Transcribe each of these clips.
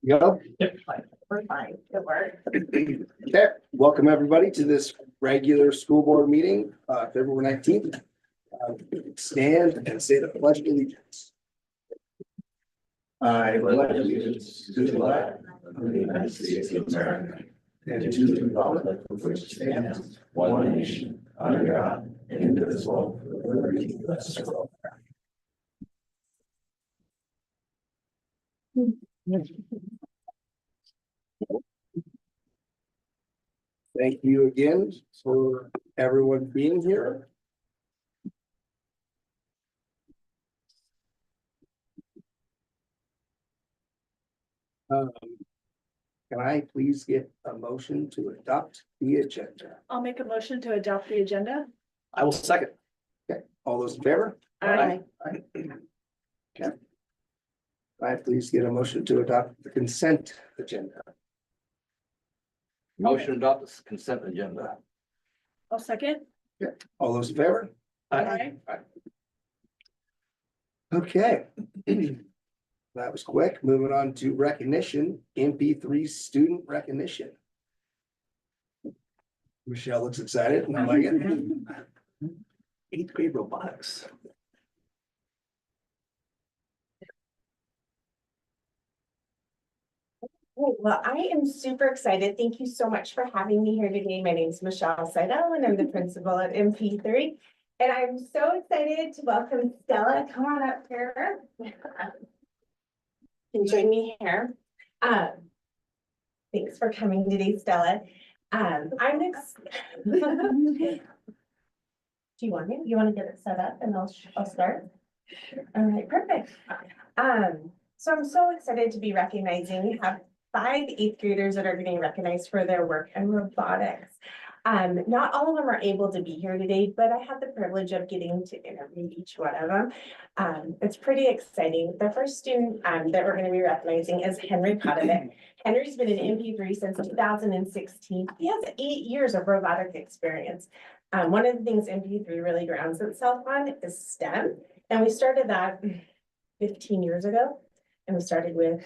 You go. We're fine. Good work. Okay, welcome everybody to this regular school board meeting, February 19th. Stand and say the pledge of allegiance. I pledge allegiance to the flag of the United States of America and to the republic for which it stands, one nation, under God, indivisible, with liberty and justice for all. Thank you again for everyone being here. Can I please get a motion to adopt the agenda? I'll make a motion to adopt the agenda. I will second. Okay, all those in favor? Aye. Aye. Okay. Can I please get a motion to adopt the consent agenda? Motion to adopt the consent agenda. I'll second. All those in favor? Aye. Okay. That was quick. Moving on to recognition, MP3 student recognition. Michelle looks excited. And I like it. 8th grade robotics. Well, I am super excited. Thank you so much for having me here today. My name is Michelle Seidel and I'm the principal at MP3. And I'm so excited to welcome Stella. Come on up here. And join me here. Thanks for coming today, Stella. Do you want me? You want to get it set up and I'll start? All right, perfect. So I'm so excited to be recognizing. We have 5 8th graders that are getting recognized for their work in robotics. Not all of them are able to be here today, but I had the privilege of getting to interview each one of them. It's pretty exciting. The first student that we're going to be recognizing is Henry Potovic. Henry's been in MP3 since 2016. He has 8 years of robotic experience. One of the things MP3 really grounds itself on is STEM. And we started that 15 years ago. And we started with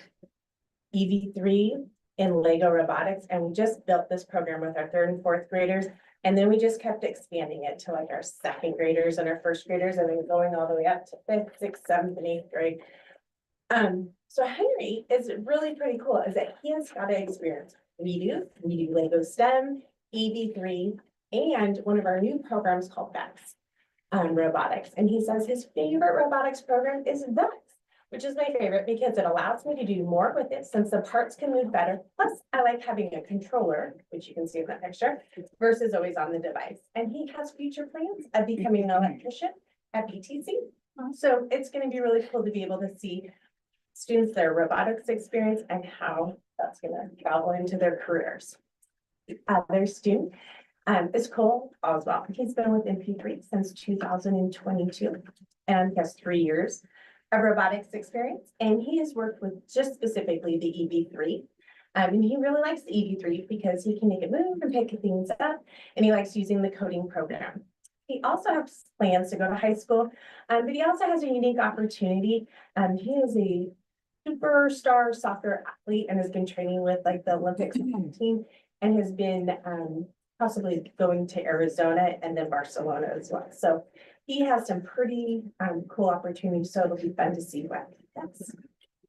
EV3 in Lego robotics. And we just built this program with our 3rd and 4th graders. And then we just kept expanding it to like our 2nd graders and our 1st graders, and then going all the way up to 5th, 6th, 7th, and 8th grade. So Henry is really pretty cool, is that he has got an experience. We do Lego STEM, EV3, and one of our new programs called VEX robotics. And he says his favorite robotics program is VEX, which is my favorite because it allows me to do more with it since the parts can move better. Plus, I like having a controller, which you can see in that picture, versus always on the device. And he has future plans of becoming an electrician at BTC. So it's going to be really cool to be able to see students their robotics experience and how that's going to travel into their careers. Their student is Cole Oswald. He's been with MP3 since 2022 and has 3 years of robotics experience, and he has worked with just specifically the EV3. And he really likes the EV3 because he can make it move and pick things up, and he likes using the coding program. He also has plans to go to high school, but he also has a unique opportunity. He is a superstar soccer athlete and has been training with like the Olympics team and has been possibly going to Arizona and then Barcelona as well. So he has some pretty cool opportunities, so it'll be fun to see what that's.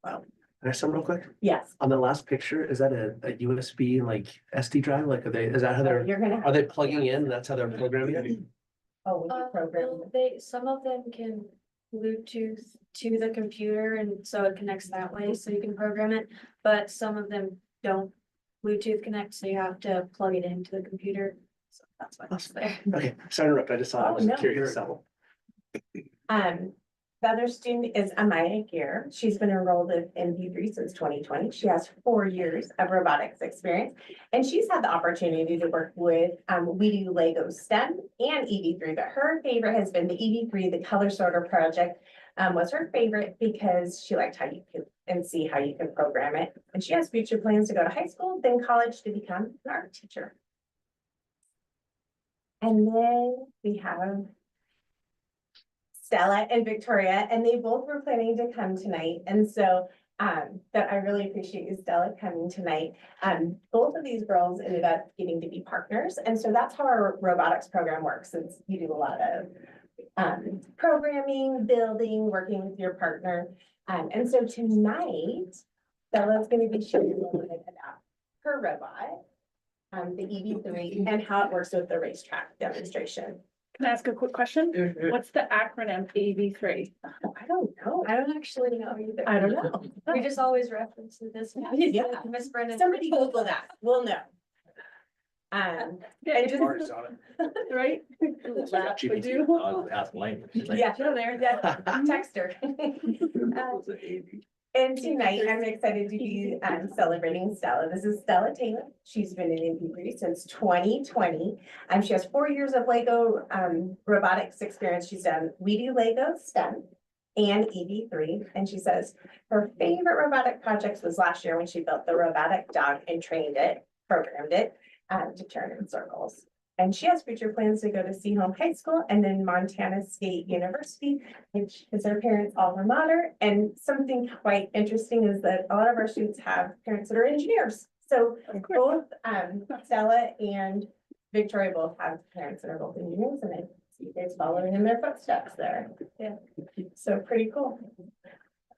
Wow. Can I start real quick? Yes. On the last picture, is that a USB like SD drive? Like is that how You're gonna. are they plugging in? That's how they're programming it? Oh, we program. Well, some of them can Bluetooth to the computer, and so it connects that way, so you can program it. But some of them don't Bluetooth connect, so you have to plug it into the computer. So that's why it's there. Okay, sorry to interrupt. I just saw. I was no, curious. So. The other student is Amaya Gear. She's been enrolled in MP3 since 2020. She has 4 years of robotics experience, and she's had the opportunity to work with We Do Lego STEM and EV3, but her favorite has been the EV3, the color sorter project was her favorite because she liked how you can and see how you can program it. And she has future plans to go to high school, then college to become an art teacher. And then we have Stella and Victoria, and they both were planning to come tonight. And so that I really appreciate you, Stella, coming tonight. Both of these girls ended up getting to be partners, and so that's how our robotics program works. It's you do a lot of programming, building, working with your partner. And so tonight, Stella's going to be showing you a little bit about her robot, the EV3, and how it works with the racetrack demonstration. Can I ask a quick question? What's the acronym AV3? I don't know. I don't actually know either. I don't know. We just always reference this. Yeah. Miss Brennan. Somebody Google that. We'll know. And just, Mark's on it. Right? Laugh, we do. I'll ask Lane. yeah, yeah, text her. And tonight, I'm excited to be celebrating Stella. This is Stella Taylor. She's been in MP3 since 2020. She has 4 years of Lego robotics experience. She's done We Do Lego STEM and EV3. And she says her favorite robotic projects was last year when she built the robotic dog and trained it, programmed it to turn in circles. And she has future plans to go to Seaholm High School and then Montana State University, which is her parents' alma mater. And something quite interesting is that a lot of our students have parents that are engineers. So both Stella and Victoria both have parents that are both engineers, and I see you guys following in their footsteps there. Yeah. So pretty cool.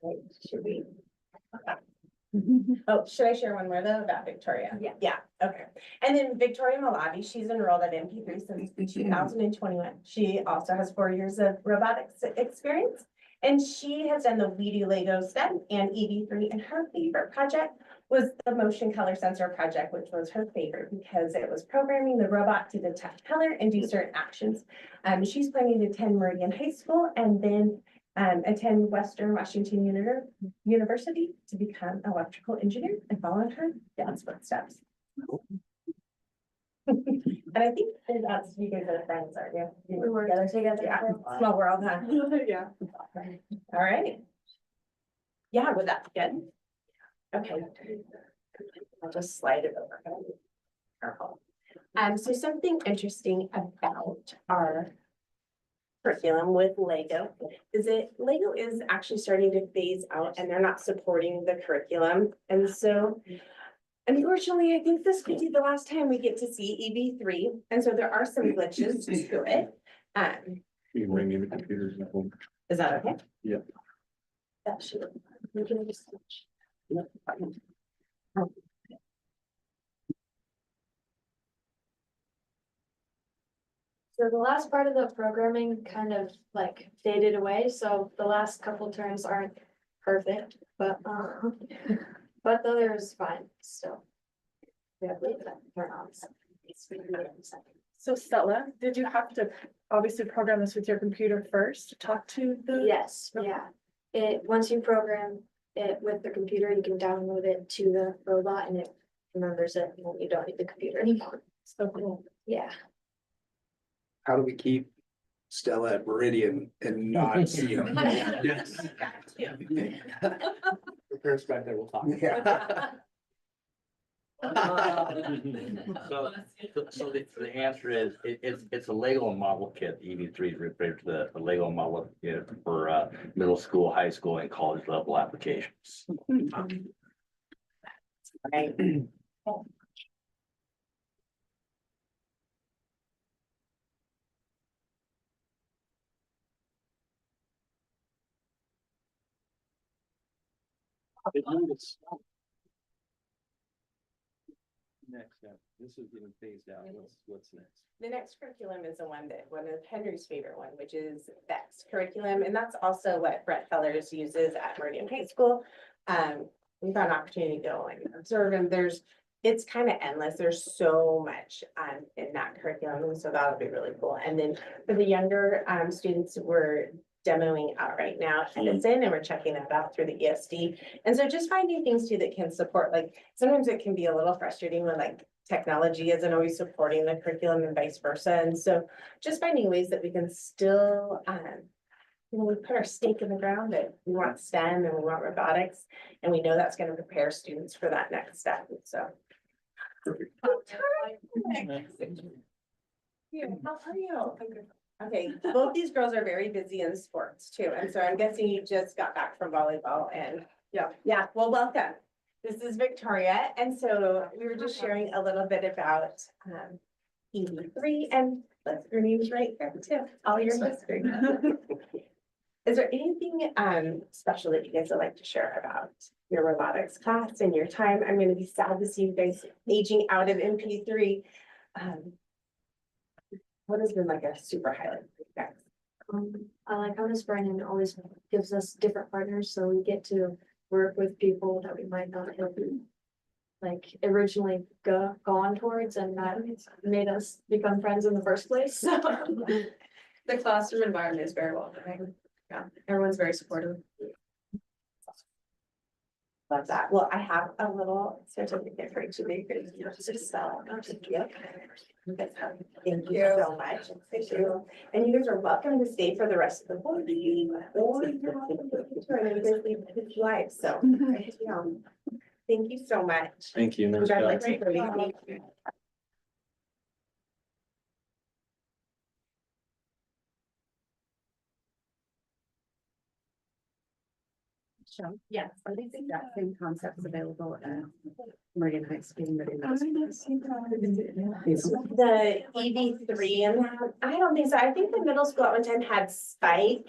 Right, should we? Oh, should I share one more though about Victoria? Yeah. Yeah, okay. And then Victoria Malavi, she's enrolled at MP3 since 2021. She also has 4 years of robotics experience. And she has done the We Do Lego STEM and EV3. And her favorite project was the motion color sensor project, which was her favorite because it was programming the robot to detect color and do certain actions. She's planning to attend Meridian High School and then attend Western Washington University to become an electrical engineer and follow in her dad's footsteps. And I think that's you guys are friends, aren't you? We work together. Yeah, small world, huh? Yeah. All right. Yeah, would that be good? Okay. I'll just slide it over. Careful. So something interesting about our curriculum with Lego is that Lego is actually starting to phase out and they're not supporting the curriculum. And so unfortunately, I think this could be the last time we get to see EV3. And so there are some glitches to it. You can bring me the computers at home. Is that okay? Yeah. That should. We can just switch. So the last part of the programming kind of like faded away, so the last couple turns aren't perfect, but the other is fine still. We have leave that turn on. So Stella, did you have to obviously program this with your computer first to talk to the? Yes, yeah. Once you program it with the computer, you can download it to the robot and it remembers it, and you don't need the computer anymore. So cool. Yeah. How do we keep Stella at Meridian and not see him? Yes. Prepares back there, we'll talk. So the answer is, it's a Lego model kit. EV3 is referred to the Lego model kit for middle school, high school, and college level applications. Right. Next, this is getting phased out. What's next? The next curriculum is the one of Henry's favorite one, which is BEX curriculum. And that's also what Brett Fellers uses at Meridian High School. We've got an opportunity to go and observe, and it's kind of endless. There's so much in that curriculum. And so that'll be really cool. And then for the younger students, we're demoing out right now at Edison, and we're checking that out through the ESD. And so just finding things too that can support, like sometimes it can be a little frustrating when like technology isn't always supporting the curriculum and vice versa. And so just finding ways that we can still, we put our stake in the ground that we want STEM and we want robotics, and we know that's going to prepare students for that next step. So. Yeah, how are you? Okay, both these girls are very busy in sports too, and so I'm guessing you just got back from volleyball and Yeah, well, welcome. This is Victoria, and so we were just sharing a little bit about EV3, and your name's right here too, all your history. Is there anything special that you guys would like to share about your robotics class and your time? I'm gonna be sad to see you guys aging out of MP3. What has been like a super highlight for you guys? I like how Miss Brennan always gives us different partners, so we get to work with people that we might not have like originally gone towards, and that made us become friends in the first place. So The classroom environment is very welcoming. Yeah, everyone's very supportive. Love that. Well, I have a little certificate for each of you. Just spell. Thank you so much. Thank you. And you guys are welcome to stay for the rest of the board meeting. Or you're welcome to leave with life. So, thank you so much. Thank you. Nice job. Congratulations for being here. Yes, are these exact same concepts available at Meridian High School? Meridian High School? The EV3 and that, I don't think so. I think the middle school at one time had Spike,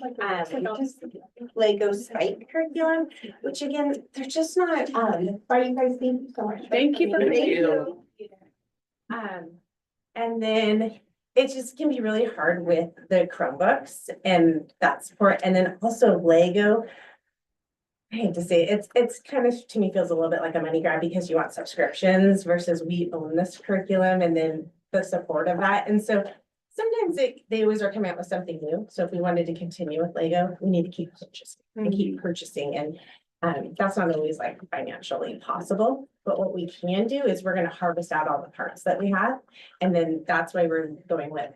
Lego Spike curriculum, which again, they're just not, are you guys, thank you so much. Thank you for Thank being you. And then it just can be really hard with the Chromebooks and that support, and then also Lego. I hate to say it's kind of, to me, feels a little bit like a money grab because you want subscriptions versus we own this curriculum and then the support of that. And so sometimes they always are coming out with something new. So if we wanted to continue with Lego, we need to keep purchasing and keep purchasing. And that's not always like financially possible. But what we can do is we're going to harvest out all the parts that we have. And then that's why we're going with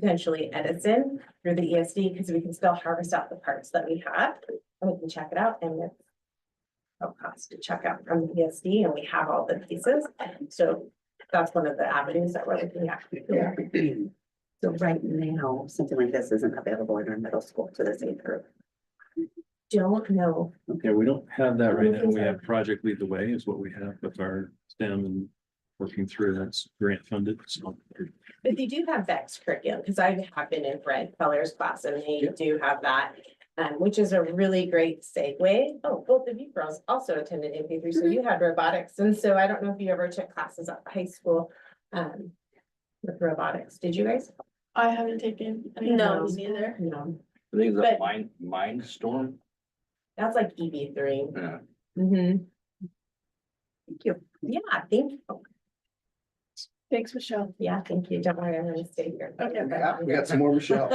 potentially Edison through the ESD, because we can still harvest out the parts that we have. And we can check it out, and it's no cost to check out from the ESD, and we have all the pieces. So that's one of the avenues that we're looking at. Yeah. So right now, something like this isn't available in our middle school to this age group. Don't know. Okay, we don't have that right now. We have Project Lead the Way is what we have with our STEM and working through that's grant funded. So But they do have VEX curriculum, because I have been in Fred Feller's class, and they do have that. Which is a really great segue. Oh, both of you girls also attended MP3, so you had robotics. And so I don't know if you ever took classes at high school with robotics. Did you guys? I haven't taken. No. Me neither. No, I think But- that mind storm. that's like EV3. Yeah. Mm-hmm. Thank you. Yeah, thank you. Thanks, Michelle. Yeah, thank you. Don't worry, I'm gonna stay here. Okay. Yeah, we got some more, Michelle.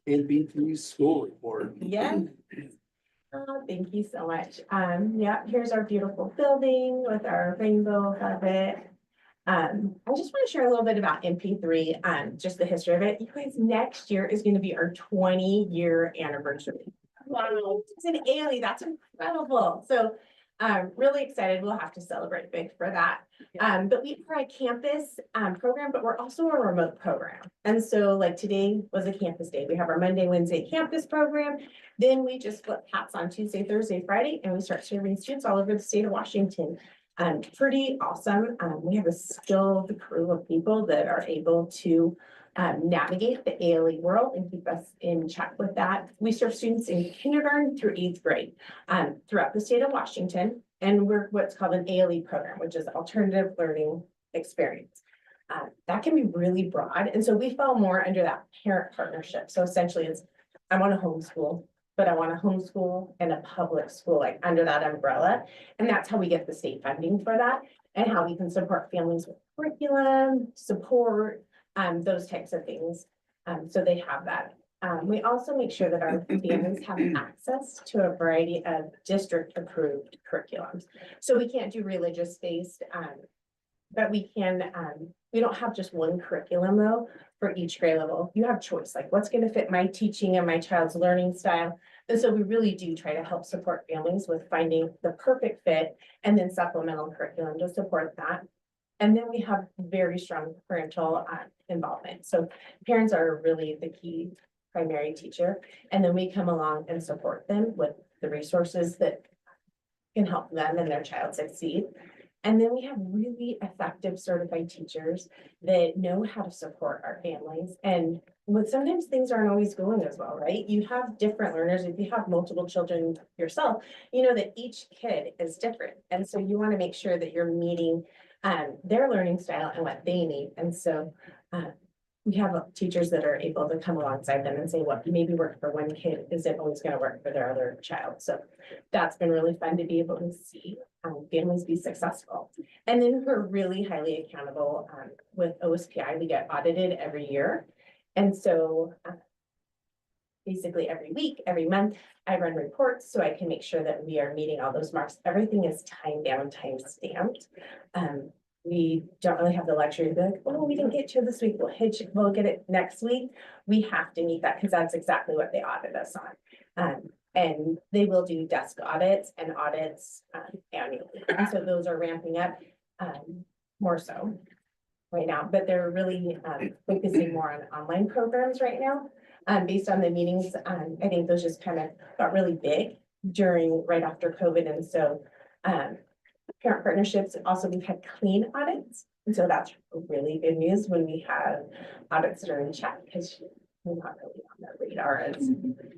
NB3 school report. Yeah. Oh, thank you so much. Yeah, here's our beautiful building with our rainbow of it. I just want to share a little bit about MP3, just the history of it. You guys, next year is going to be our 20-year anniversary. Wow, it's an ALE, that's incredible. So I'm really excited. We'll have to celebrate big for that. But we are a campus program, but we're also a remote program. And so like today was a campus day. We have our Monday, Wednesday campus program. Then we just flip hats on Tuesday, Thursday, Friday, and we start serving students all over the state of Washington. Pretty awesome. We have a skilled crew of people that are able to navigate the ALE world and keep us in check with that. We serve students in kindergarten through 8th grade throughout the state of Washington. And we're what's called an ALE program, which is alternative learning experience. That can be really broad. And so we fall more under that parent partnership. So essentially it's, I want to homeschool, but I want to homeschool in a public school, like under that umbrella. And that's how we get the state funding for that and how we can support families with curriculum, support, those types of things. So they have that. We also make sure that our families have access to a variety of district approved curriculums. So we can't do religious based, but we can, we don't have just one curriculum though for each grade level. You have choice, like what's going to fit my teaching and my child's learning style. And so we really do try to help support families with finding the perfect fit and then supplemental curriculum to support that. And then we have very strong parental involvement. So parents are really the key primary teacher. And then we come along and support them with the resources that can help them and their child succeed. And then we have really effective certified teachers that know how to support our families. And with sometimes things aren't always going as well, right? You have different learners. If you have multiple children yourself, you know that each kid is different. And so you want to make sure that you're meeting their learning style and what they need. And so we have teachers that are able to come alongside them and say what maybe worked for one kid isn't always going to work for their other child. So that's been really fun to be able to see families be successful. And then we're really highly accountable with OSPI. We get audited every year. And so basically every week, every month, I run reports so I can make sure that we are meeting all those marks. Everything is time bound, time stamped. We don't really have the luxury to be like, oh, we didn't get to this week, we'll get it next week. We have to meet that because that's exactly what they audit us on. And they will do desk audits and audits annually. And so those are ramping up more so right now, but they're really focusing more on online programs right now. Based on the meetings, I think those just kind of got really big right after COVID. And so parent partnerships, also we've had clean audits. And so that's really good news when we have audits that are in check because we're not really on their radar as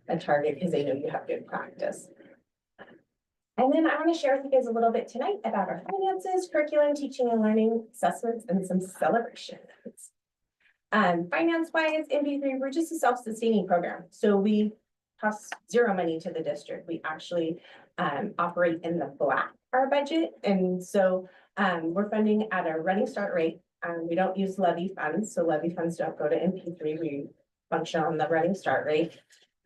a target because they know you have good practice. And then I want to share with you guys a little bit tonight about our finances, curriculum, teaching and learning, assessments, and some celebrations. Finance-wise, MP3, we're just a self-sustaining program. So we cost zero money to the district. We actually operate in the black, our budget. And so we're funding at a running start rate. We don't use levy funds. So levy funds don't go to MP3. We function on the running start rate.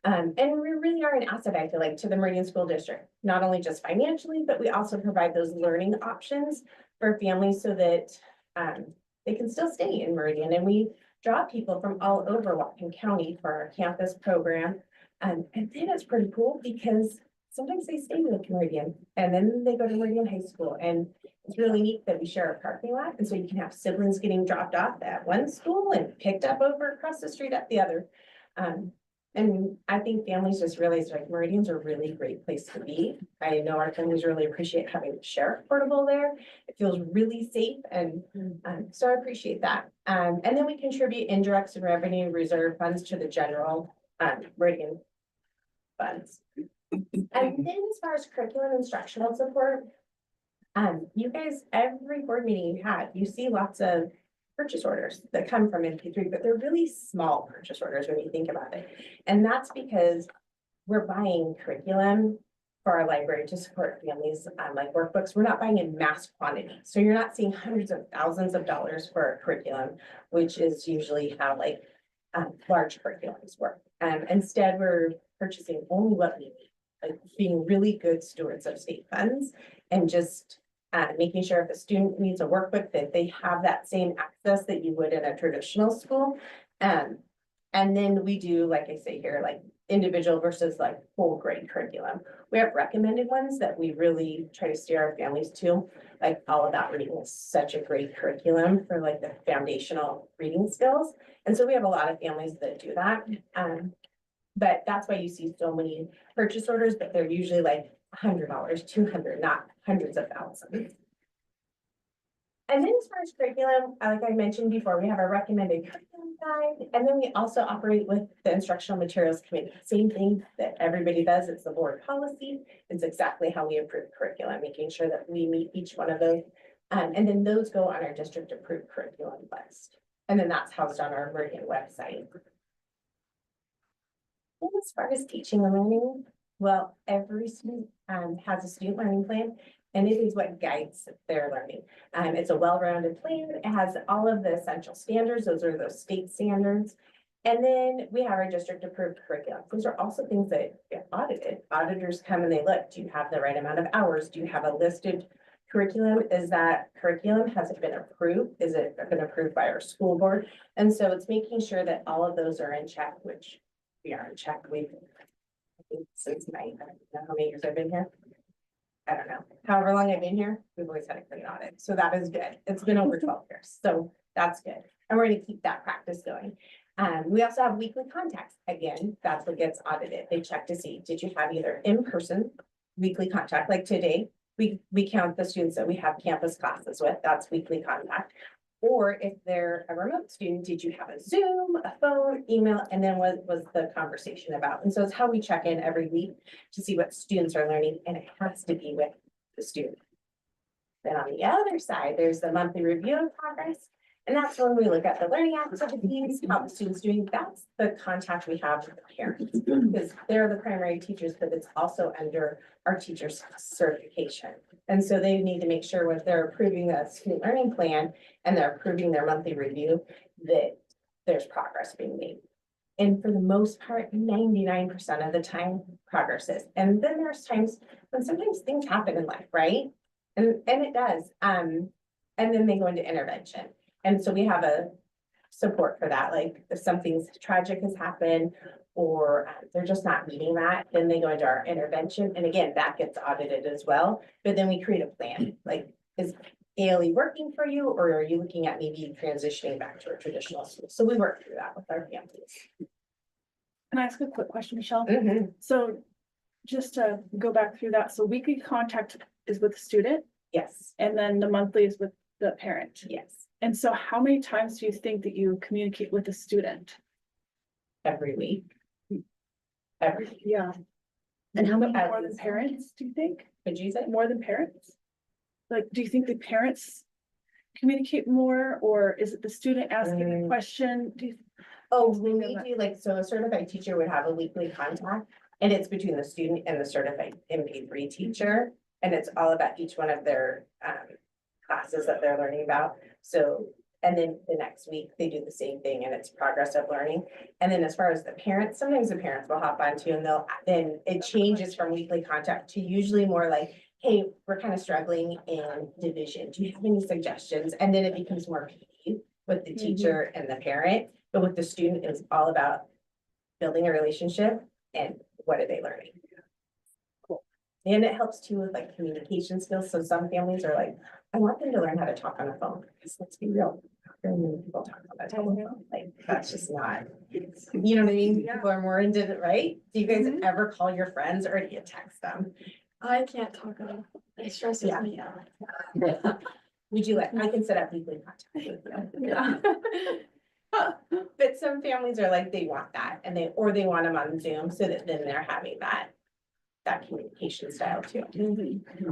And we really are an asset, I feel like, to the Meridian School District, not only just financially, but we also provide those learning options for families so that they can still stay in Meridian. And we draw people from all over Whatcom County for our campus program. And then it's pretty cool because sometimes they stay with Meridian and then they go to Meridian High School. And it's really neat that we share a parking lot. And so you can have siblings getting dropped off at one school and picked up over across the street at the other. And I think families just realize like Meridian's a really great place to be. I know our families really appreciate having the sheriff portable there. It feels really safe. And so I appreciate that. And then we contribute indirects and revenue reserve funds to the general Meridian funds. And then as far as curriculum instructional support, you guys, every board meeting you had, you see lots of purchase orders that come from MP3, but they're really small purchase orders when you think about it. And that's because we're buying curriculum for our library to support families like workbooks. We're not buying in mass quantity. So you're not seeing hundreds of thousands of dollars for a curriculum, which is usually how like large curriculums work. Instead, we're purchasing only what we need, like being really good stewards of state funds and just making sure if a student needs a workbook that they have that same access that you would in a traditional school. And then we do, like I say here, like individual versus like whole grade curriculum. We have recommended ones that we really try to steer our families to, like All About Reading is such a great curriculum for like the foundational reading skills. And so we have a lot of families that do that. But that's why you see so many purchase orders, but they're usually like $100, $200, not hundreds of thousands. And then as far as curriculum, like I mentioned before, we have our recommended curriculum guide, and then we also operate with the instructional materials committee. Same thing that everybody does. It's the board policy. It's exactly how we approve curriculum, making sure that we meet each one of those. And then those go on our district approved curriculum list. And then that's housed on our Meridian website. And as far as teaching and learning, well, every student has a student learning plan, and it is what guides their learning. It's a well-rounded plan. It has all of the essential standards. Those are those state standards. And then we have our district approved curriculum. Those are also things that get audited. Auditors come and they look, do you have the right amount of hours? Do you have a listed curriculum? Is that curriculum, has it been approved? Is it been approved by our school board? And so it's making sure that all of those are in check, which we are in check. I think since May, I don't know how many years I've been here. I don't know, however long I've been here, we've always had a clean audit. So that is good. It's been over 12 years. So that's good. And we're going to keep that practice going. We also have weekly contacts. Again, that's what gets audited. They check to see, did you have either in-person weekly contact like today? we count the students that we have campus classes with, that's weekly contact. Or if they're a remote student, did you have a Zoom, a phone, email, and then what was the conversation about? And so it's how we check in every week to see what students are learning, and it has to be with the student. Then on the other side, there's the monthly review of progress. And that's when we look at the learning activities, how the students doing. That's the contact we have with the parents, because they're the primary teachers, but it's also under our teachers' certification. And so they need to make sure when they're approving the student learning plan and they're approving their monthly review, that there's progress being made. And for the most part, 99% of the time, progress is. And then there's times when sometimes things happen in life, right? And it does. And then they go into intervention. And so we have a support for that. Like if something's tragic has happened or they're just not meeting that, then they go into our intervention. And again, that gets audited as well. But then we create a plan. Like, is ALE working for you, or are you looking at maybe transitioning back to a traditional school? So we work through that with our families. Can I ask a quick question, Michelle? Mhm. So just to go back through that, so weekly contact is with the student Yes, and then the monthly is with the parent. yes, And so how many times do you think that you communicate with the student? every week. Every week. Yeah. And how many, More than parents, do you think? Would you say? More than parents? Like, do you think the parents communicate more, or is it the student asking the question? Do you? Oh, when we do like, so a certified teacher would have a weekly contact, and it's between the student and the certified MP3 teacher. And it's all about each one of their classes that they're learning about. So, and then the next week they do the same thing and it's progress of learning. And then as far as the parents, sometimes the parents will hop on too, and then it changes from weekly contact to usually more like, hey, we're kind of struggling in division. Do you have any suggestions? And then it becomes more PD with the teacher and the parent, but with the student, it's all about building a relationship and what are they learning? Cool. And it helps too with like communication skills. So some families are like, I want them to learn how to talk on a phone, because let's be real. Very many people talk on a telephone. Like, that's just not, you know what I mean? People are more into it, right? Do you guys ever call your friends or do you text them? I can't talk about it. It stresses Yeah. me out. Would you like, I can set up weekly contact with you. Yeah. But some families are like, they want that and they want them on Zoom so that then they're having that communication style too.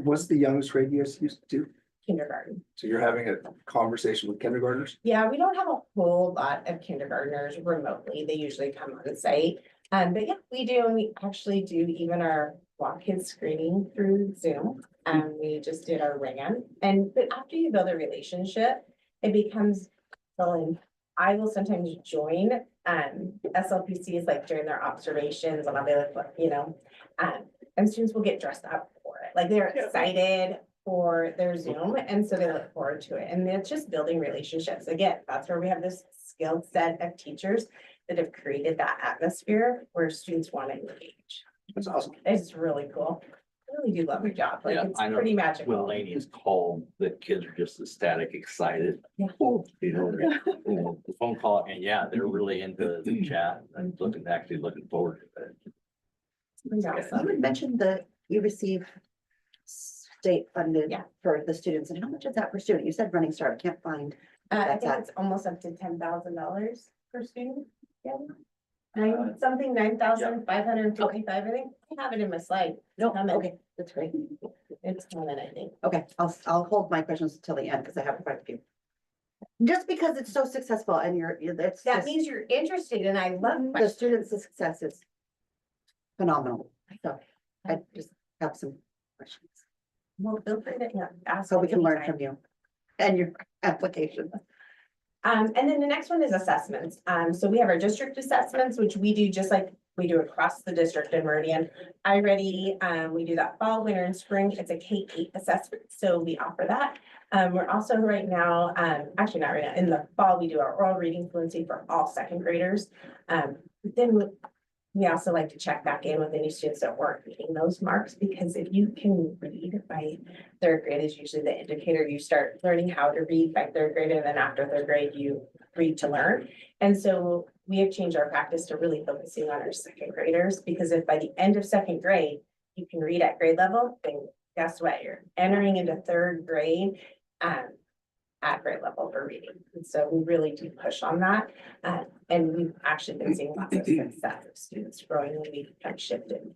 What's the youngest grade you guys used to do? Kindergarten. So you're having a conversation with kindergartners? Yeah, we don't have a whole lot of kindergartners remotely. They usually come on site. But yeah, we do, and we actually do even our walk kids screening through Zoom. We just did our RAN. But after you build a relationship, it becomes, well, I will sometimes join SLPCs like during their observations, and I'll be like, you know, and students will get dressed up for it. Like they're excited for their Zoom, and so they look forward to it. And it's just building relationships. Again, that's where we have this skilled set of teachers that have created that atmosphere where students want to engage. That's awesome. It's really cool. I really do love your job. Like, Yeah, it's I know. pretty When magical. Laney is called, the kids are just ecstatic, excited. Yeah. You know, the phone call, and yeah, they're really into the chat and actually looking forward to it. It's awesome. you had mentioned that you receive state funded Yeah. for the students, and how much is that per student? You said Running Start, I can't find. I That's think that. it's almost up to $10,000 per student. Yeah. $9,555, I think. I have it in my slide. No, Comment. okay, that's great. It's coming, I think. Okay, I'll hold my questions until the end because I have quite a few. Just because it's so successful and that's That just, means you're interested and I love the questions. students' success is phenomenal. So I just have some questions. Well, feel free to ask. So we can learn anytime. from you and your application. And then the next one is assessments. So we have our district assessments, which we do just like we do across the district in Meridian. We do that fall, winter, and spring. It's a K-8 assessment, so we offer that. We're also right now, actually not right now, in the fall, we do our oral reading fluency for all second graders. But then we also like to check back in with any students that weren't meeting those marks, because if you can read by third grade is usually the indicator you start learning how to read by third grade, and then after third grade, you read to learn. And so we have changed our practice to really focusing on our second graders, because if by the end of second grade, you can read at grade level, then guess what? You're entering into third grade, at grade level for reading. And so we really do push on that. And we've actually been seeing lots of success of students growing when we become shifted.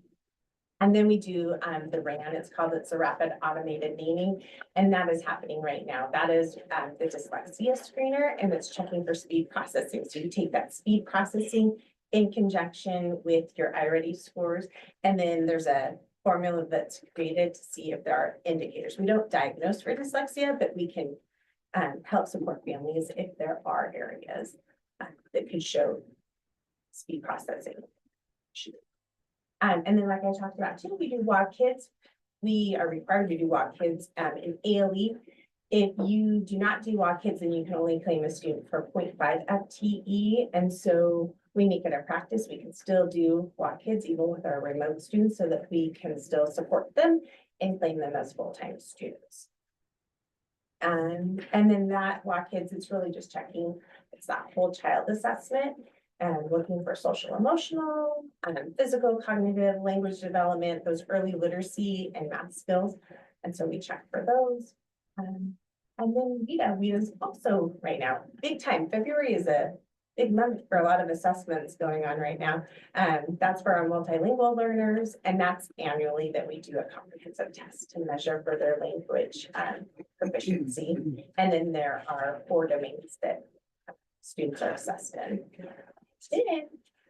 And then we do the RAN, it's a rapid automated naming, and that is happening right now. That is the dyslexia screener, and it's checking for speed processing. So you take that speed processing in conjunction with your iReady scores, and then there's a formula that's created to see if there are indicators. We don't diagnose for dyslexia, but we can help support families if there are areas that could show speed processing. And then like I talked about too, we do WOD kids. We are required to do WOD kids in ALE. If you do not do WOD kids, then you can only claim a student for 0.5 FTE. And so we make it a practice. We can still do WOD kids even with our remote students so that we can still support them and claim them as full-time students. And then that WOD kids, it's really just checking, it's that whole child assessment and looking for social, emotional, physical, cognitive, language development, those early literacy and math skills. And so we check for those. And then WIDA is also right now, big time. February is a big month for a lot of assessments going on right now. That's for our multilingual learners, and that's annually that we do a comprehensive test to measure for their language proficiency. And then there are 4 domains that students are assessed in. Then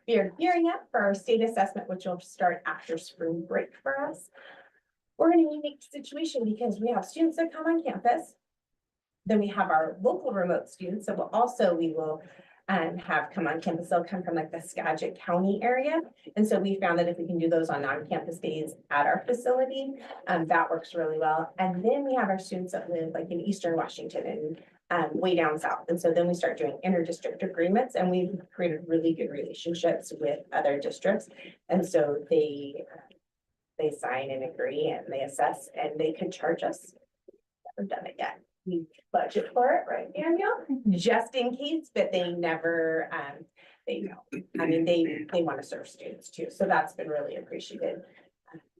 we are gearing up for our state assessment, which will start after spring break for us. We're in a unique situation because we have students that come on campus. Then we have our local remote students that we will have come on campus. They'll come from like the Skagit County area. And so we found that if we can do those on non-campus days at our facility, that works really well. And then we have our students that live like in Eastern Washington and way down south. And so then we start doing inter-district agreements, and we've created really good relationships with other districts. And so they sign and agree and they assess, and they could charge us. Never done it yet. We budget for it, right, Daniel? Just in case, but they never, they know. I mean, they want to serve students too. So that's been really appreciated.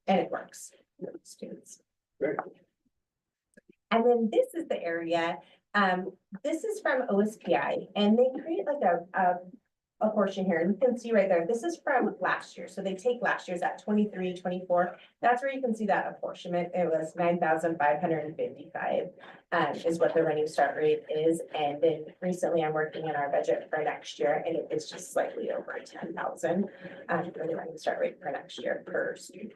And it works with students. Great. And then this is the area. This is from OSPI, and they create like a portion here. And you can see right there, this is from last year. So they take last year's at 23, 24. That's where you can see that apportionment. It was 9,555 is what the running start rate is. And then recently I'm working in our budget for next year, and it's just slightly over 10,000 for the running start rate for next year per student.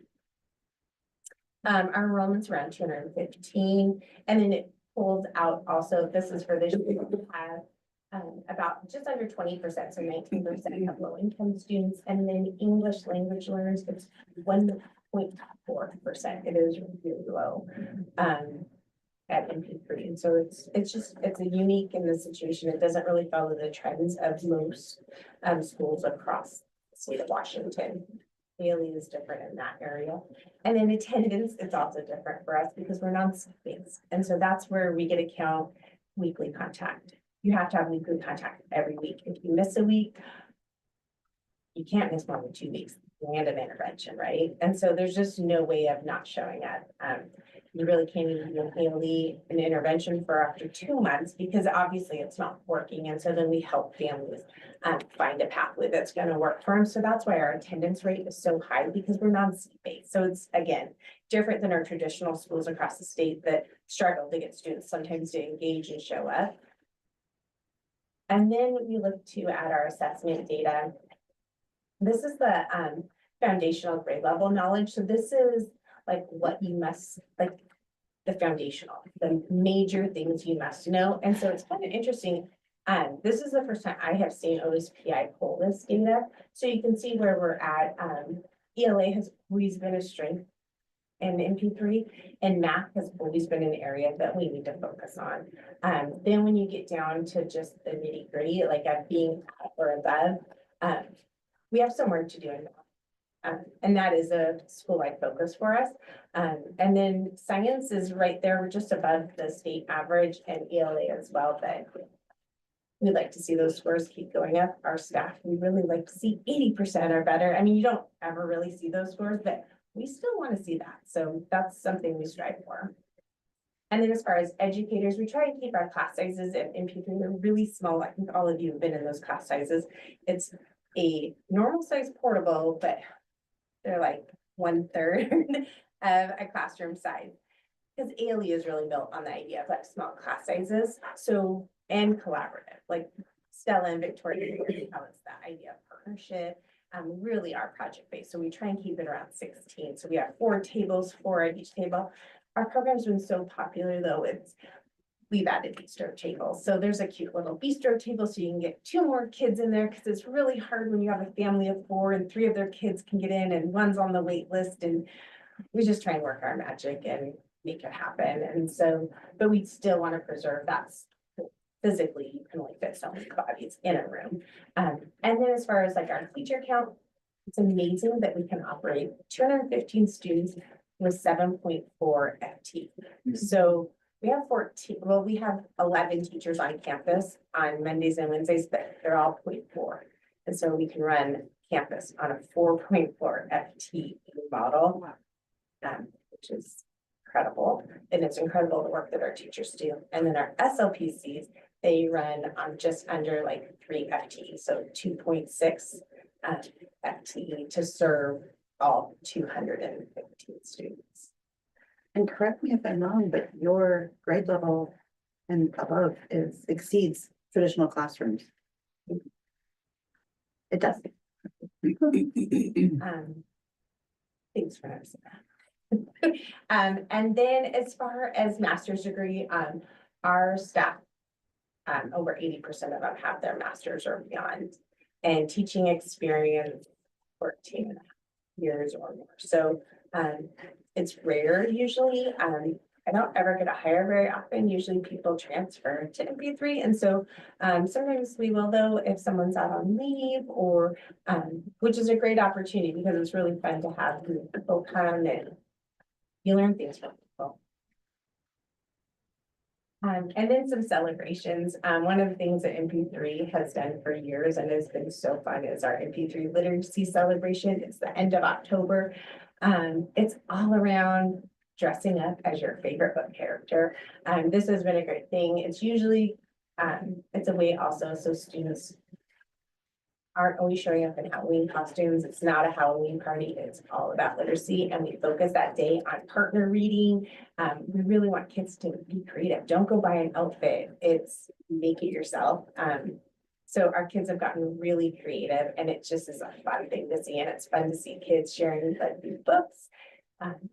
Our enrollment's around 215, and then it pulls out also, this is for this year, we have about just under 20%, so 19% of low income students, and then English language learners, it's 1.4%. It is really low at MP3. And so it's a unique in this situation. It doesn't really follow the trends of most schools across the state of Washington. Daily is different in that area. And in attendance, it's also different for us because we're non-based. And so that's where we get to count weekly contact. You have to have weekly contact every week. If you miss a week, you can't miss more than 2 weeks. Random intervention, right? And so there's just no way of not showing up. You really can't even do an intervention for after 2 months because obviously it's not working. And so then we help families find a pathway that's going to work for them. So that's why our attendance rate is so high, because we're non-based. So it's, again, different than our traditional schools across the state that struggle to get students sometimes to engage and show up. And then we look at our assessment data. This is the foundational grade level knowledge. So this is like what you must, like the foundational, the major things you must know. And so it's kind of interesting. This is the first time I have seen OSPI pull this data. So you can see where we're at. ELA has always been a strength in MP3, and math has always been an area that we need to focus on. Then when you get down to just the nitty gritty, like being at or above, we have some work to do in that. And that is a school-wide focus for us. And then science is right there. We're just above the state average, and ELA as well, but we'd like to see those scores keep going up. Our staff, we really like to see 80% or better. I mean, you don't ever really see those scores, but we still want to see that. So that's something we strive for. And then as far as educators, we try to keep our class sizes in MP3, they're really small. I think all of you have been in those class sizes. It's a normal size portable, but they're like 1/3 of a classroom size. Because ALE is really built on the idea of like small class sizes, so, and collaborative, like Stella and Victoria tell us that idea of partnership. Really are project-based, so we try and keep it around 16. So we have 4 tables, 4 at each table. Our program's been so popular though, we've added bistro tables. So there's a cute little bistro table, so you can get 2 more kids in there, because it's really hard when you have a family of 4 and 3 of their kids can get in and one's on the wait list, and we just try and work our magic and make it happen. And so, but we still want to preserve that. Physically, you can only fit so many bodies in a room. And then as far as like our teacher count, it's amazing that we can operate 215 students with 7.4 FT. So we have 14, well, we have 11 teachers on campus on Mondays and Wednesdays, but they're all 0.4. And so we can run campus on a 4.4 FT model, which is incredible. And it's incredible the work that our teachers do. And then our SLPCs, they run on just under like 3 FT, so 2.6 FT to serve all 215 students. And correct me if I'm wrong, but your grade level and above exceeds traditional classrooms. It does. Thanks for noticing that. And then as far as master's degree, our staff, over 80% of them have their master's or beyond, and teaching experience 14 years or more. So it's rare usually. I don't ever get a hire very often. Usually people transfer to MP3. And so sometimes we will, though, if someone's out on leave or which is a great opportunity, because it's really fun to have people come and you learn things from people. And then some celebrations. One of the things that MP3 has done for years and has been so fun is our MP3 literacy celebration. It's the end of October. It's all around dressing up as your favorite book character. This has been a great thing. It's usually, it's a way also so students aren't always showing up in Halloween costumes. It's not a Halloween party. It's all about literacy. And we focus that day on partner reading. We really want kids to be creative. Don't go buy an outfit. It's make it yourself. So our kids have gotten really creative, and it just is a fun thing to see. And it's fun to see kids sharing these books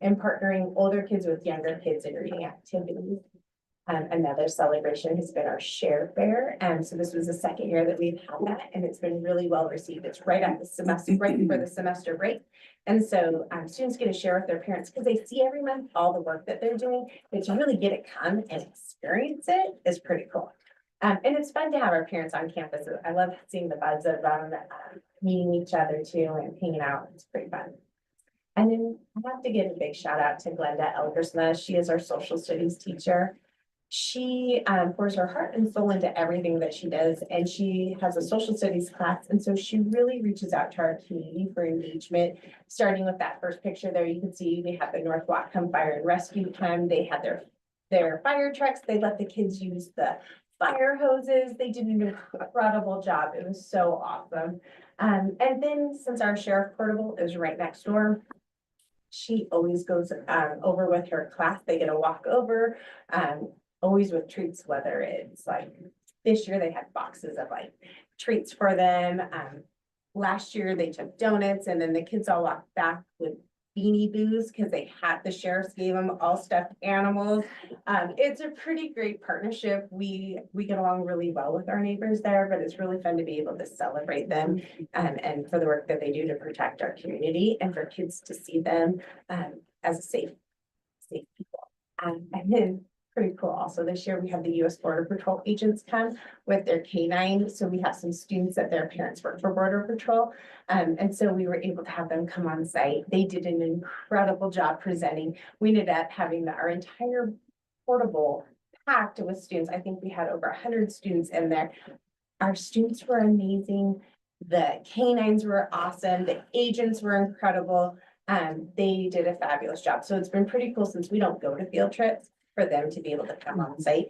and partnering older kids with younger kids in reading activities. Another celebration has been our share fair. And so this was the second year that we've had that, and it's been really well received. It's right at the semester, right before the semester break. And so students get to share with their parents because they see every month all the work that they're doing, but to really get it come and experience it is pretty cool. And it's fun to have our parents on campus. I love seeing the buzz of them meeting each other too and hanging out. It's pretty fun. And then I have to give a big shout out to Glenda Elgersma. She is our social studies teacher. She pours her heart and soul into everything that she does, and she has a social studies class, and so she really reaches out to our community for engagement. Starting with that first picture there, you can see they have the North Whatcom Fire and Rescue Time. They had their fire trucks. They let the kids use the fire hoses. They did an incredible job. It was so awesome. And then since our sheriff portable is right next door, she always goes over with her class. They get a walk over. Always with treats, whether it's like this year they had boxes of like treats for them. Last year they took donuts, and then the kids all walked back with Beanie Boos because they had the sheriffs gave them all stuffed animals. It's a pretty great partnership. We get along really well with our neighbors there, but it's really fun to be able to celebrate them and for the work that they do to protect our community and for kids to see them as a safe people. And then pretty cool. Also this year we have the U.S. Border Patrol agents come with their K-9. So we have some students that their parents work for Border Patrol. And so we were able to have them come on site. They did an incredible job presenting. We ended up having our entire portable packed with students. I think we had over 100 students in there. Our students were amazing. The K-9s were awesome. The agents were incredible. They did a fabulous job. So it's been pretty cool since we don't go to field trips for them to be able to come on site.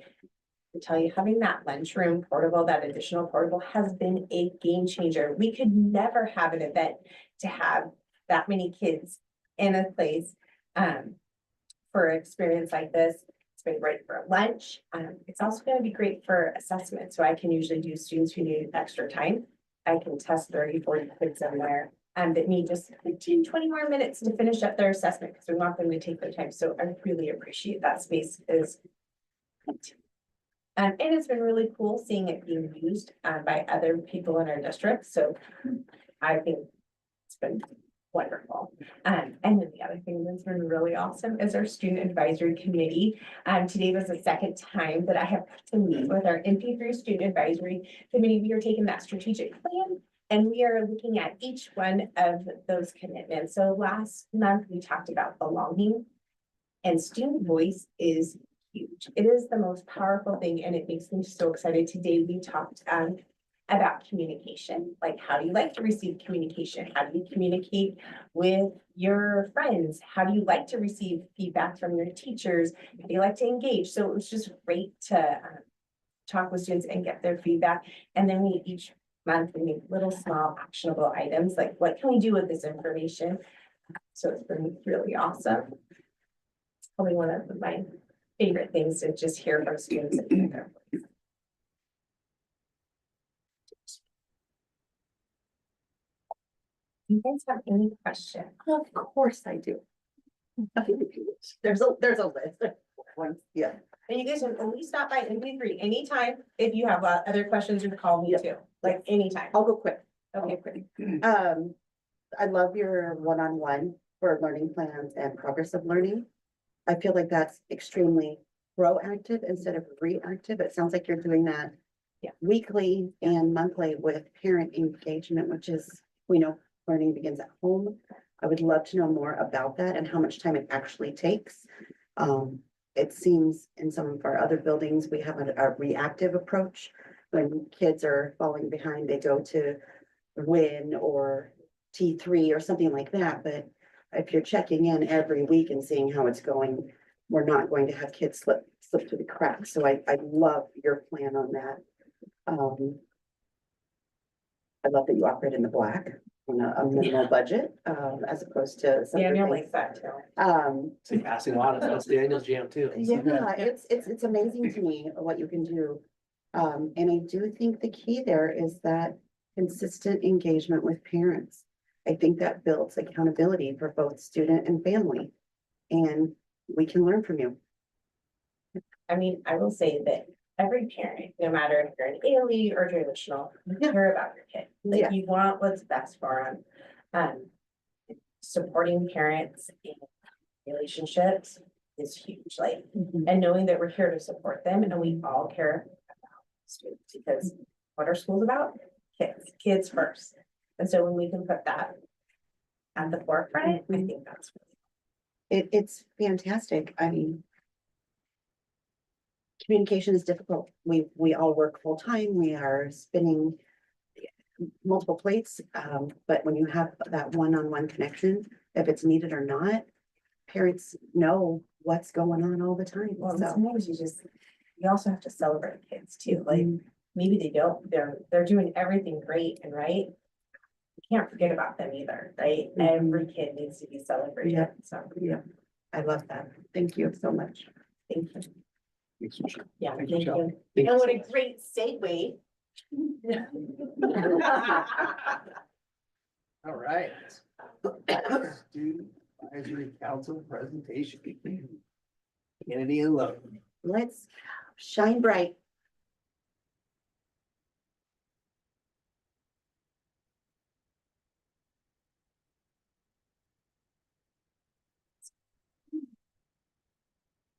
To tell you, having that lunchroom portable, that additional portable has been a game changer. We could never have an event to have that many kids in a place for an experience like this. It's been great for lunch. It's also going to be great for assessment. So I can usually do students who need extra time. I can test 30, 40 kids in there that need just 15, 20 more minutes to finish up their assessment because we want them to take their time. So I really appreciate that space is. And it's been really cool seeing it being used by other people in our district. So I think it's been wonderful. And then the other thing that's been really awesome is our student advisory committee. Today was the second time that I have got to meet with our NP3 student advisory committee. We are taking that strategic plan and we are looking at each one of those commitments. So last month we talked about belonging, and student voice is huge. It is the most powerful thing and it makes me so excited. Today we talked about communication. Like, how do you like to receive communication? How do you communicate with your friends? How do you like to receive feedback from your teachers? How do you like to engage? So it was just great to talk with students and get their feedback. And then we each month we make little small actionable items like, what can we do with this information? So it's been really awesome. It's probably one of my favorite things to just hear from students. You guys have any questions? Of course I do. There's a list. One, yeah. And you guys can always stop by MP3 anytime if you have other questions or call me too, like anytime. I'll go quick. Okay. I love your one-on-one for learning plans and progress of learning. I feel like that's extremely proactive instead of reactive. It sounds like you're doing that weekly and monthly with parent engagement, which is, we know learning begins at home. I would love to know more about that and how much time it actually takes. It seems in some of our other buildings, we have a reactive approach. When kids are falling behind, they go to WIN or T3 or something like that. But if you're checking in every week and seeing how it's going, we're not going to have kids slip through the cracks. So I love your plan on that. I love that you operate in the black on a minimal budget, as opposed to some other Daniel things. likes that too. So passing on, that's Daniel's jam too. Yeah, it's amazing to me what you can do. And I do think the key there is that consistent engagement with parents. I think that builds accountability for both student and family. And we can learn from you. I mean, I will say that every parent, no matter if you're an ALE or traditional, you care about your kid. Like, Yeah. you want what's best for them. Supporting parents in relationships is huge, like, and knowing that we're here to support them and we all care about students, because what are schools about? Kids first. And so when we can put that at the forefront, I think that's. It's fantastic. I mean, communication is difficult. We all work full time. We are spinning multiple plates. But when you have that one-on-one connection, if it's needed or not, parents know what's going on all the time. Well, So, sometimes you also have to celebrate kids too, like, maybe they don't, they're doing everything great and right. You can't forget about them either, right? Every kid needs to be celebrated, Yeah. so, yeah, I love that. Thank you so much. thank you. Thanks, Michelle. Yeah, Thank thank you, Michelle. you. Thank And you what so a much. great segue. All right. Student Advisory Council presentation. Kennedy and Logan. Let's shine bright.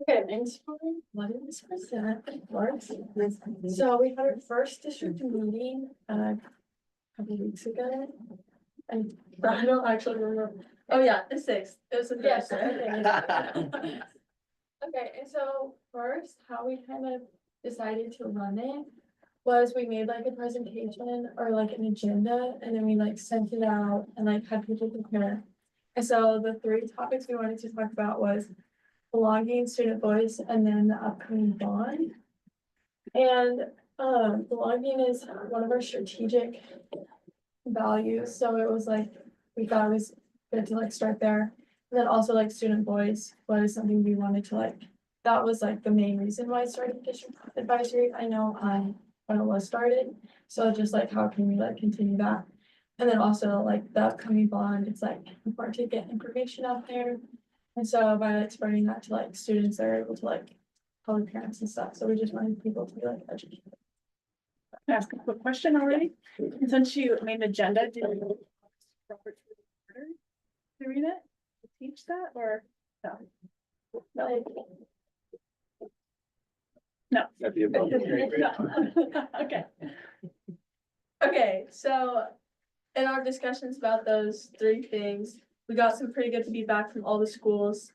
Okay, thanks for letting us present, of course. So we had our first district meeting, a couple weeks ago. And I don't actually remember, oh yeah, the 6th, it was the Yes, Thursday. Okay, and so first, how we kind of decided to run it was we made like a presentation or like an agenda, and then we like sent it out and like had people prepare. And so the three topics we wanted to talk about was belonging, student voice, and then the upcoming bond. And belonging is one of our strategic values, so it was like, we thought it was good to like start there. And then also like student voice was something we wanted to like, that was like the main reason why I started district advisory. I know when it was started, so just like how can we like continue that? And then also like the upcoming bond, it's like important to get information out there. And so by like spreading that to like students, they're able to like tell their parents and stuff, so we just wanted people to be like educated. Can I ask a quick question already? And since you made an agenda, did you Robert to read it? To teach that or no? No. No. That'd be about Okay. Okay, so in our discussions about those three things, we got some pretty good feedback from all the schools.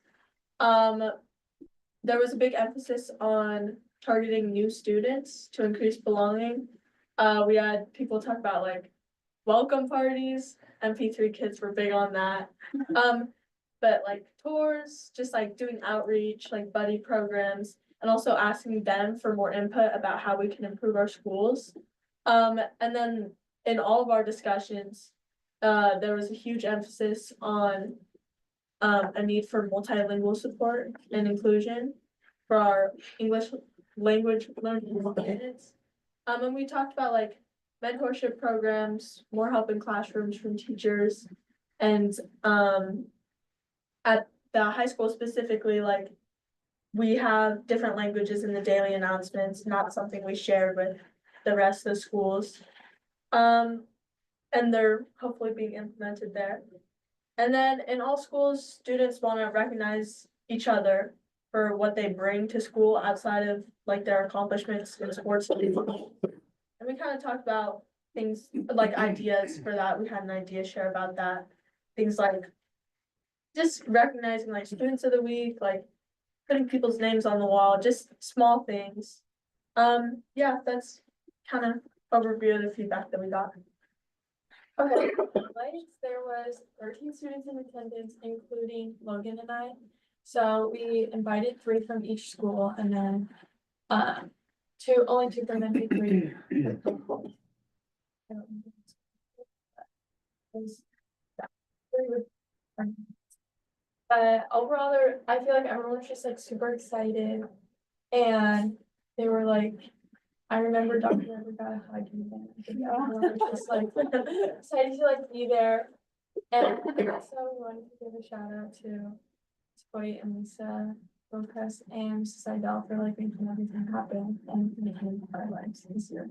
There was a big emphasis on targeting new students to increase belonging. We had people talk about like welcome parties. MP3 kids were big on that. But like tours, just like doing outreach, like buddy programs, and also asking them for more input about how we can improve our schools. And then in all of our discussions, there was a huge emphasis on a need for multilingual support and inclusion for our English language learning students. And we talked about like mentorship programs, more help in classrooms from teachers, and at the high school specifically, like we have different languages in the daily announcements, not something we shared with the rest of the schools. And they're hopefully being implemented there. And then in all schools, students want to recognize each other for what they bring to school outside of like their accomplishments in sports. And we kind of talked about things like ideas for that. We had an idea share about that. Things like just recognizing like students of the week, like putting people's names on the wall, just small things. Yeah, that's kind of overview of the feedback that we got. Okay, lights, there was 13 students in attendance, including Logan and I. So we invited 3 from each school and then only 2 from MP3. But overall, I feel like everyone was just like super excited, and they were like, I remember Dr. River got a hug and everyone was just like excited to like be there. And also we wanted to give a shout out to Toy and Lisa Lopez and Seidel for like making everything happen and making our lives easier.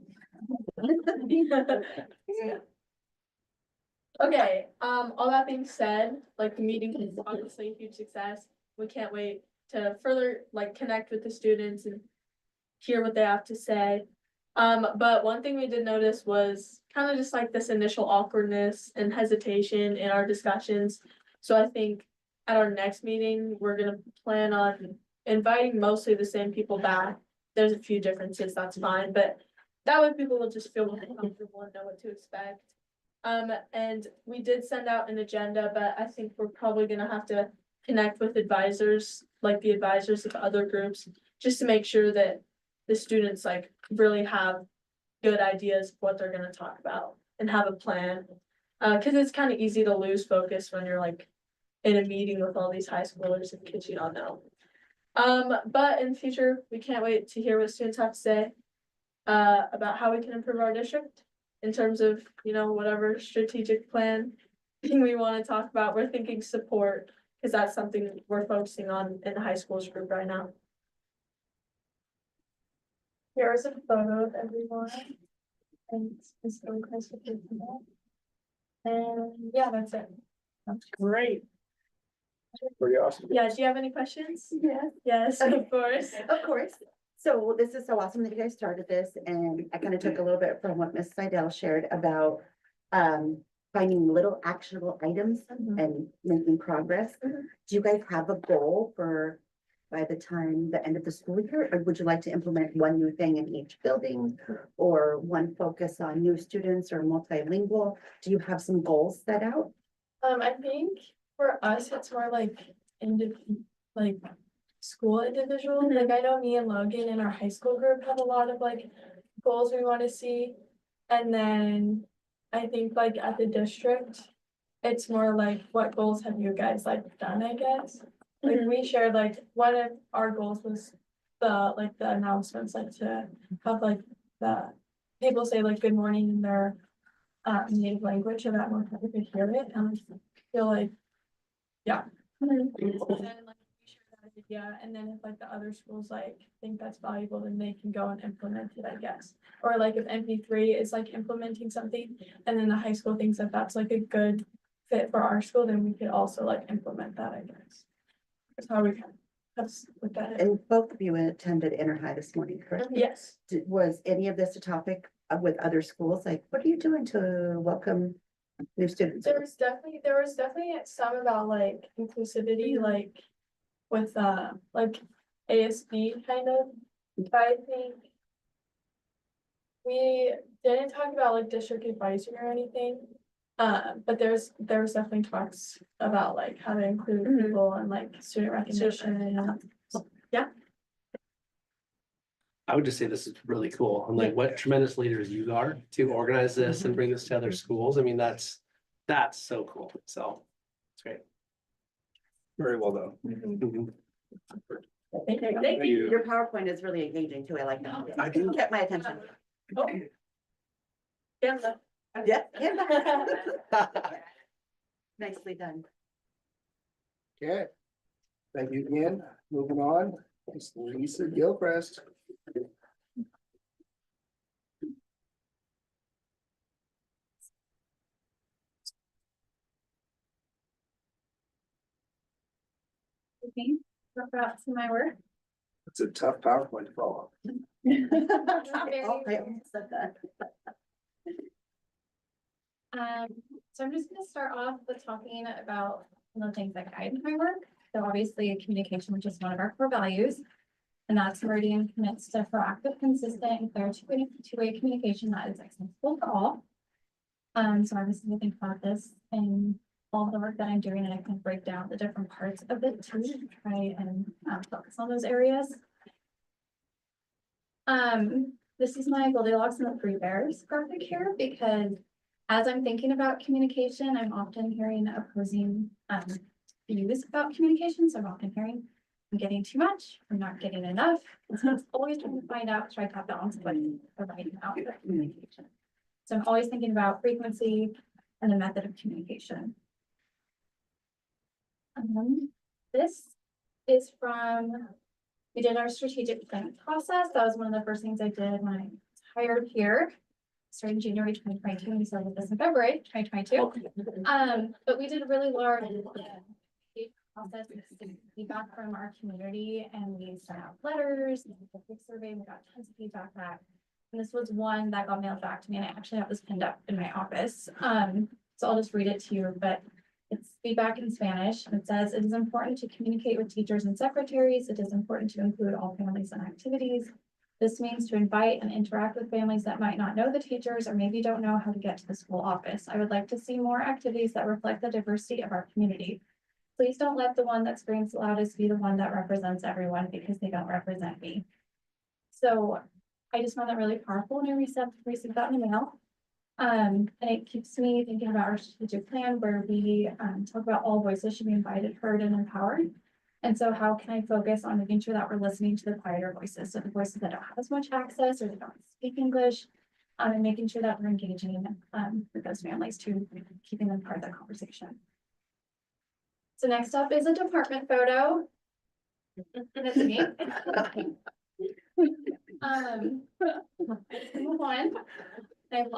Okay, all that being said, like the meeting is obviously a huge success. We can't wait to further like connect with the students and hear what they have to say. But one thing we did notice was kind of just like this initial awkwardness and hesitation in our discussions. So I think at our next meeting, we're gonna plan on inviting mostly the same people back. There's a few differences, that's fine, but that way people will just feel more comfortable and know what to expect. And we did send out an agenda, but I think we're probably gonna have to connect with advisors, like the advisors of other groups, just to make sure that the students like really have good ideas of what they're gonna talk about and have a plan. Cause it's kind of easy to lose focus when you're like in a meeting with all these high schoolers and kids you don't know. But in the future, we can't wait to hear what students have to say about how we can improve our district in terms of, you know, whatever strategic plan we want to talk about. We're thinking support, because that's something we're focusing on in the high schools group right now. Here's a photo of everyone. And it's so nice to see them. And yeah, that's it. That's great. pretty awesome. Yeah, do you have any questions? Yeah. Yes, of course. Of course. So this is so awesome that you guys started this, and I kind of took a little bit from what Ms. Seidel shared about finding little actionable items and making progress. Do you guys have a goal for by the time the end of the school year, or would you like to implement one new thing in each building, or one focus on new students or multilingual? Do you have some goals set out? I think for us, it's more like like school individual, like I know me and Logan in our high school group have a lot of like goals we want to see. And then I think like at the district, it's more like what goals have you guys like done, I guess. Like we shared like one of our goals was the announcements, like to have like the people say like good morning in their native language so that more people could hear it, and I feel like, yeah. And then, like, we share that idea, and then if like the other schools like think that's valuable, then they can go and implement it, I guess. Or like if MP3 is like implementing something, and then the high school thinks that that's like a good fit for our school, then we could also like implement that, I guess. That's how we kind of have looked at it. And both of you attended Inter High this morning, correct? Yes. Was any of this a topic with other schools? Like, what are you doing to welcome new students? There was definitely some about like inclusivity, like with like ASB kind of, but I think we didn't talk about like district advisory or anything. But there was definitely talks about like how to include people and like student recognition and I would just say this is really cool, and like what tremendous leaders you are to organize this and bring this to other schools. I mean, that's so cool. So it's great. Very well done. Mhm. Thank you. Your PowerPoint is really engaging too. I like that. I do. Kept my attention. yeah. Yeah. Nicely done. Okay. Thank you again. Moving on, it's Lisa Gilchrist. About my work. It's a tough PowerPoint to follow. Oh, I almost said that. So I'm just gonna start off with talking about some of the things that guide my work. So obviously communication, which is one of our core values. And that's Meridian commits to proactive, consistent, and clear two-way communication that is accessible for all. So obviously we think about this in all the work that I'm doing, and I can break down the different parts of it to try and focus on those areas. This is my Goldilocks and the Three Bears graphic here, because as I'm thinking about communication, I'm often hearing opposing views about communication. So I'm often hearing I'm getting too much, I'm not getting enough. So I'm always trying to find out, strike that balance of what I'm providing out for communication. So I'm always thinking about frequency and the method of communication. This is from, we did our strategic planning process. That was one of the first things I did when I was hired here. Starting January 2022, and we started this in February 2022. But we did a really large process with feedback from our community, and we sent out letters, and a big survey, and we got tons of feedback back. And this was one that got mailed back to me, and I actually have this pinned up in my office. So I'll just read it to you, but it's feedback in Spanish. And it says, it is important to communicate with teachers and secretaries. It is important to include all families and activities. This means to invite and interact with families that might not know the teachers or maybe don't know how to get to the school office. I would like to see more activities that reflect the diversity of our community. Please don't let the one that screams loudest be the one that represents everyone, because they don't represent me. So I just found that really powerful when I received that in the mail. And it keeps me thinking about our strategic plan, where we talk about all voices should be invited, heard, and empowered. And so how can I focus on making sure that we're listening to the quieter voices, so the voices that don't have as much access or they don't speak English, and making sure that we're engaging with those families too, keeping them part of the conversation. So next up is a department photo. That's me. One, I have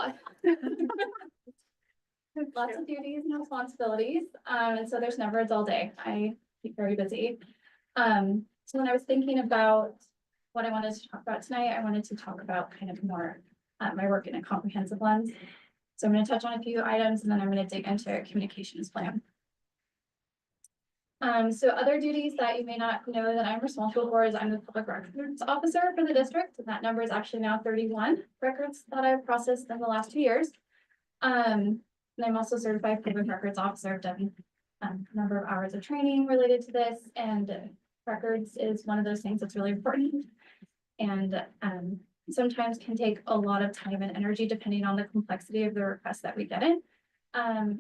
lots of duties and responsibilities, and so there's never a dull day. I keep very busy. So when I was thinking about what I wanted to talk about tonight, I wanted to talk about kind of more my work in a comprehensive lens. So I'm going to touch on a few items, and then I'm going to dig into a communications plan. So other duties that you may not know that I'm responsible for is I'm the public records officer for the district, and that number is actually now 31 records that I've processed in the last 2 years. And I'm also certified public records officer. I've done number of hours of training related to this, and records is one of those things that's really important. And sometimes can take a lot of time and energy depending on the complexity of the request that we get in.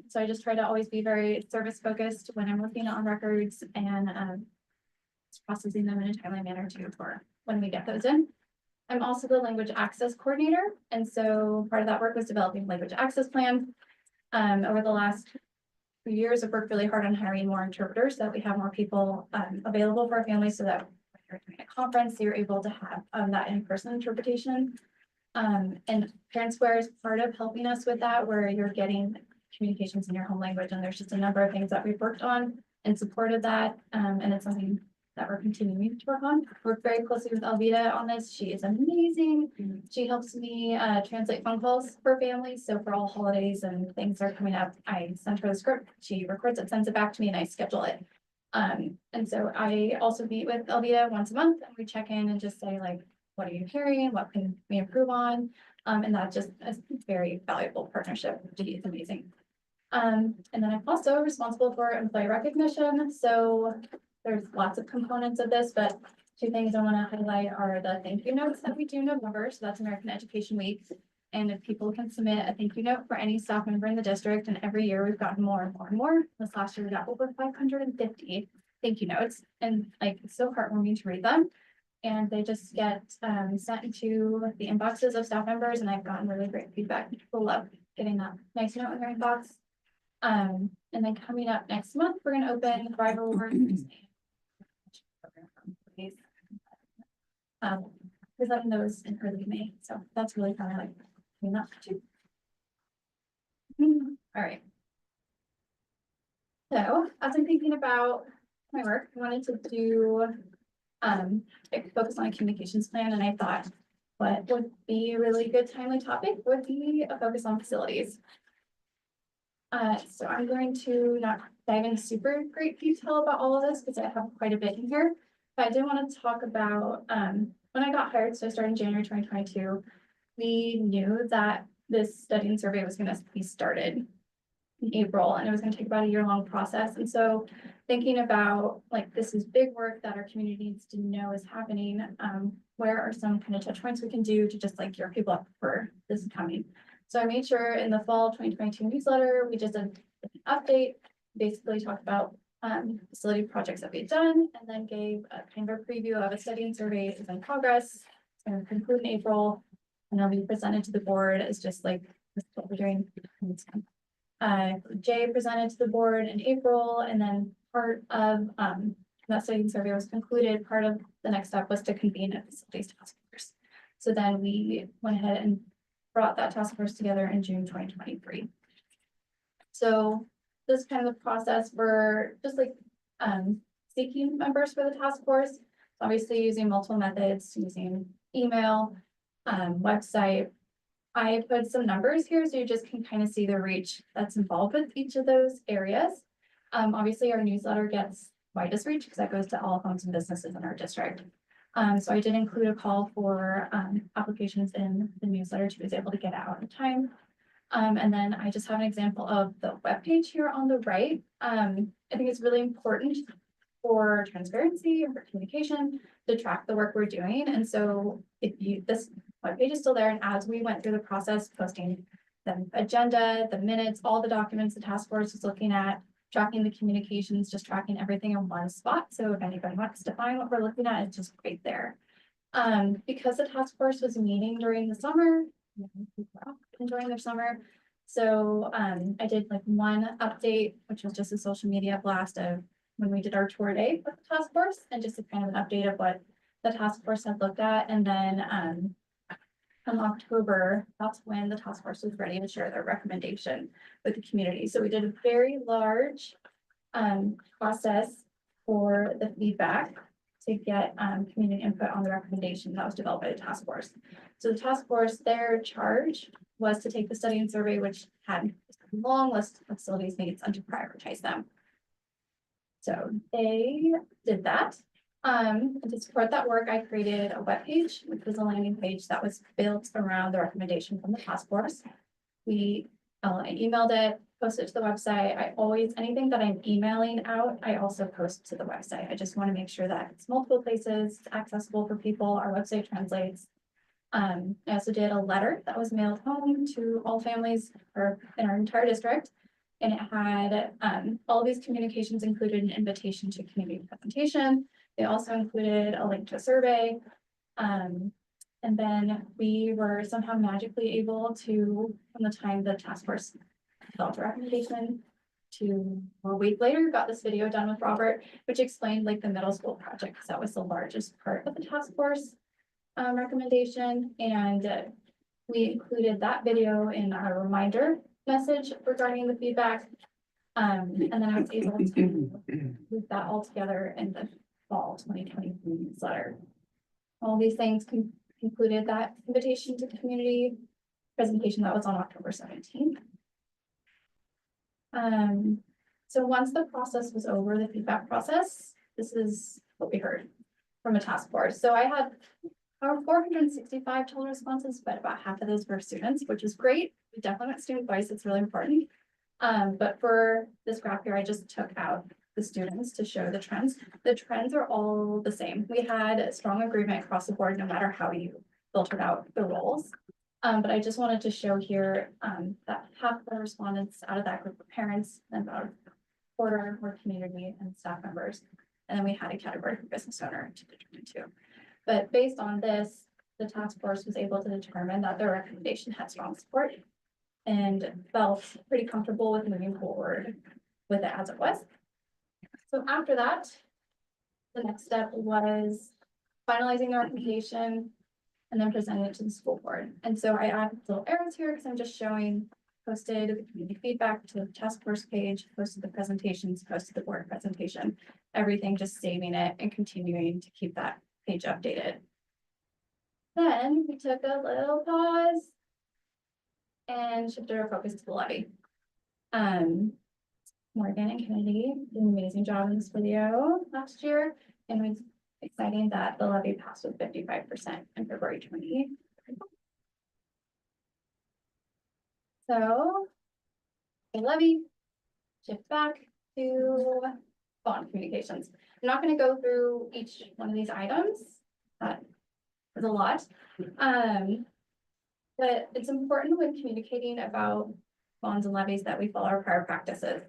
So I just try to always be very service focused when I'm looking on records and processing them in a timely manner too for when we get those in. I'm also the language access coordinator, and so part of that work was developing language access plan. Over the last few years, I've worked really hard on hiring more interpreters so that we have more people available for our families, so that when you're doing a conference, you're able to have that in-person interpretation. And ParentSquare is part of helping us with that, where you're getting communications in your home language, and there's just a number of things that we've worked on in support of that, and it's something that we're continuing to work on. Work very closely with Alvita on this. She is amazing. She helps me translate phone calls for families. So for all holidays and things are coming up, I send her the script. She records it, sends it back to me, and I schedule it. And so I also meet with Alvita once a month, and we check in and just say, like, what are you hearing? What can we improve on? And that just is a very valuable partnership. She is amazing. And then I'm also responsible for employee recognition. So there's lots of components of this, but two things I want to highlight are the thank you notes that we do in November. So that's American Education Week. And if people can submit a thank you note for any staff member in the district, and every year we've gotten more and more and more. This last year we got over 550 thank you notes, and like it's so heartwarming to read them. And they just get sent to the inboxes of staff members, and I've gotten really great feedback. People love getting that nice note in their inbox. And then coming up next month, we're going to open Thrive Awards. Presenting those in early May, so that's really fun. I like doing that too. All right. So as I'm thinking about my work, I wanted to do focus on a communications plan, and I thought what would be a really good timely topic would be a focus on facilities. So I'm going to not dive into super great detail about all of this because I have quite a bit in here. But I did want to talk about when I got hired, so I started in January 2022, we knew that this study and survey was going to be started in April, and it was going to take about a year-long process. And so thinking about like this is big work that our community needs to know is happening. Where are some kind of touch points we can do to just like gear people up for this coming? So I made sure in the fall 2022 newsletter, we just did an update, basically talked about facility projects that we've done, and then gave a kind of a preview of a study and survey is in progress. It's going to conclude in April, and it'll be presented to the board as just like this is what we're doing. Jay presented to the board in April, and then part of that study and survey was concluded. Part of the next step was to convene a facilities task force. So then we went ahead and brought that task force together in June 2023. So this is kind of the process for just like seeking members for the task force. Obviously using multiple methods, using email, website. I put some numbers here so you just can kind of see the reach that's involved with each of those areas. Obviously our newsletter gets widest reach because that goes to all homes and businesses in our district. So I did include a call for applications in the newsletter to be able to get out in time. And then I just have an example of the webpage here on the right. I think it's really important for transparency and for communication to track the work we're doing. And so this webpage is still there. And as we went through the process, posting the agenda, the minutes, all the documents the task force is looking at, tracking the communications, just tracking everything in one spot. So if anybody wants to find what we're looking at, it's just right there. Because the task force was meeting during the summer, people are enjoying their summer. So I did like one update, which was just a social media blast of when we did our tour day with the task force, and just a kind of an update of what the task force had looked at. And then in October, that's when the task force was ready to share their recommendation with the community. So we did a very large process for the feedback to get community input on the recommendation that was developed by the task force. So the task force, their charge was to take the study and survey, which had a long list of facilities needs, and to prioritize them. So they did that. And to support that work, I created a webpage, which was a landing page that was built around the recommendation from the task force. I emailed it, post it to the website. I always, anything that I'm emailing out, I also post to the website. I just want to make sure that it's multiple places, it's accessible for people. Our website translates. I also did a letter that was mailed home to all families or in our entire district. And it had all of these communications included an invitation to community presentation. They also included a link to a survey. And then we were somehow magically able to, from the time the task force developed a recommendation to a week later, got this video done with Robert, which explained like the middle school project, because that was the largest part of the task force recommendation. And we included that video in our reminder message regarding the feedback. And then I was able to move that all together in the fall 2023 newsletter. All these things included that invitation to the community presentation that was on October 17th. So once the process was over, the feedback process, this is what we heard from a task force. So I had 465 total responses, but about half of those were students, which is great. We definitely want student voice, it's really important. But for this graph here, I just took out the students to show the trends. The trends are all the same. We had a strong agreement across the board, no matter how you filtered out the roles. But I just wanted to show here that half of the respondents out of that group of parents and about a quarter were community and staff members. And then we had a category for business owner to determine too. But based on this, the task force was able to determine that their recommendation had strong support and felt pretty comfortable with moving forward with it as it was. So after that, the next step was finalizing the recommendation and then presenting it to the school board. And so I added little arrows here because I'm just showing posted the community feedback to the task force page, posted the presentations, posted the board presentation, everything just saving it and continuing to keep that page updated. Then we took a little pause and shifted our focus to the levy. Morgan and Kennedy did an amazing job in this video last year, and it was exciting that the levy passed with 55% in February 20. So the levy, shift back to bond communications. I'm not going to go through each one of these items. That is a lot. But it's important when communicating about bonds and levies that we follow our prior practices.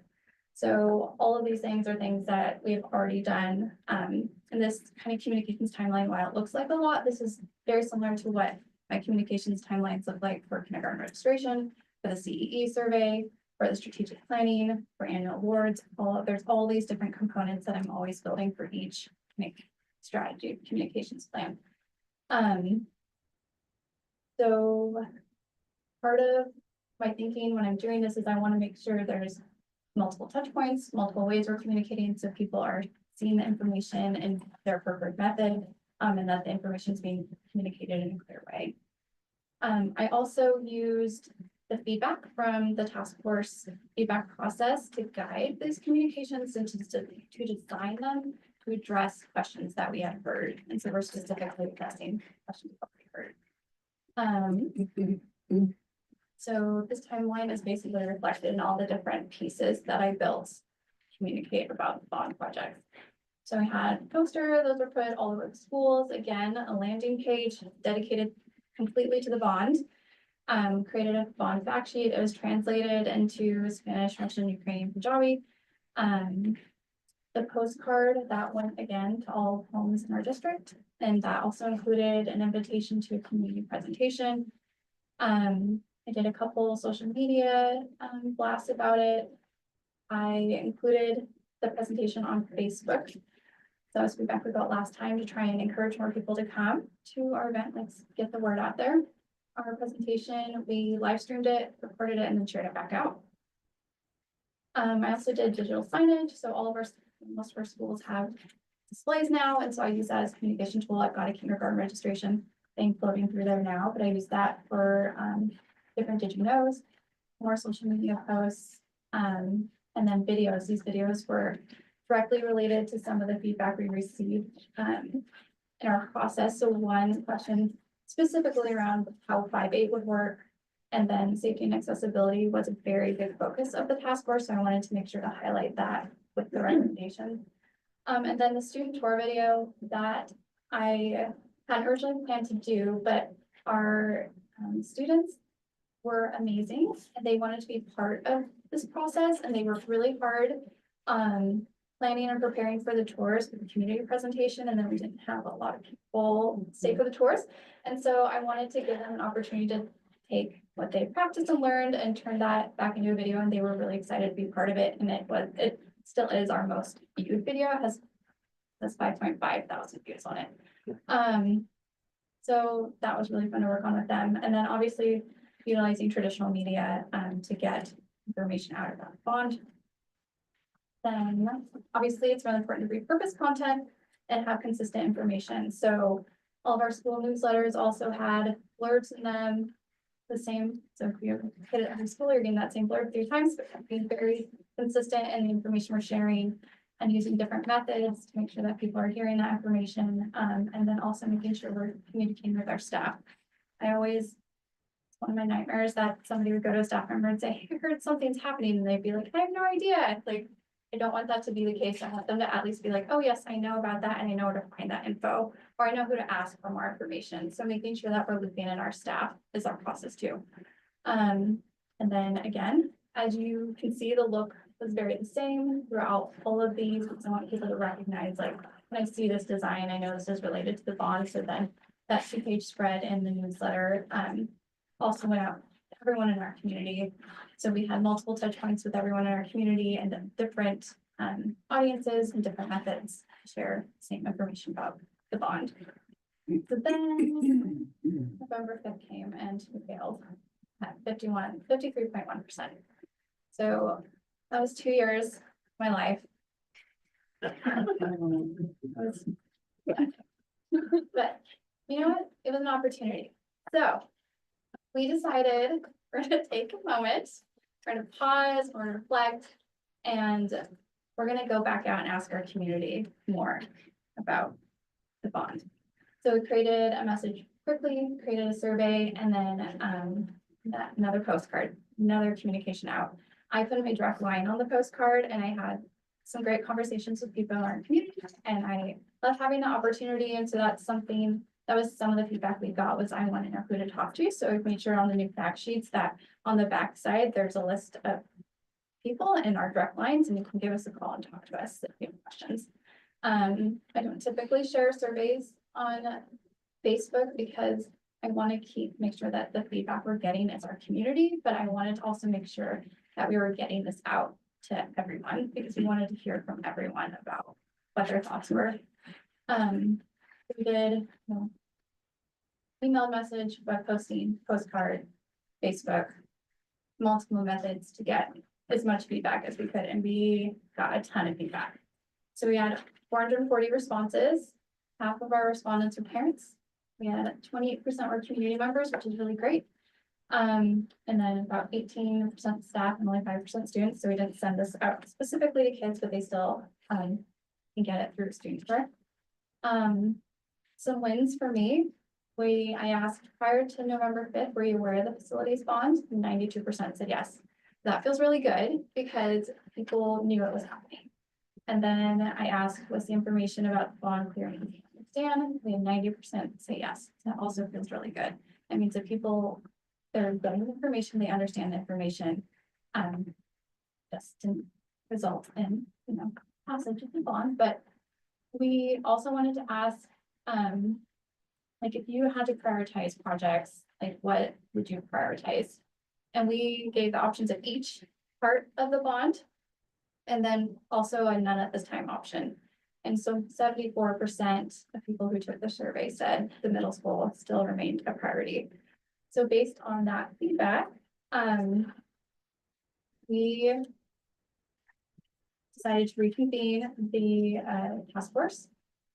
So all of these things are things that we have already done. And this kind of communications timeline, while it looks like a lot, this is very similar to what my communications timelines look like for kindergarten registration, for the CEE survey, for the strategic planning, for annual awards. There's all these different components that I'm always building for each strategy communications plan. So part of my thinking when I'm doing this is I want to make sure there's multiple touch points, multiple ways we're communicating, so people are seeing the information in their preferred method, and that the information is being communicated in a clear way. I also used the feedback from the task force feedback process to guide these communications and to design them to address questions that we had heard. And so we're specifically addressing questions that we heard. So this timeline is basically reflected in all the different pieces that I built to communicate about the bond project. So we had a poster, those were put all over the schools. Again, a landing page dedicated completely to the bond. Created a bond fact sheet. It was translated into Spanish, Russian, Ukrainian, Punjabi. The postcard that went again to all homes in our district. And that also included an invitation to a community presentation. I did a couple social media blasts about it. I included the presentation on Facebook. So that was feedback we got last time to try and encourage more people to come to our event. Let's get the word out there. Our presentation, we live streamed it, recorded it, and then shared it back out. I also did digital signage. So most of our schools have displays now. And so I use that as a communication tool. I've got a kindergarten registration thing floating through there now, but I use that for different did you knows, more social media posts, and then videos. These videos were directly related to some of the feedback we received in our process. So one question specifically around how 5-8 would work And then safety and accessibility was a very big focus of the task force, so I wanted to make sure to highlight that with the recommendation. And then the student tour video that I had originally planned to do, but our students were amazing and they wanted to be part of this process and they worked really hard planning and preparing for the tours with the community presentation, and then we didn't have a lot of people stay for the tours. And so I wanted to give them an opportunity to take what they practiced and learned and turn that back into a video, and they were really excited to be part of it. And it still is our most viewed video. It has 5.5 thousand views on it. So that was really fun to work on with them. And then obviously utilizing traditional media to get information out of that bond. Then obviously it's really important to repurpose content and have consistent information. So all of our school newsletters also had blurbs in them, the same. So if you hit it every school, you're getting that same blurb 3 times, but being very consistent in the information we're sharing and using different methods to make sure that people are hearing that information. And then also making sure we're communicating with our staff. It's one of my nightmares that somebody would go to a staff member and say, hey, I heard something's happening. And they'd be like, I have no idea. Like, I don't want that to be the case. I want them to at least be like, oh yes, I know about that and I know where to find that info, or I know who to ask for more information. So making sure that we're looping in our staff is our process too. And then again, as you can see, the look was very the same throughout all of these, because I want people to recognize, like, when I see this design, I know this is related to the bond. So then that 2-page spread in the newsletter also went out to everyone in our community. So we had multiple touch points with everyone in our community and different audiences and different methods to share the same information about the bond. So then November 5th came and we failed at 53.1%. So that was 2 years of my life. But you know what? It was an opportunity. So we decided we're going to take a moment, we're going to pause, we're going to reflect, and we're going to go back out and ask our community more about the bond. So we created a message quickly, created a survey, and then another postcard, another communication out. I put a direct line on the postcard, and I had some great conversations with people in our community, and I love having the opportunity. And so that's something that was some of the feedback we got, was I want to know who to talk to. So we made sure on the new fact sheets that on the back side, there's a list of people in our direct lines, and you can give us a call and talk to us if you have questions. I don't typically share surveys on Facebook because I want to make sure that the feedback we're getting is our community, but I wanted to also make sure that we were getting this out to everyone, because we wanted to hear from everyone about what their thoughts were. We did email message, web posting, postcard, Facebook, multiple methods to get as much feedback as we could, and we got a ton of feedback. So we had 440 responses. Half of our respondents were parents. We had 28% were community members, which is really great. And then about 18% staff and only 5% students. So we didn't send this out specifically to kids, but they still can get it through student tour. Some wins for me. I asked prior to November 5th, were you aware of the facilities bond? 92% said yes. That feels really good because people knew it was happening. And then I asked, was the information about the bond clear and easy to understand? We had 90% say yes. That also feels really good. That means that people, they're getting the information, they understand the information. Just didn't result in, passage of the bond. But we also wanted to ask, like, if you had to prioritize projects, like, what would you prioritize? And we gave the options of each part of the bond, and then also a none at this time option. And so 74% of people who took the survey said the middle school still remained a priority. So based on that feedback, we decided to reconvene the task force,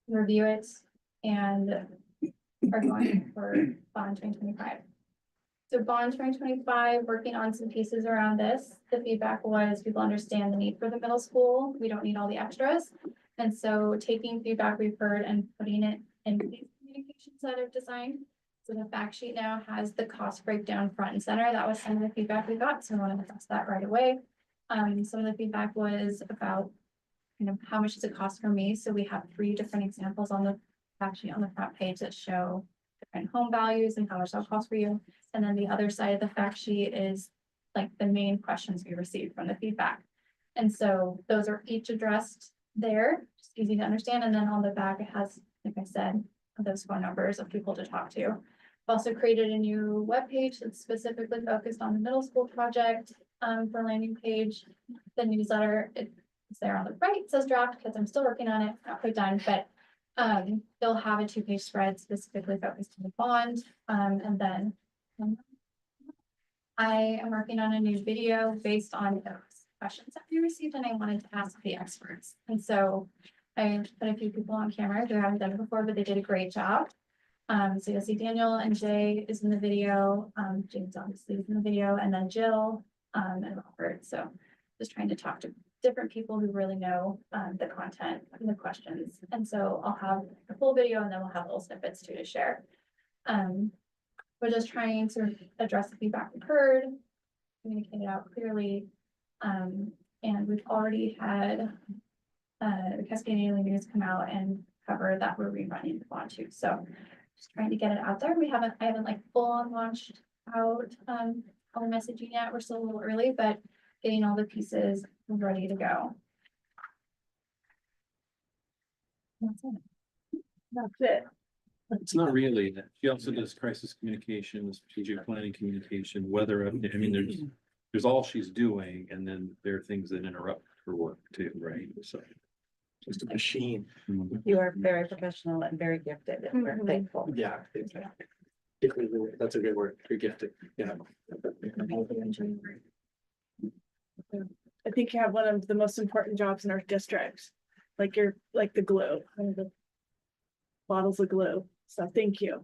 review it, and are going for bond 2025. So bond 2025, working on some pieces around this. The feedback was people understand the need for the middle school. We don't need all the extras. And so taking feedback we've heard and putting it in these communications that I've designed So the fact sheet now has the cost breakdown front and center. That was some of the feedback we got, so I wanted to address that right away. Some of the feedback was about how much does it cost for me? So we have 3 different examples on the fact sheet on the front page that show different home values and how much that costs for you. And then the other side of the fact sheet is like the main questions we received from the feedback. And so those are each addressed there, just easy to understand. And then on the back, it has, like I said, those phone numbers of people to talk to. Also created a new webpage that's specifically focused on the middle school project for landing page. The newsletter, it's there on the right, it says draft because I'm still working on it, not quite done, but they'll have a 2-page spread specifically focused on the bond. And then I am working on a new video based on those questions that we received and I wanted to ask the experts. And so I put a few people on camera who haven't done it before, but they did a great job. So you'll see Daniel and Jay is in the video. James obviously is in the video, and then Jill and Robert. So just trying to talk to different people who really know the content and the questions. And so I'll have a full video and then we'll have little snippets too to share. We're just trying to address the feedback we've heard, communicate it out clearly. And we've already had the Cascadian Daily News come out and cover that we're rerunning the bond too. So just trying to get it out there. I haven't like full on launched out all the messaging yet. We're still a little early, but getting all the pieces ready to go. That's it. That's it. It's not really, she also does crisis communication, strategic planning communication, weather, I mean, there's all she's doing, and then there are things that interrupt her work too, right? So. Just a machine. You are very professional and very gifted, and we're thankful. Yeah. That's a good word, you're gifted, yeah. I think you have one of the most important jobs in our district. Like you're like the glue, one of the bottles of glue. So thank you.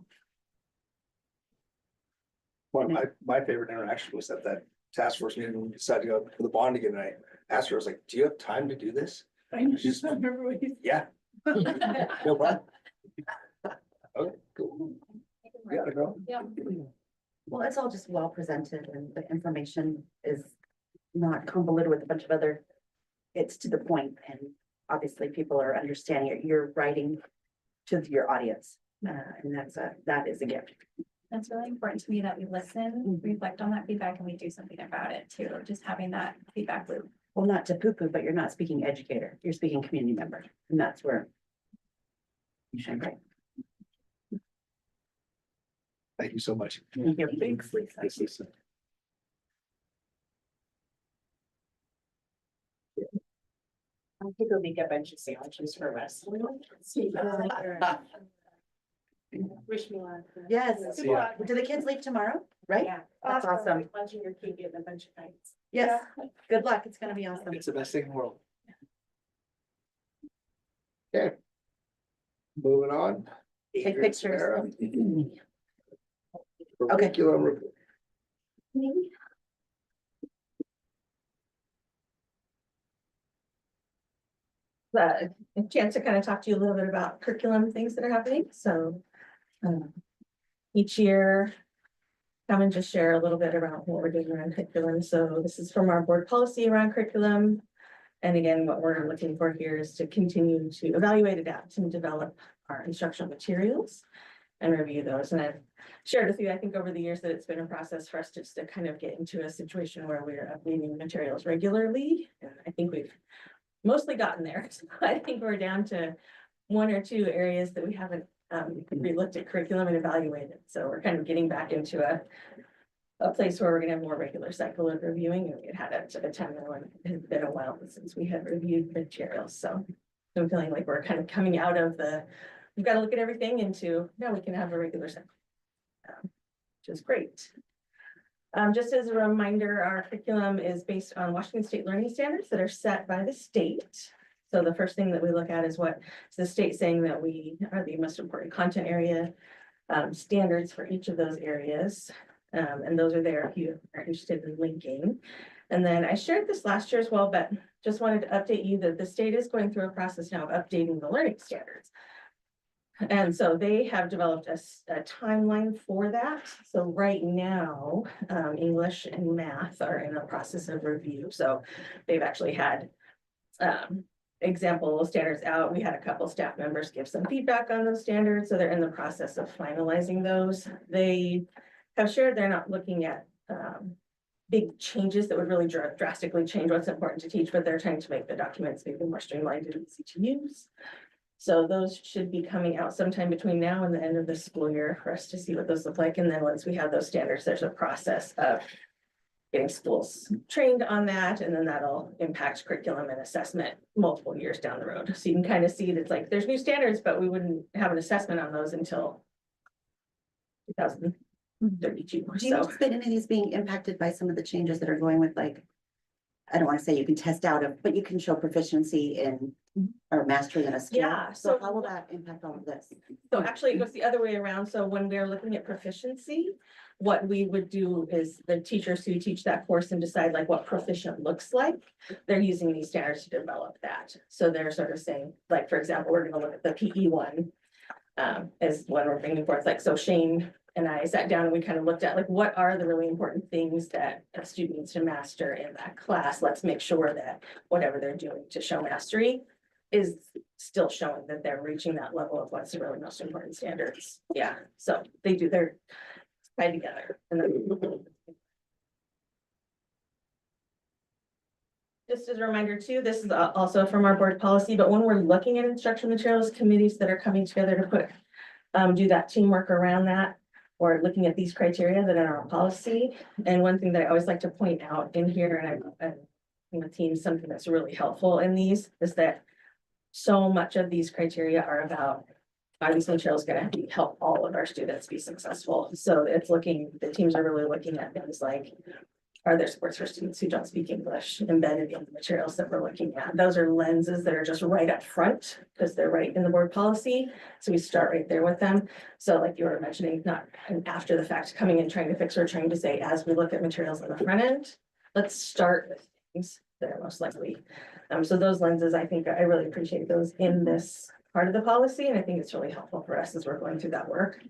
One of my favorite interaction was at that task force meeting when we decided to go for the bond again. And I asked her, I was like, do you have time to do this? I just remember what you Yeah. No problem. Okay, cool. You gotta go. Yeah. Well, it's all just well presented and the information is not convoluted with a bunch of other, it's to the point, and obviously people are understanding it. You're writing to your audience, and that is a gift. That's really important to me that we listen, reflect on that feedback, and we do something about it too. Just having that feedback loop. Well, not to poo-poo, but you're not speaking educator, you're speaking community member, and that's where you shine bright. Thank you so much. Thank you. Thanks, Lisa. Thanks, Lisa. I'll take a week at bunch of sandwiches for us. Wish me luck. Yes, See ya. do the kids leave tomorrow, right? Yeah. That's awesome. Lunching your cake in a bunch of nights. Yes, good luck, it's gonna be awesome. It's the best thing in the world. Okay. Moving on. Take pictures. Okay. Curriculum report. A chance to kind of talk to you a little bit about curriculum things that are happening, so. Each year. Come and just share a little bit about what we're doing around curriculum, so this is from our board policy around curriculum. And again, what we're looking for here is to continue to evaluate, adapt, and develop our instructional materials. And review those, and I've shared with you, I think over the years that it's been a process for us just to kind of get into a situation where we're updating materials regularly. And I think we've mostly gotten there. So I think we're down to 1 or 2 areas that we haven't re-looked at curriculum and evaluated. So we're kind of getting back into a place where we're gonna have more regular cycle of reviewing, and we had a time when it had been a while since we had reviewed materials. So I'm feeling like we're kind of coming out of we've got to look at everything into, now we can have a regular cycle. Which is great. Just as a reminder, our curriculum is based on Washington State learning standards that are set by the state. So the first thing that we look at is what is the state saying that we are the most important content area standards for each of those areas. And those are there if you are interested in linking. And then I shared this last year as well, but just wanted to update you that the state is going through a process now of updating the learning standards. And so they have developed a timeline for that. So right now, English and math are in the process of review. So they've actually had example standards out. We had a couple staff members give some feedback on those standards. So they're in the process of finalizing those. They have shared they're not looking at big changes that would really drastically change what's important to teach, but they're trying to make the documents maybe more streamlined and easy to use. So those should be coming out sometime between now and the end of the school year for us to see what those look like. And then once we have those standards, there's a process of getting schools trained on that, and then that'll impact curriculum and assessment multiple years down the road. So you can kind of see that it's like, there's new standards, but we wouldn't have an assessment on those until 2032. Do you anticipate any of these being impacted by some of the changes that are going with, like, I don't want to say you can test out of, but you can show proficiency in or mastery in a skill? Yeah, So so- how will that impact all of this? So actually it goes the other way around. So when we're looking at proficiency, what we would do is the teachers who teach that course and decide like what proficient looks like, they're using these standards to develop that. So they're sort of saying, like, for example, we're gonna look at the PE one as when we're bringing forth, like, so Shane and I sat down and we kind of looked at like, what are the really important things that a student needs to master in that class? Let's make sure that whatever they're doing to show mastery is still showing that they're reaching that level of what's the really most important standards. Yeah, so they're tied together. And then just as a reminder too, this is also from our board policy, but when we're looking at instruction materials, committees that are coming together to put, do that teamwork around that, or looking at these criteria that are in our policy. And one thing that I always like to point out in here, and the team, something that's really helpful in these is that so much of these criteria are about, are these materials going to help all of our students be successful? So it's looking, the teams are really looking at things like, are there supports for students who don't speak English embedded in the materials that we're looking at? Those are lenses that are just right up front because they're right in the board policy. So we start right there with them. So like you were mentioning, not after the fact coming and trying to fix, we're trying to say, as we look at materials on the front end, let's start with things that are most likely. So those lenses, I think I really appreciate those in this part of the policy. And I think it's really helpful for us as we're going through that work.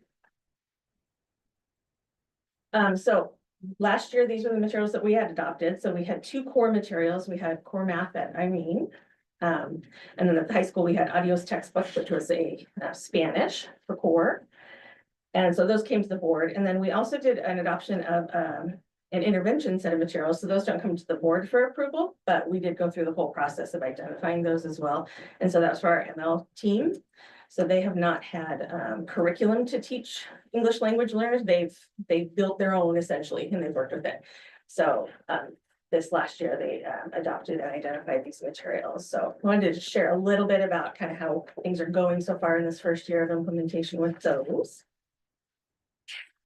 So last year, these were the materials that we had adopted. So we had 2 core materials. We had core math at and then at the high school, we had Adios textbook, which was a Spanish for core. And so those came to the board. And then we also did an adoption of an intervention set of materials. So those don't come to the board for approval, but we did go through the whole process of identifying those as well. And so that's for our ML team. So they have not had curriculum to teach English language learners. They've built their own essentially, and they've worked with it. So this last year, they adopted and identified these materials. So I wanted to share a little bit about kind of how things are going so far in this first year of implementation with those.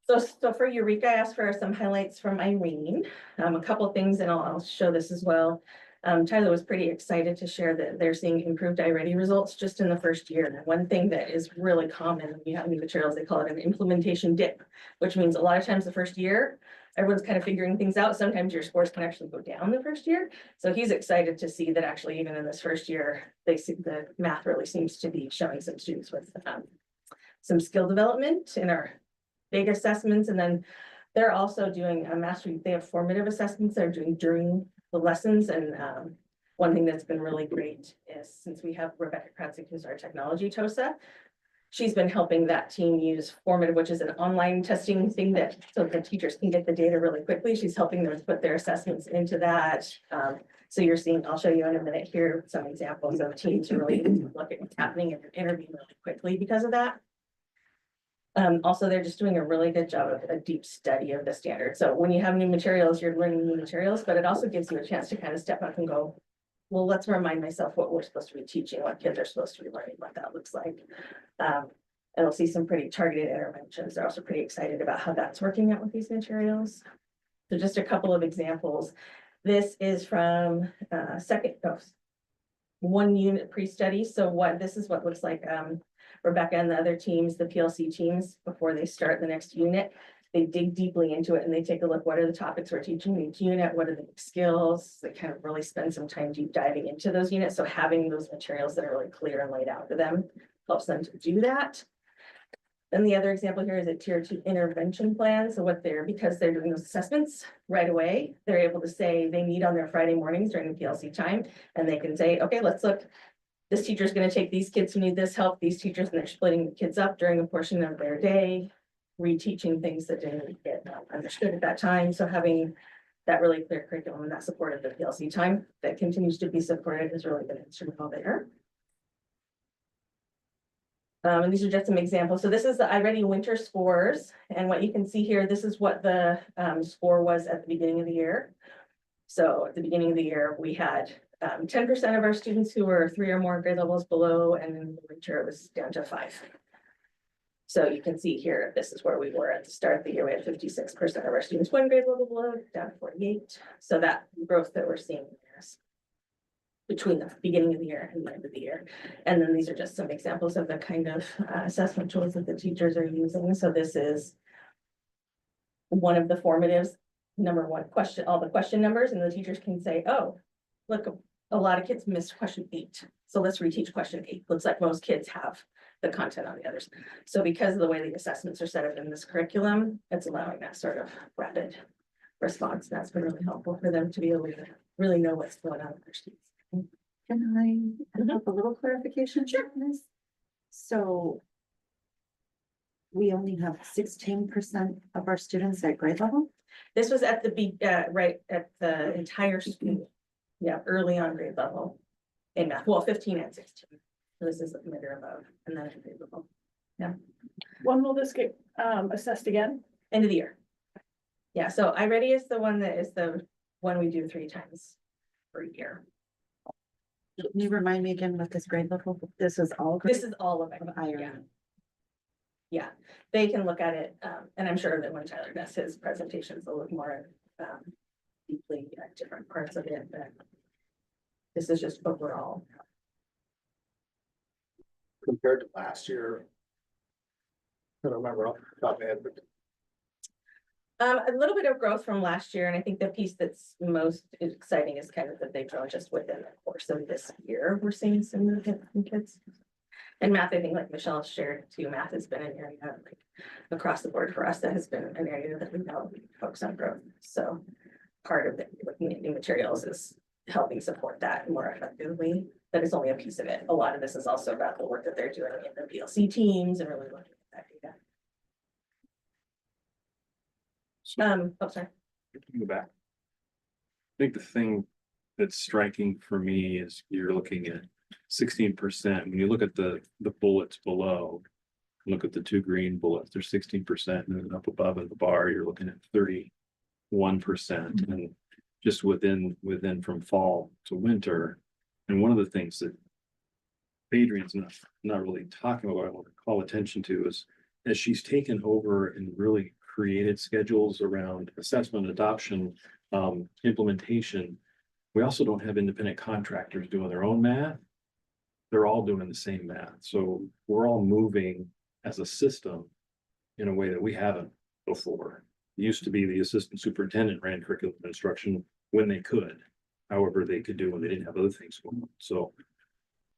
So for Eureka, I asked for some highlights from Irene, a couple of things, and I'll show this as well. Tyler was pretty excited to share that they're seeing improved iReady results just in the first year. And one thing that is really common when you have new materials, they call it an implementation dip, which means a lot of times the first year, everyone's kind of figuring things out. Sometimes your scores can actually go down the first year. So he's excited to see that actually even in this first year, they see the math really seems to be showing some students with some skill development in our big assessments. And then they're also doing a mastery, they have formative assessments they're doing during the lessons. And one thing that's been really great is since we have Rebecca Kratzig, who's our technology TOSA, she's been helping that team use formative, which is an online testing thing that so the teachers can get the data really quickly. She's helping them put their assessments into that. So you're seeing, I'll show you in a minute here, some examples of teams who really look at what's happening and intervene really quickly because of that. Also, they're just doing a really good job of a deep study of the standard. So when you have new materials, you're learning new materials, but it also gives you a chance to kind of step back and go, well, let's remind myself what we're supposed to be teaching, what kids are supposed to be learning, what that looks like. And we'll see some pretty targeted interventions. They're also pretty excited about how that's working out with these materials. So just a couple of examples. This is from one unit pre-study. So this is what looks like Rebecca and the other teams, the PLC teams, before they start the next unit, they dig deeply into it and they take a look, what are the topics we're teaching in each unit? What are the skills? They kind of really spend some time deep diving into those units. So having those materials that are really clear and laid out for them helps them to do that. Then the other example here is a tier 2 intervention plan. So what they're, because they're doing those assessments right away, they're able to say they meet on their Friday mornings during the PLC time. And they can say, okay, let's look, this teacher's gonna take these kids who need this help, these teachers, and they're splitting the kids up during a portion of their day, reteaching things that didn't get understood at that time. So having that really clear curriculum and that support of the PLC time that continues to be supported has really been instrumental there. And these are just some examples. So this is the iReady winter scores. And what you can see here, this is what the score was at the beginning of the year. So at the beginning of the year, we had 10% of our students who were 3 or more grade levels below, and in the winter it was down to 5. So you can see here, this is where we were at the start of the year. We had 56% of our students 1 grade level below, down to 48. So that growth that we're seeing is between the beginning of the year and the end of the year. And then these are just some examples of the kind of assessment tools that the teachers are using. So this is one of the formatives, number 1 question, all the question numbers, and the teachers can say, oh, look, a lot of kids missed question 8. So let's reteach question 8. Looks like most kids have the content on the others. So because of the way the assessments are set up in this curriculum, it's allowing that sort of rapid response. That's been really helpful for them to be able to really know what's going on with their students. Can I have a little clarification on this? So we only have 16% of our students at grade level? This was at the right at the entire school. Yeah, early on grade level in math. Well, 15 and 16. So this is the middle above and then grade level. Yeah. When will this get assessed again? End of the year. Yeah, so iReady is the one that is the one we do 3 times per year. Can you remind me again what this grade level? This is all. This is all of it. iron. Yeah. Yeah, they can look at it, and I'm sure that when Tyler does his presentations, they'll look more deeply at different parts of it, but this is just overall. Compared to last year. I don't remember off the top of my head, but A little bit of growth from last year, and I think the piece that's most exciting is kind of that they've grown just within the course of this year. We're seeing some movement from kids. And math, I think like Michelle shared too, math has been an area like across the board for us that has been an area that we know focus on growth. So part of it, looking at new materials is helping support that more effectively. That is only a piece of it. A lot of this is also about the work that they're doing in the PLC teams and really looking at that data. Oh, sorry. Go back. I think the thing that's striking for me is you're looking at 16%. When you look at the bullets below, look at the 2 green bullets, they're 16%, and then up above at the bar, you're looking at 31%. And just within from fall to winter. And one of the things that Adrian's not really talking about, I want to call attention to is as she's taken over and really created schedules around assessment, adoption, implementation. We also don't have independent contractors doing their own math. They're all doing the same math. So we're all moving as a system in a way that we haven't before. It used to be the assistant superintendent ran curriculum instruction when they could. However, they could do when they didn't have other things going on. So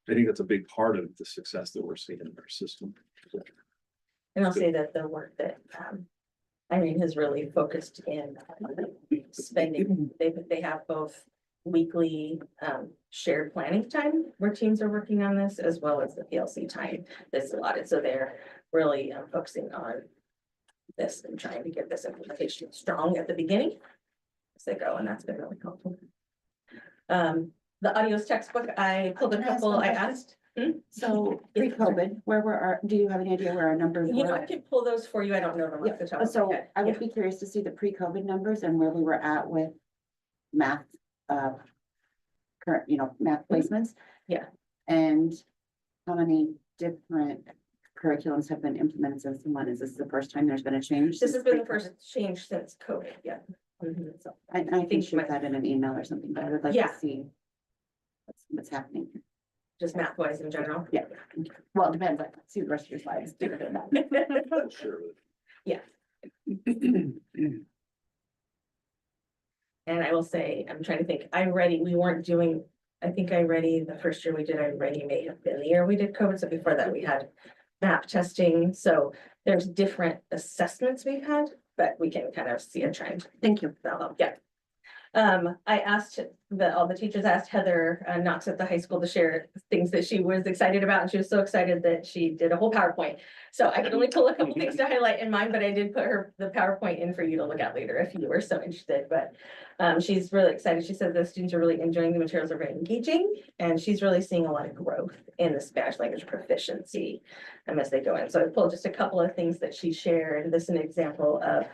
I think that's a big part of the success that we're seeing in our system. And I'll say that the work that Irene has really focused in spending, they have both weekly shared planning time where teams are working on this, as well as the PLC time that's allotted. So they're really focusing on this and trying to get this implementation strong at the beginning as they go, and that's been really helpful. The audios textbook, I pulled a couple, I asked. So pre-COVID, do you have any idea where our numbers were? You know, I can pull those for you. I don't know them off the top of my So head. I would be curious to see the pre-COVID numbers and where we were at with math, current, math placements. Yeah. And how many different curriculums have been implemented since one? Is this the first time there's been a change? This has been the first change since COVID, yeah. So, I can shoot that in an email or something, but I would like Yeah. to see what's happening. just math wise in general. Yeah. Well, it depends. I see the rest of your slides. Sure. Yeah. And I will say, I'm trying to think, we weren't doing, I think the first year we did may have been the year we did COVID. So before that we had map testing. So there's different assessments we've had, but we can kind of see a trend. Thank you. Yeah. I asked all the teachers asked Heather Knox at the high school to share things that she was excited about, and she was so excited that she did a whole PowerPoint. So I could only pull a couple things to highlight in mine, but I did put the PowerPoint in for you to look at later if you were so interested. But she's really excited. She said the students are really enjoying the materials, are very engaging, and she's really seeing a lot of growth in the Spanish language proficiency as they go in. So I pulled just a couple of things that she shared. This is an example of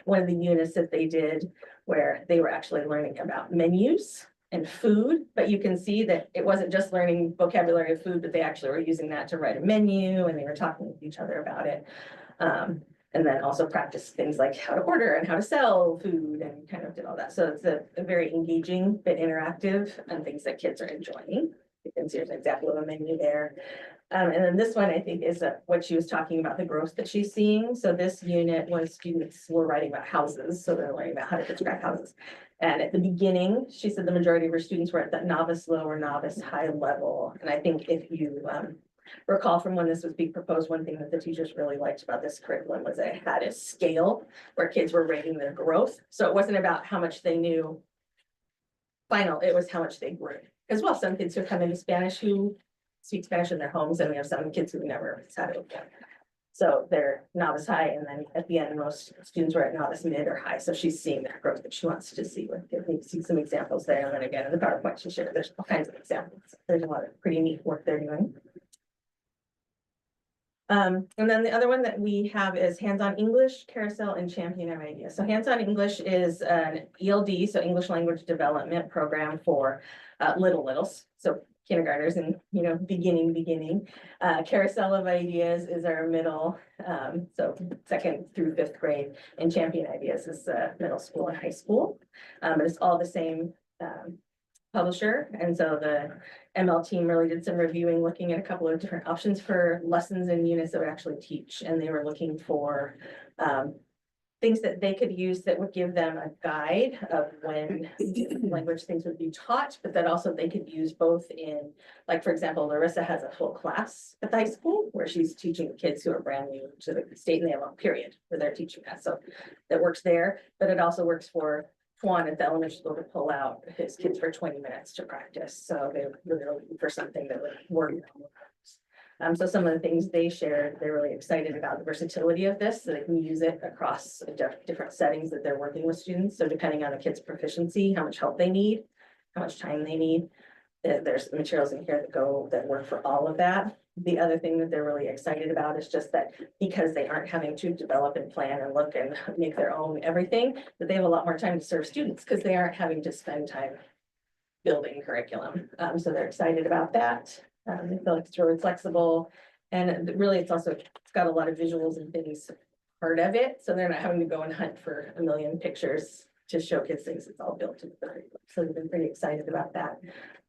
one of the units that they did where they were actually learning about menus and food, but you can see that it wasn't just learning vocabulary of food, but they actually were using that to write a menu, and they were talking with each other about it. And then also practice things like how to order and how to sell food, and kind of did all that. So it's a very engaging but interactive and things that kids are enjoying. You can see there's an example of a menu there. And then this one, I think, is what she was talking about, the growth that she's seeing. So this unit was students were writing about houses. So they're learning about how to describe houses. And at the beginning, she said the majority of her students were at that novice low or novice high level. And I think if you recall from when this was being proposed, one thing that the teachers really liked about this curriculum was that it had a scale where kids were rating their growth. So it wasn't about how much they knew final, it was how much they grew. As well, some kids who come into Spanish who speak Spanish in their homes, and we have some kids who never had it again. So they're novice high, and then at the end, most students were at novice mid or high. So she's seeing that growth that she wants to see. With you can see some examples there, and then again in the PowerPoint she shared, there's all kinds of examples. There's a lot of pretty neat work they're doing. And then the other one that we have is hands-on English, carousel, and champion of ideas. So hands-on English is an ELD, so English language development program for littles. So kindergartners and, beginning. Carousel of ideas is our middle, so 2nd through 5th grade, and champion ideas is middle school and high school. But it's all the same publisher, and so the ML team really did some reviewing, looking at a couple of different options for lessons and units that would actually teach, and they were looking for things that they could use that would give them a guide of when language things would be taught, but that also they could use both in, like, for example, Larissa has a full class at the high school where she's teaching kids who are brand new to the state, and they have a period where they're teaching that. So that works there, but it also works for Juan at the elementary school to pull out his kids for 20 minutes to practice. So they're really looking for something that would work. So some of the things they shared, they're really excited about the versatility of this, so they can use it across different settings that they're working with students. So depending on the kid's proficiency, how much help they need, how much time they need, there's materials in here that work for all of that. The other thing that they're really excited about is just that because they aren't having to develop and plan and look and make their own everything, that they have a lot more time to serve students because they aren't having to spend time building curriculum. So they're excited about that. They feel like it's really flexible, and really it's got a lot of visuals and things part of it. So they're not having to go and hunt for a million pictures to show kids things. It's all built into the curriculum. So they've been pretty excited about that.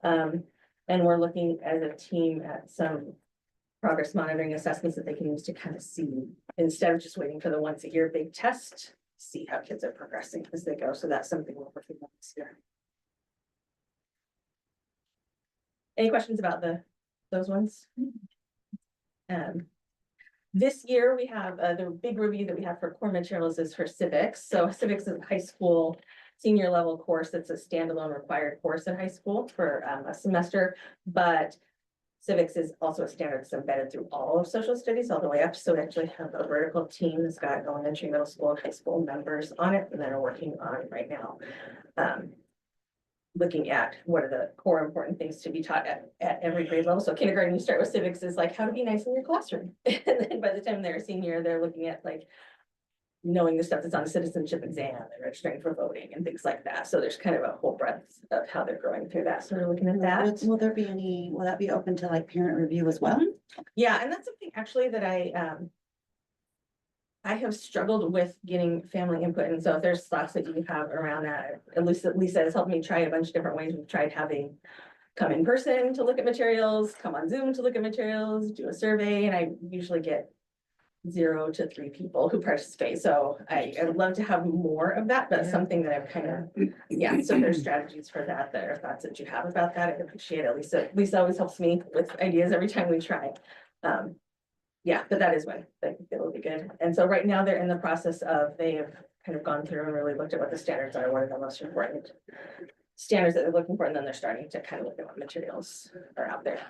And we're looking as a team at some progress monitoring assessments that they can use to kind of see, instead of just waiting for the once a year big test, see how kids are progressing as they go. So that's something we're working on this year. Any questions about those ones? This year we have the big review that we have for core materials is for civics. So civics is a high school senior level course. That's a standalone required course in high school for a semester, but civics is also a standard that's embedded through all of social studies all the way up. So we actually have a vertical team that's got elementary, middle school, and high school members on it, and that are working on it right now. Looking at what are the core important things to be taught at every grade level. So kindergarten, you start with civics is like how to be nice in your classroom. And then by the time they're a senior, they're looking at like knowing the stuff that's on the citizenship exam and registering for voting and things like that. So there's kind of a whole breadth of how they're growing through that. So we're looking at that. Will that be open to like parent review as well? Yeah, and that's something actually that I have struggled with getting family input. And so if there's thoughts that you have around that, at least Lisa has helped me try a bunch of different ways. We've tried having come in person to look at materials, come on Zoom to look at materials, do a survey, and I usually get 0 to 3 people who participate. So I would love to have more of that, but something that I've kind of, so there's strategies for that, that are thoughts that you have about that. I appreciate it. Lisa always helps me with ideas every time we try. Yeah, but that is when I think it will be good. And so right now they're in the process of, they have kind of gone through and really looked at what the standards are, what are the most important standards that they're looking for, and then they're starting to kind of look at what materials are out there.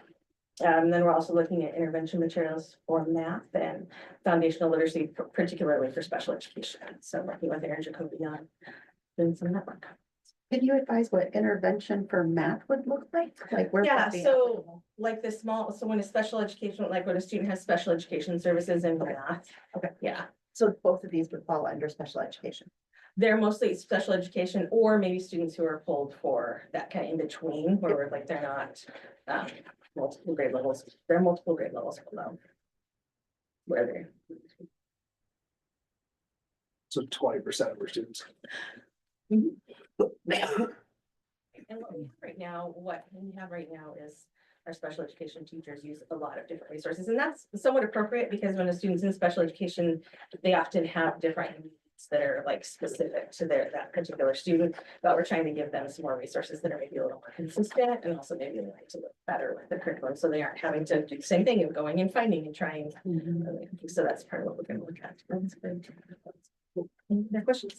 Then we're also looking at intervention materials for math and foundational literacy, particularly for special education. So working with Aaron Jacoby on doing some of that work. Can you advise what intervention for math would look like? Like where? Yeah, so like the small, so when a special education, like when a student has special education services in math. Okay. Yeah, So both of these would fall under special education. they're mostly special education or maybe students who are pulled for that kind of in between where we're like, they're not multiple grade levels, they're multiple grade levels below. Where they're. So 20% of our students. And what we have right now, is our special education teachers use a lot of different resources, and that's somewhat appropriate because when a student's in special education, they often have different needs that are like specific to that particular student, but we're trying to give them some more resources that are maybe a little more consistent and also maybe like to look better with the curriculum, so they aren't having to do the same thing and going and finding and trying. So that's part of what we're going to look at. That's good. Any other questions?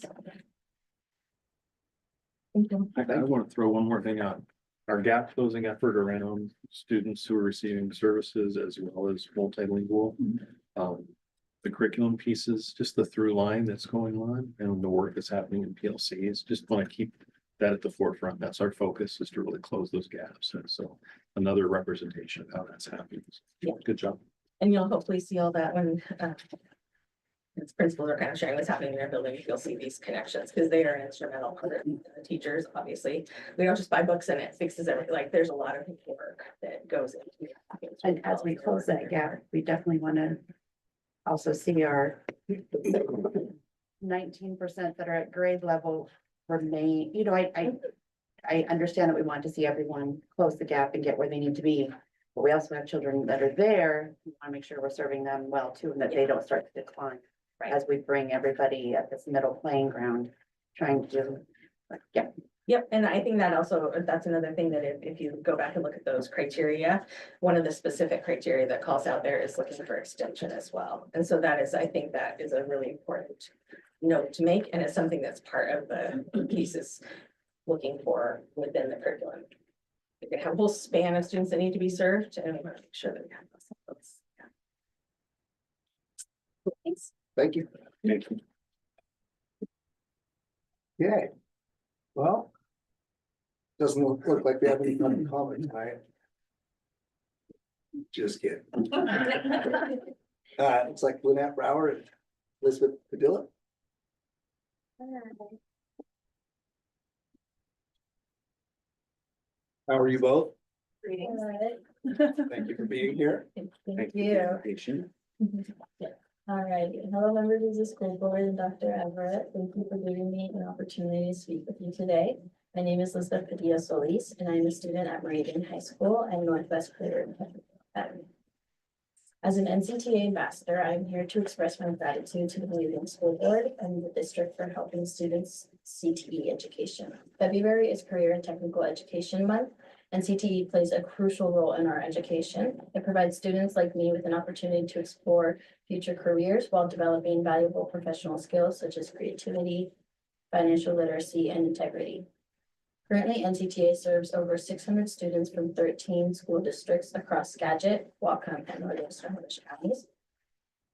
Thank you. I want to throw one more thing out. Our gap closing effort around students who are receiving services as well as multilingual. The curriculum pieces, just the through line that's going on and the work that's happening in PLCs, just want to keep that at the forefront. That's our focus, is to really close those gaps. And so another representation of how that's happening. Yeah. Good job. And you'll hopefully see all that when its principals are kind of sharing what's happening in their building. You'll see these connections because they are instrumental part of the teachers. Obviously, we don't just buy books and it fixes everything. Like there's a lot of work that goes into it. And as we close that gap, we definitely want to also see our 19% that are at grade level remain, you know, I understand that we want to see everyone close the gap and get where they need to be. But we also have children that are there. We want to make sure we're serving them well too, and that they don't start to decline. Right. As we bring everybody at this middle playing ground, trying to, yeah. Yep, and I think that also, that's another thing that if you go back and look at those criteria, one of the specific criteria that calls out there is looking for extension as well. And so that is, I think that is a really important note to make, and it's something that's part of the pieces looking for within the curriculum. We can have a whole span of students that need to be served, and we want to make sure that we have those. Yeah. Thanks. Thank you. Thank you. Okay. Well. Doesn't look like we have any other comment tonight. Just kidding. It's like Lynette Brower and Elizabeth Padilla. How are you both? Greetings. Thank you for being here. Thank you. for the invitation. All right, hello members of the school board and Dr. Everett. Thank you for giving me an opportunity to speak with you today. My name is Elizabeth Padilla Solis, and I'm a student at Meridian High School and Northwest Clear Academy. As an NCTA ambassador, I'm here to express my gratitude to the Meridian School Board and the district for helping students CTE education. February is Career and Technical Education Month, and CTE plays a crucial role in our education. It provides students like me with an opportunity to explore future careers while developing valuable professional skills such as creativity, financial literacy, and integrity. Currently, NCTA serves over 600 students from 13 school districts across Skagit, Whatcom, and Northwestern counties.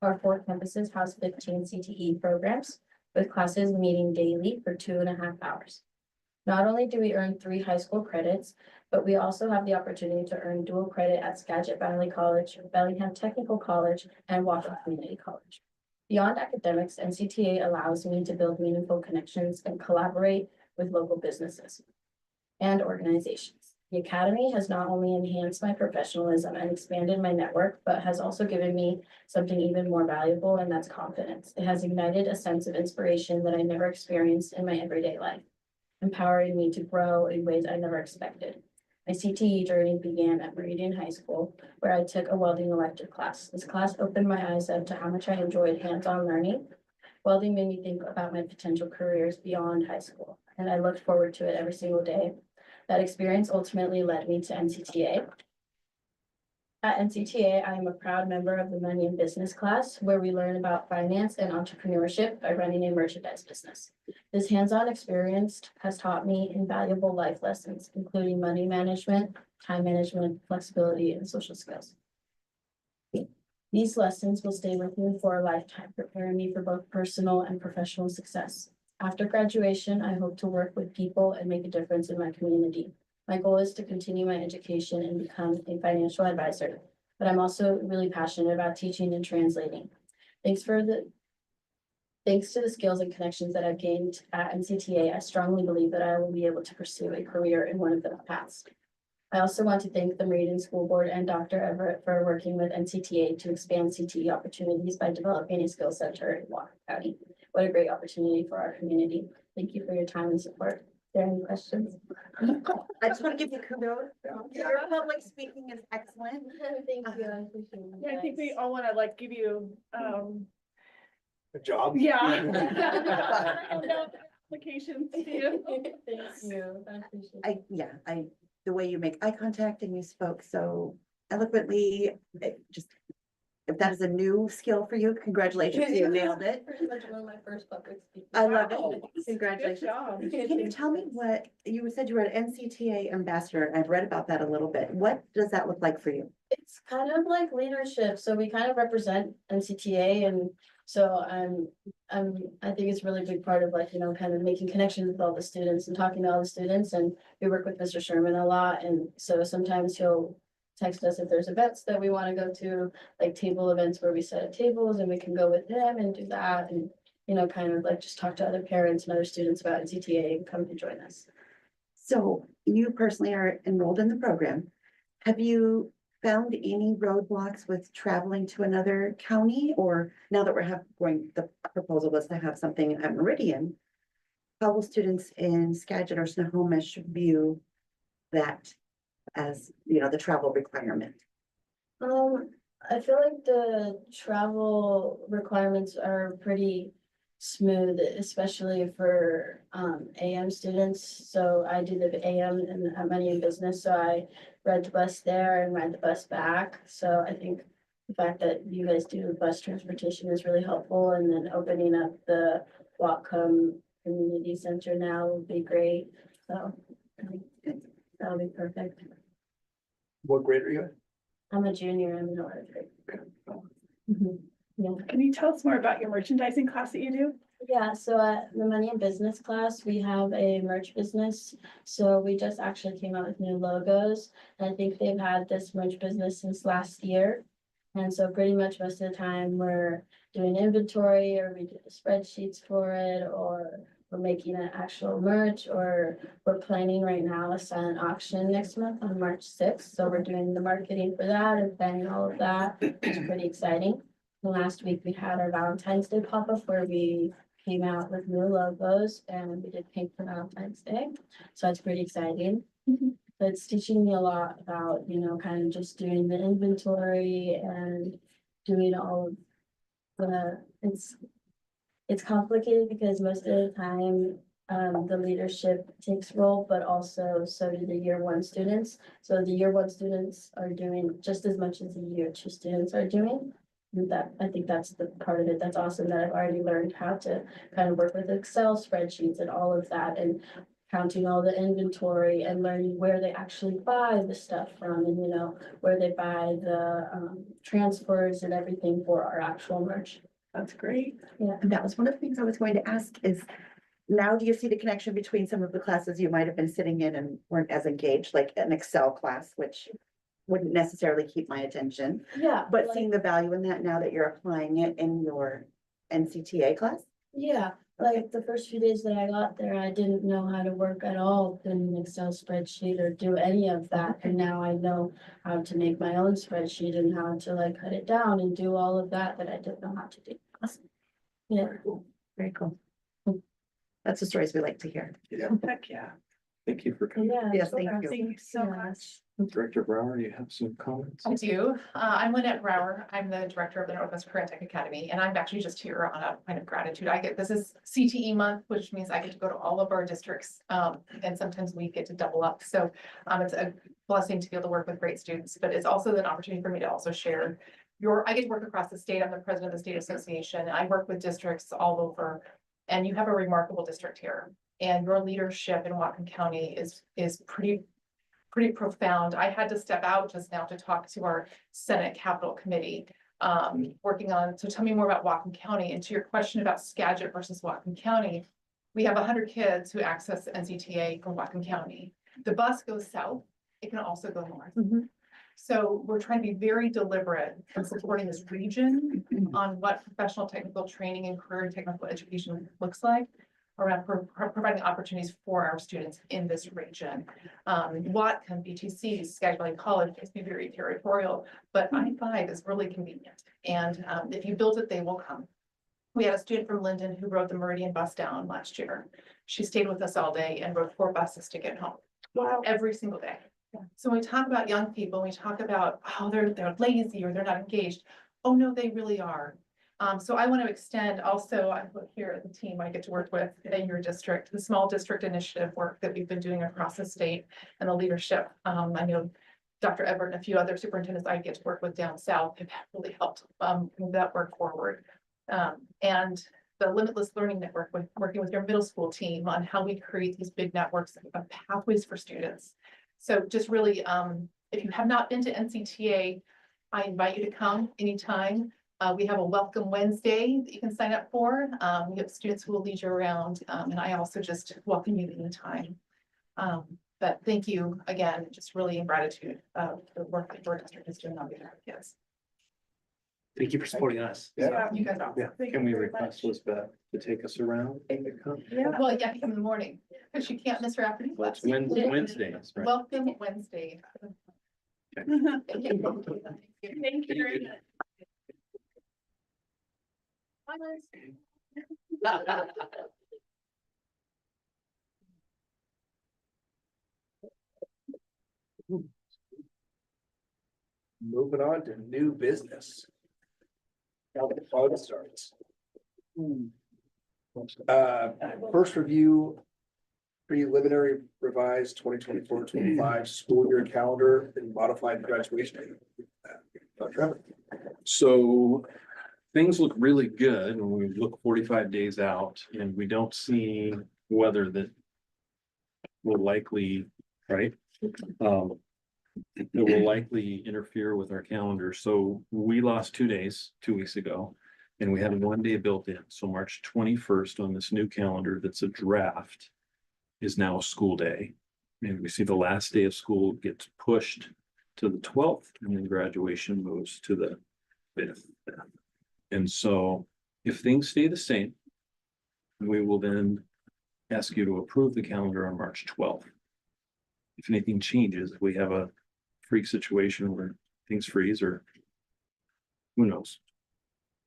Our 4 campuses house 15 CTE programs, with classes meeting daily for 2.5 hours. Not only do we earn 3 high school credits, but we also have the opportunity to earn dual credit at Skagit Valley College, Bellingham Technical College, and Whatcom Community College. Beyond academics, NCTA allows me to build meaningful connections and collaborate with local businesses and organizations. The Academy has not only enhanced my professionalism and expanded my network, but has also given me something even more valuable, and that's confidence. It has ignited a sense of inspiration that I never experienced in my everyday life, empowering me to grow in ways I never expected. My CTE journey began at Meridian High School, where I took a welding elective class. This class opened my eyes up to how much I enjoyed hands-on learning. Welding made me think about my potential careers beyond high school, and I looked forward to it every single day. That experience ultimately led me to NCTA. At NCTA, I am a proud member of the Money and Business class, where we learn about finance and entrepreneurship by running a merchandise business. This hands-on experience has taught me invaluable life lessons, including money management, time management, flexibility, and social skills. These lessons will stay with me for a lifetime, preparing me for both personal and professional success. After graduation, I hope to work with people and make a difference in my community. My goal is to continue my education and become a financial advisor, but I'm also really passionate about teaching and translating. Thanks to the skills and connections that I've gained at NCTA, I strongly believe that I will be able to pursue a career in one of those paths. I also want to thank the MERIDIAN School Board and Dr. Everett for working with NCTA to expand CTE opportunities by developing a skill center in Walker County. What a great opportunity for our community. Thank you for your time and support. Are there any questions? I just want to give you kudos. Your public speaking is excellent. Thank you. I appreciate it. Yeah, I think we all wanna like give you, Good job. yeah. Applications to you. Thank you. I appreciate it. The way you make eye contact and you spoke so eloquently, if that is a new skill for you, congratulations, you nailed it. Pretty much one of my first public speaking. I love Wow. it. Good Congratulations. job. Can you tell me what, you said you were an NCTA ambassador, and I've read about that a little bit. What does that look like for you? It's kind of like leadership, so we kind of represent NCTA, and so I think it's a really big part of like, you know, kind of making connections with all the students and talking to all the students, and we work with Mr. Sherman a lot, and so sometimes he'll text us if there's events that we want to go to, like table events where we set up tables and we can go with him and do that, and you know, kind of like just talk to other parents and other students about NCTA and come and join us. So you personally are enrolled in the program. Have you found any roadblocks with traveling to another county, or now that the proposal was to have something at Meridian, how will students in Skagit or Snohomish view that as, you know, the travel requirement? I feel like the travel requirements are pretty smooth, especially for AM students. So I do the AM and Money and Business, so I ride the bus there and ride the bus back. So I think the fact that you guys do bus transportation is really helpful, and then opening up the Whatcom Community Center now would be great. So I think that'll be perfect. What grade are you in? I'm a junior, I'm in 11th grade. Mhm. Yeah. Can you tell us more about your merchandising class that you do? Yeah, so at the Money and Business class, we have a merch business. So we just actually came out with new logos. And I think they've had this merch business since last year. And so pretty much most of the time we're doing inventory, or we do the spreadsheets for it, or we're making an actual merch, or we're planning right now a silent auction next month on March 6th. So we're doing the marketing for that and planning all of that. It's pretty exciting. And last week we had our Valentine's Day pop-up where we came out with new logos and we did pink for Valentine's Day. So it's pretty exciting. So it's teaching me a lot about, you know, kind of just doing the inventory and doing all of it's complicated because most of the time the leadership takes role, but also so do the year one students. So the year one students are doing just as much as the year two students are doing. And that, I think that's the part of it that's awesome, that I've already learned how to kind of work with Excel spreadsheets and all of that, and counting all the inventory and learning where they actually buy the stuff from, and you know, where they buy the transfers and everything for our actual merch. That's great. Yeah. And that was one of the things I was going to ask is, now do you see the connection between some of the classes you might have been sitting in and weren't as engaged, like an Excel class, which wouldn't necessarily keep my attention, Yeah. but like- seeing the value in that now that you're applying it in your NCTA class? Yeah, like the first few days that I got there, I didn't know how to work at all in an Excel spreadsheet or do any of that. And now I know how to make my own spreadsheet and how to like cut it down and do all of that I didn't know how to do. Awesome. Yeah. Very cool. That's the stories we like to hear. Yeah. Heck, yeah. Thank you for coming. Yeah. Yes, thank you. Thank you so much. Director Brower, you have some comments? I do. I'm Lynette Brower. I'm the director of the Northwest Career Tech Academy, and I'm actually just here on a kind of gratitude. This is CTE month, which means I get to go to all of our districts, and sometimes we get to double up. So it's a blessing to be able to work with great students, but it's also an opportunity for me to also share I get to work across the state. I'm the president of the state association, and I work with districts all over, and you have a remarkable district here. And your leadership in Whatcom County is pretty profound. I had to step out just now to talk to our Senate Capital Committee, working on, so tell me more about Whatcom County. And to your question about Skagit versus Whatcom County, we have 100 kids who access NCTA from Whatcom County. The bus goes south. It can also go north. So we're trying to be very deliberate in supporting this region on what professional technical training and career technical education looks like, around providing opportunities for our students in this region. Whatcom, BTC, Skagit Valley College makes me very territorial, but I-5 is really convenient. And if you build it, they will come. We had a student from Linden who rode the Meridian bus down last year. She stayed with us all day and rode 4 buses to get home. Wow. Every single day. So when we talk about young people, we talk about, oh, they're lazy or they're not engaged. Oh, no, they really are. So I want to extend also, I put here the team I get to work with in your district, the small district initiative work that we've been doing across the state and the leadership. I know Dr. Everett and a few other superintendents I get to work with down south have really helped move that work forward. And the Limitless Learning Network, working with your middle school team on how we create these big networks of pathways for students. So just really, if you have not been to NCTA, I invite you to come anytime. We have a Welcome Wednesday that you can sign up for. We have students who will lead you around, and I also just welcome you anytime. But thank you again, just really in gratitude of the work that your district is doing on behalf of kids. Thank you for supporting us. Yeah. You guys are. Yeah, Thank can you we very request much. Elizabeth to take us around? Yeah. Well, you have to come in the morning because you can't miss her afternoon Well, it's class. Wednesdays, right? Welcome Wednesday. Thank you very much. Moving on to new business. Now the fun starts. First review. Preliminary revised 2024-25 school year calendar and modified graduation. Dr. Everett. So things look really good when we look 45 days out and we don't see weather that will likely, right? It will likely interfere with our calendar. So we lost 2 days, 2 weeks ago, and we had 1 day built in. So March 21st on this new calendar that's a draft is now a school day. And we see the last day of school gets pushed to the 12th and then graduation moves to the 5th. And so if things stay the same, we will then ask you to approve the calendar on March 12th. If anything changes, if we have a freak situation where things freeze or who knows,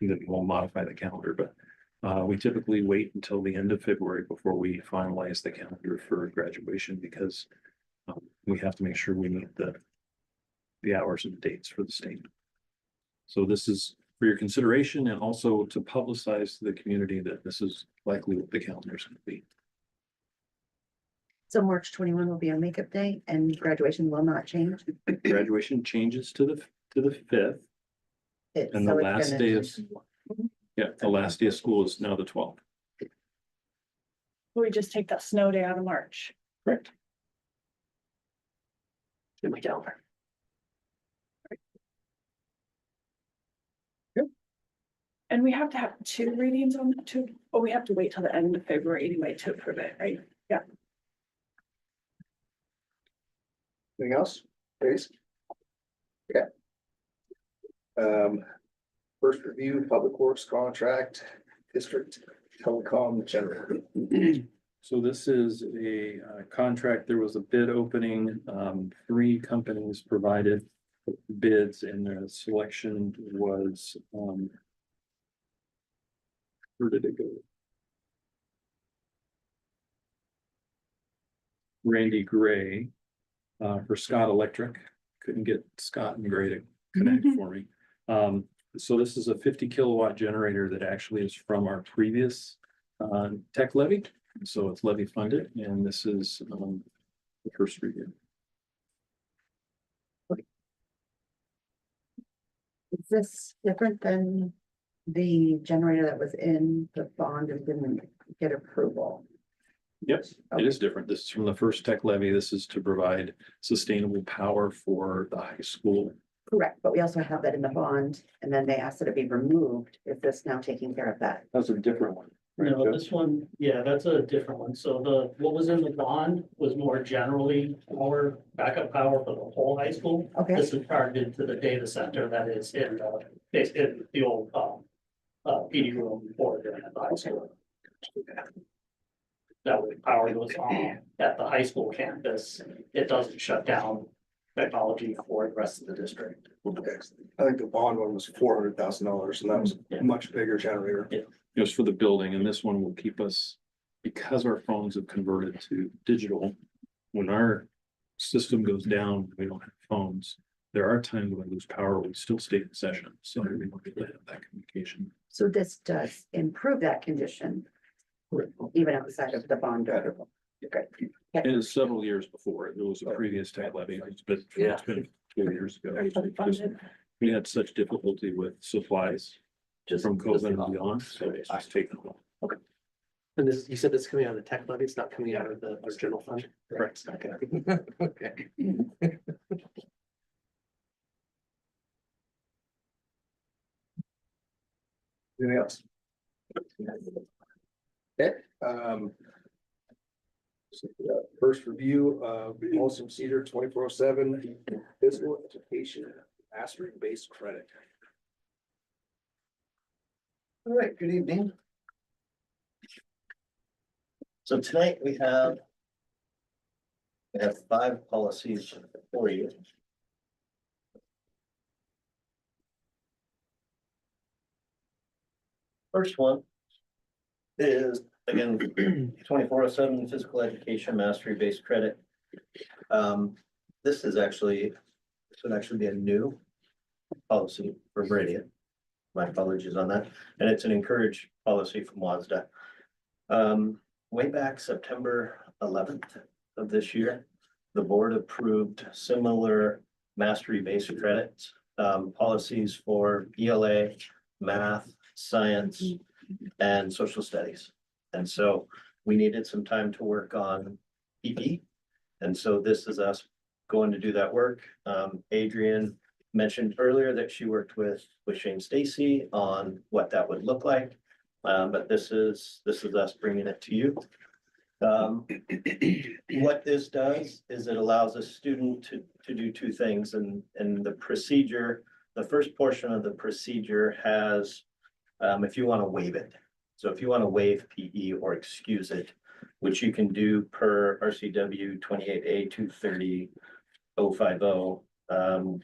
then we'll modify the calendar, but we typically wait until the end of February before we finalize the calendar for graduation because we have to make sure we meet the hours and dates for the state. So this is for your consideration and also to publicize to the community that this is likely what the calendar is going to be. So March 21 will be a makeup day and graduation will not change. Graduation changes to the 5th and the So it's last gonna day of, change. the last day of school is now the 12th. We just take that snow day out of March. Correct. In my calendar. And we have to have 2 readings on that too, or we have to wait till the end of February anyway to approve it, right? Yeah. Anything else, please? Okay. First review, public works contract, district telecom general. So this is a contract. There was a bid opening. 3 companies provided bids and their selection was where did it go? Randy Gray for Scott Electric. Couldn't get Scott and Gray to connect for me. So this is a 50 kilowatt generator that actually is from our previous tech levy. So it's levy funded, and this is the first review. Is this different than the generator that was in the bond and didn't get approval? Yes, it is different. This is from the first tech levy. This is to provide sustainable power for the high school. Correct, but we also have that in the bond, and then they asked that it be removed. Is this now taking care of that? That's a different one. No, this one, yeah, that's a different one. So what was in the bond was more generally power, backup power for the whole high school. Okay, This is targeted to the data center that is in the old PD room for the high school. That way power goes on at the high school campus. It doesn't shut down technology for the rest of the district. Okay. I think the bond one was $400,000, and that was a much bigger generator. Yeah. It was for the building, and this one will keep us, because our phones have converted to digital. When our system goes down, we don't have phones. There are times when we lose power, we still stay in session, so we want to have that communication. so this does improve that condition, even outside of the bond. Great. It is several years before. It was a previous tech levy. It's been 2 years ago. We had such difficulty with supplies from COVID and beyond, so it's just taken a while. And this, you said this is coming out of the tech levy, it's not coming out of the our general fund? Correct. Okay. Anything else? Okay, first review of Folsom Cedar 24/7 physical education mastery-based credit. All right, good evening. So tonight we have 5 policies for you. First one is, again, 24/7 physical education mastery-based credit. This would actually be a new policy for Meridian. My apologies on that. And it's an encouraged policy from WASDA. Way back September 11th of this year, the board approved similar mastery-based credits, policies for ELA, math, science, and social studies. And so we needed some time to work on PE. And so this is us going to do that work. Adrian mentioned earlier that she worked with Shane Stacy on what that would look like. But this is us bringing it to you. What this does is it allows a student to do 2 things, and the procedure, the first portion of the procedure has, if you want to waive it. So if you want to waive PE or excuse it, which you can do per RCW 28A 230.050,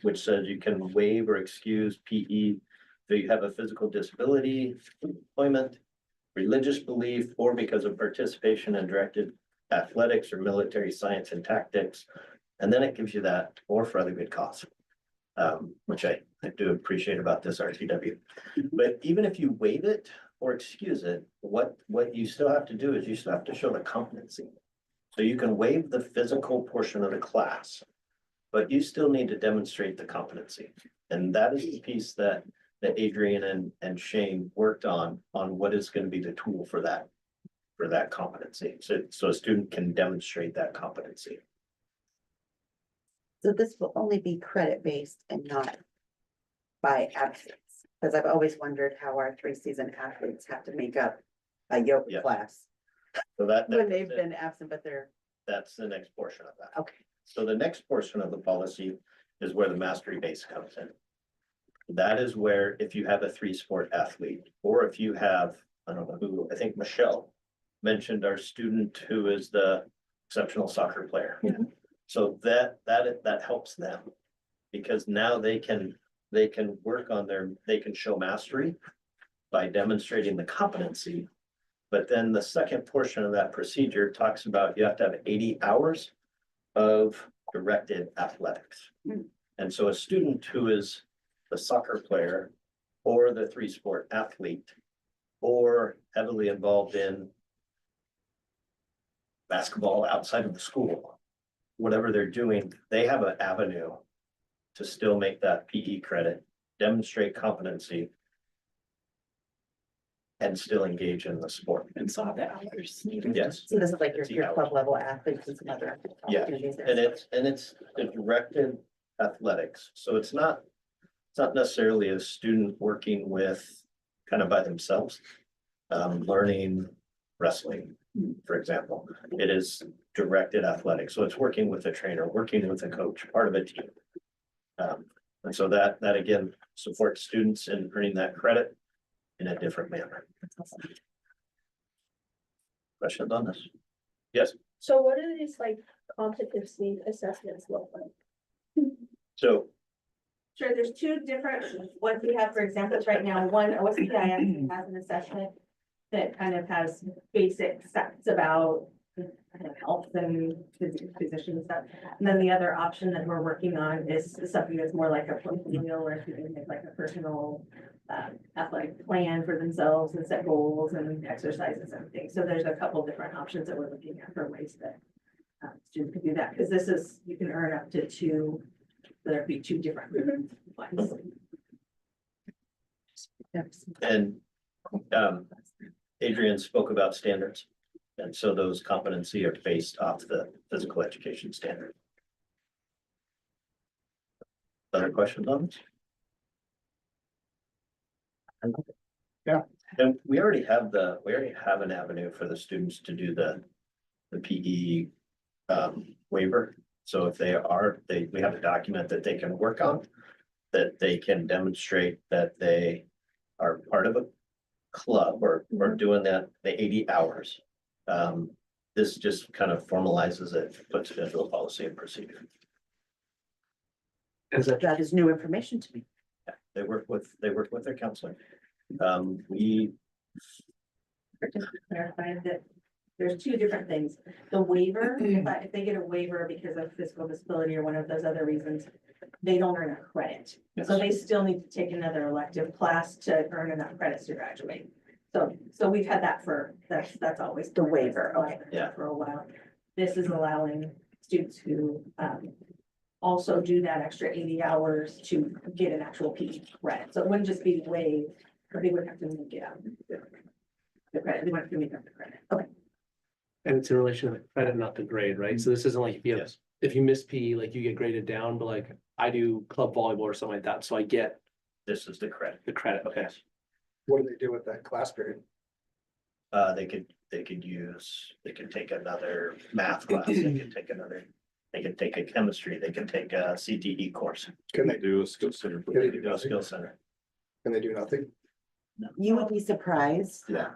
which says you can waive or excuse PE if you have a physical disability, employment, religious belief, or because of participation in directed athletics or military science and tactics. And then it gives you that, or for other good cause, which I do appreciate about this RCW. But even if you waive it or excuse it, what you still have to do is you still have to show the competency. So you can waive the physical portion of the class, but you still need to demonstrate the competency. And that is the piece that Adrian and Shane worked on what is going to be the tool for that competency. So a student can demonstrate that competency. So this will only be credit-based and not by absence, because I've always wondered how our 3-season athletes have to make up a yoga Yeah. class So when they've been absent, but they're, that's the next portion of that. okay. So the next portion of the policy is where the mastery base comes in. That is where if you have a 3-sport athlete, or if you have, I don't know who, I think Michelle mentioned our student who is the exceptional soccer player. Yeah. So that helps them, because now they can work on they can show mastery by demonstrating the competency. But then the second portion of that procedure talks about you have to have 80 hours of directed athletics. And so a student who is the soccer player or the three-sport athlete or heavily involved in basketball outside of the school, whatever they're doing, they have an avenue to still make that PE credit, demonstrate competency, and still engage in the sport. And saw the hours. Yes. So this is like It's your hours. club level athletes and some other. Yeah, opportunities there. And it's a directed athletics, so it's not necessarily a student working with kind of by themselves. Learning wrestling, for example, it is directed athletics, so it's working with a trainer, working with a coach, part of a team. And so that again supports students in earning that credit in a different manner. Questions on this? Yes, So what do these like competency assessments look like? so Sure, there's two different ones we have for examples right now. One, OSPI has an assessment that kind of has basic stats about kind of health and physician and stuff. And then the other option that we're working on is something that's more like a portfolio where students make like a personal athletic plan for themselves and set goals and exercises and things. So there's a couple different options that we're looking at for ways that students can do that, because this is, you can earn up to two, there'd be two different ones. and Adrian spoke about standards. And so those competency are based off the physical education standard. Other questions on this? Yeah. And we already have an avenue for the students to do the PE waiver. So if we have a document that they can work on, that they can demonstrate that they are part of a club or doing that, the 80 hours. This just kind of formalizes it, puts it into a policy and procedure. That is new information to me. They work with their counselor. We Clarify that there's two different things. The waiver, if they get a waiver because of physical disability or one of those other reasons, they don't earn a credit. So they still need to take another elective class to earn enough credits to graduate. So we've had that that's always The waiver, okay. Yeah. For a while. This is allowing students who also do that extra 80 hours to get an actual PE credit. So it wouldn't just be waived, but they would have to make it up. The credit, they would have to make up the credit. Okay. And it's in relation to the credit, not the grade, right? So this isn't like Yes. if you miss PE, like you get graded down, but like I do club volleyball or something like that, so I get This is the credit. the credit, okay. What do they do with that class period? They could take another math class, they could take a chemistry, they could take a CTE course, Can they Do a skill center. they could do a skill center. Can they do nothing? You would be surprised Yeah.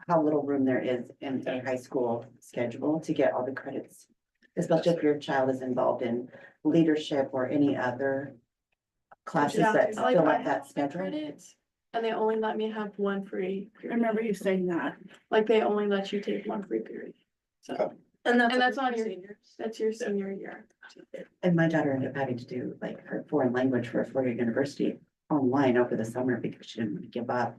how little room there is in a high school schedule to get all the credits. Especially if your child is involved in leadership or any other classes Yeah, that like fill I up that have schedule. credits, and they only let me have one free I period. remember you saying that. Like they only let you take one free period. So, and that's on your, that's your senior year. And my daughter ended up having to do like her foreign language for a four-year university online over the summer because she didn't want to give up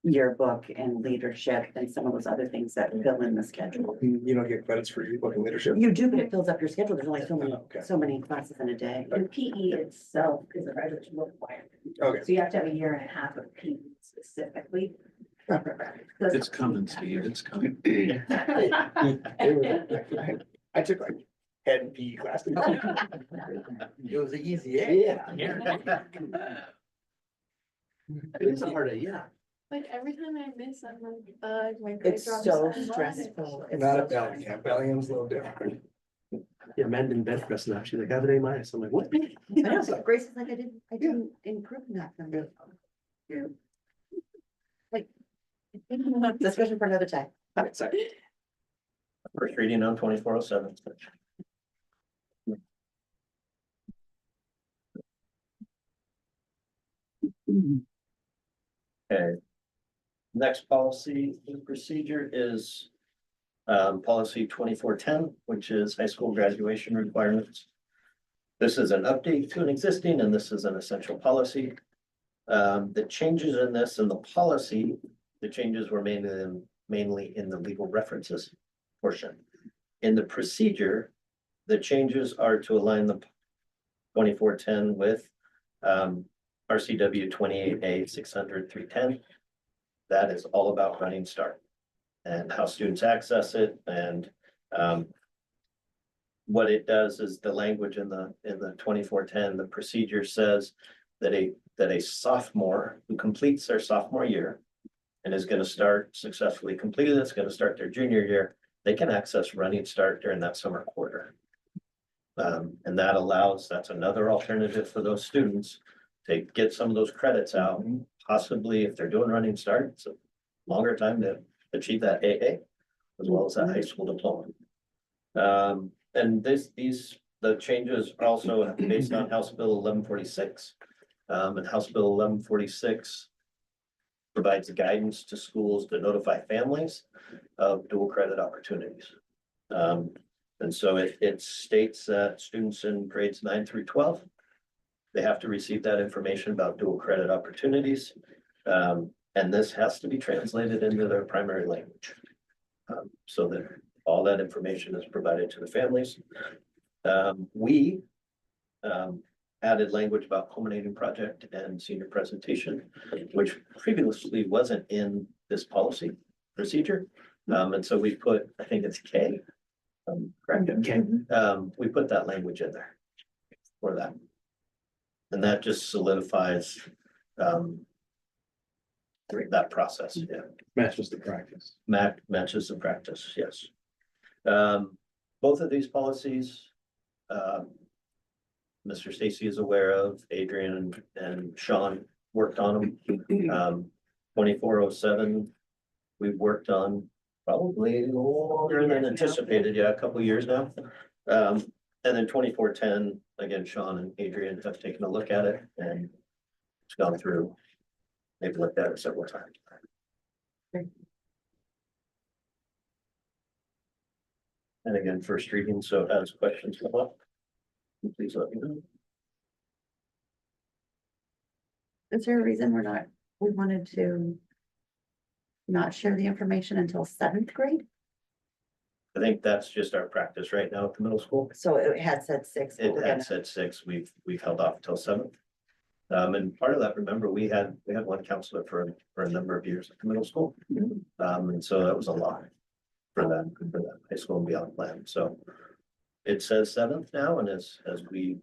yearbook and leadership and some of those other things that fill in the schedule. You don't get credits for your book and leadership? You do, but it fills up your schedule. There's only Okay. so many classes in a day. The PE itself is a graduation requirement. Okay. So you have to have a year and a half of PE specifically. It's coming, Steve, it's coming. I took like head PE class. It was the easy A. It's a hard, yeah. Like every time I miss, I'm like, my grade It's drops so so much. stressful. It's Not so a Bellingham. Bellingham's a little different. Yeah, men didn't bench press enough. She's like, I have an A-. I'm like, what? I know, so Grace is like, I didn't improve nothing. Like. Discussion for another time. Sorry. First reading on 2407. Okay. Next policy and procedure is policy 2410, which is high school graduation requirements. This is an update to an existing, and this is an essential policy. The changes in this and the policy, the changes were mainly in the legal references portion. In the procedure, the changes are to align the 2410 with RCW 28A 600-310. That is all about Running Start and how students access it. And what it does is the language in the 2410, the procedure says that a sophomore who completes their sophomore year and is going to start successfully completed, it's going to start their junior year, they can access Running Start during that summer quarter. And that allows, that's another alternative for those students to get some of those credits out. Possibly if they're doing Running Start, it's a longer time to achieve that AA as well as that high school diploma. And the changes are also based on House Bill 1146. And House Bill 1146 provides guidance to schools to notify families of dual credit opportunities. And so it states that students in grades 9 through 12, they have to receive that information about dual credit opportunities. And this has to be translated into their primary language. So that all that information is provided to the families. We added language about culminating project and senior presentation, which previously wasn't in this policy procedure. And so we put, I think it's K. Correct. Okay. We put that language in there for that. And that just solidifies that process. Yeah. Matches the practice. Matches the practice, yes. Both of these policies, Mr. Stacy is aware of, Adrian and Sean worked on them. 2407, we've worked on probably longer than anticipated, yeah, a couple of years now. And then 2410, again, Sean and Adrian have taken a look at it and it's gone through. They've looked at it several times. And again, first reading, so as questions come up, please let me know. Is there a reason we wanted to not share the information until 7th grade? I think that's just our practice right now at the middle school. So it had said 6. but It we're had gonna- said 6, we've held off until 7th. And part of that, remember, we had one counselor for a number of years at the middle school. And so that was a lot for that high school and beyond plan. So it says 7th now, and as we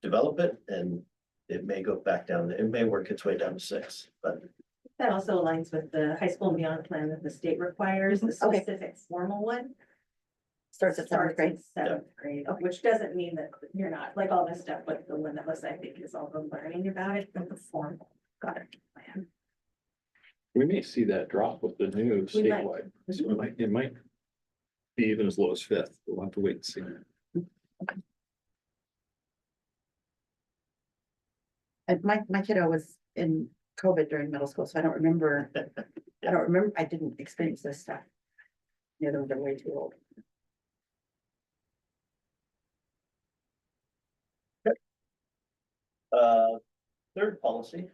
develop it, and it may go back down, it may work its way down to 6, but That also aligns with the high school and beyond plan that the state requires, the Okay. specific formal one. Starts at 7th grade. Seventh grade, which doesn't mean that you're not, like all this stuff with the limitless, I think is all the learning about it, but the formal. Got it. Plan. We may see that drop with the new We might. statewide. So it might be even as low as 5th. We'll have to wait and see. And my kiddo was in COVID during middle school, so I don't remember, I didn't experience this stuff. The other ones are way too old. third policy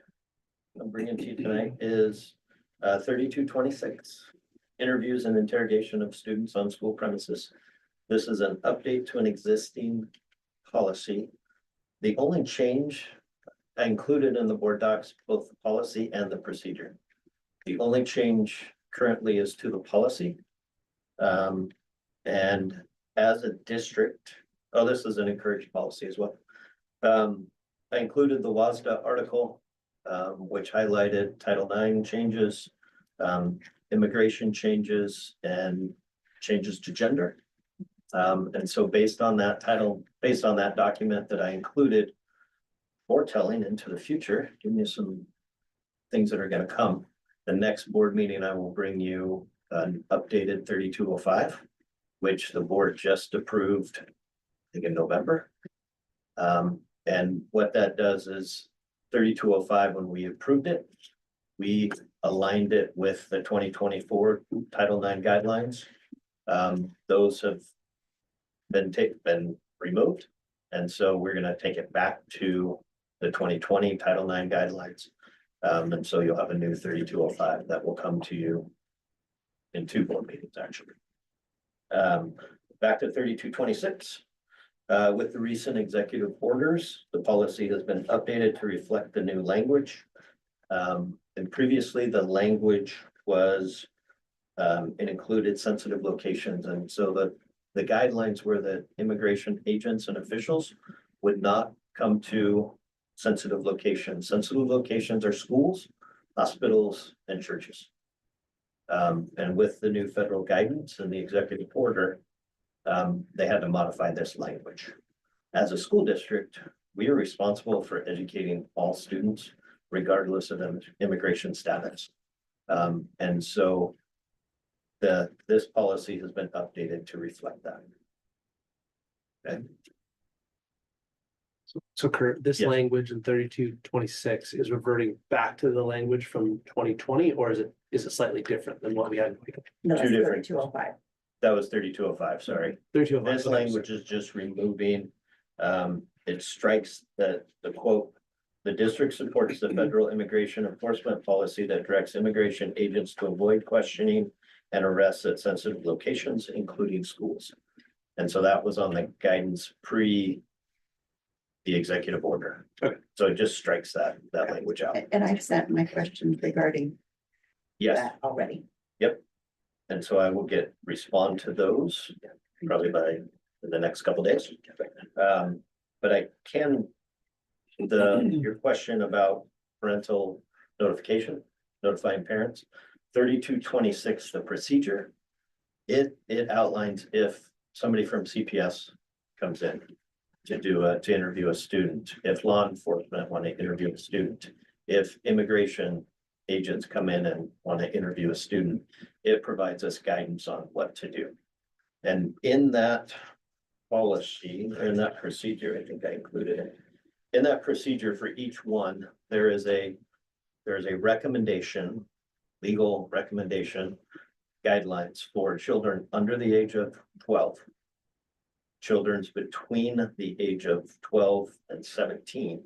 I'm bringing to you tonight is 3226. Interviews and interrogation of students on school premises. This is an update to an existing policy. The only change I included in the board docs, both the policy and the procedure. The only change currently is to the policy. And as a district, this is an encouraged policy as well. I included the WASDA article, which highlighted Title IX changes, immigration changes, and changes to gender. And so based on that document that I included, foretelling into the future, give you some things that are going to come. The next board meeting, I will bring you an updated 3205, which the board just approved, I think in November. And what that does is 3205, when we approved it, we aligned it with the 2024 Title IX guidelines. Those have been removed. And so we're gonna take it back to the 2020 Title IX guidelines. And so you'll have a new 3205 that will come to you in 2 board meetings, actually. Back to 3226. With the recent executive orders, the policy has been updated to reflect the new language. And previously, the language was, it included sensitive locations. And so the guidelines were that immigration agents and officials would not come to sensitive locations. Sensitive locations are schools, hospitals, and churches. And with the new federal guidance and the executive order, they had to modify this language. As a school district, we are responsible for educating all students, regardless of immigration status. And so this policy has been updated to reflect that. Okay. So Kurt, this Yes. language in 3226 is reverting back to the language from 2020, or is it slightly different than what we had? No, Two that's different. 3205. That was 3205, sorry. 3205. This language is just removing, it strikes the quote. The district supports the federal immigration enforcement policy that directs immigration agents to avoid questioning and arrests at sensitive locations, including schools. And so that was on the guidance pre the executive order. Okay. So it just strikes that language out. And I've sent my question regarding Yes, that already. and so I will respond to those probably by the next couple days. But I can, your question about parental notification, notifying parents, 3226, the procedure. It outlines if somebody from CPS comes in to interview a student, if law enforcement want to interview a student, if immigration agents come in and want to interview a student, it provides us guidance on what to do. And in that policy, or in that procedure, I think I included it. In that procedure for each one, there is a recommendation, legal recommendation, guidelines for children under the age of 12. Children's between the age of 12 and 17.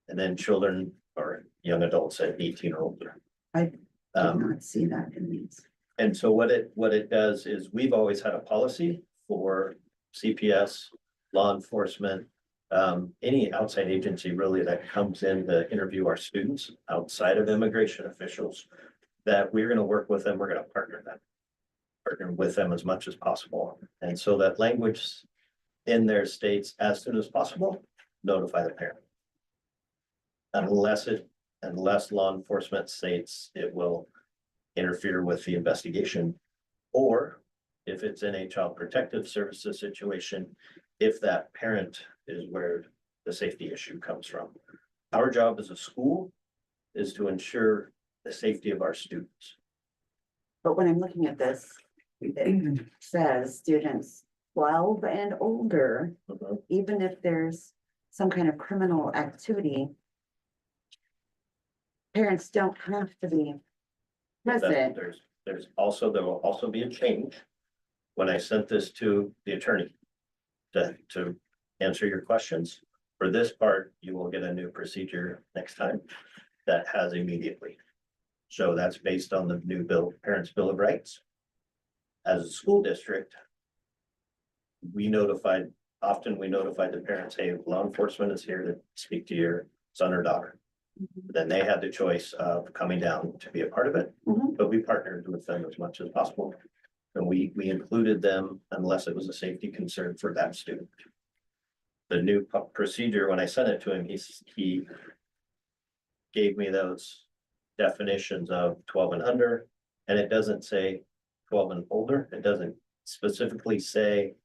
And then children or young adults at 18 or older. I did not see that in these. And so what it does is we've always had a policy for CPS, law enforcement, any outside agency really that comes in to interview our students outside of immigration officials, that we're going to work with them, we're going to partner with them as much as possible. And so that language in there states as soon as possible, notify the parent. Unless law enforcement states it will interfere with the investigation, or if it's in a child protective services situation, if that parent is where the safety issue comes from. Our job as a school is to ensure the safety of our students. But when I'm looking at this, it says students 12 and older, even if there's some kind of criminal activity, parents don't have to be present. There will also be a change. When I sent this to the attorney to answer your questions, for this part, you will get a new procedure next time that has immediately. So that's based on the new Parents' Bill of Rights. As a school district, we notified the parents, hey, law enforcement is here to speak to your son or daughter. Then they had the choice of coming down to be a part of it, but we partnered with them as much as possible. And we included them unless it was a safety concern for that student. The new procedure, when I sent it to him, he gave me those definitions of 12 and under, and it doesn't say 12 and older. It doesn't specifically say,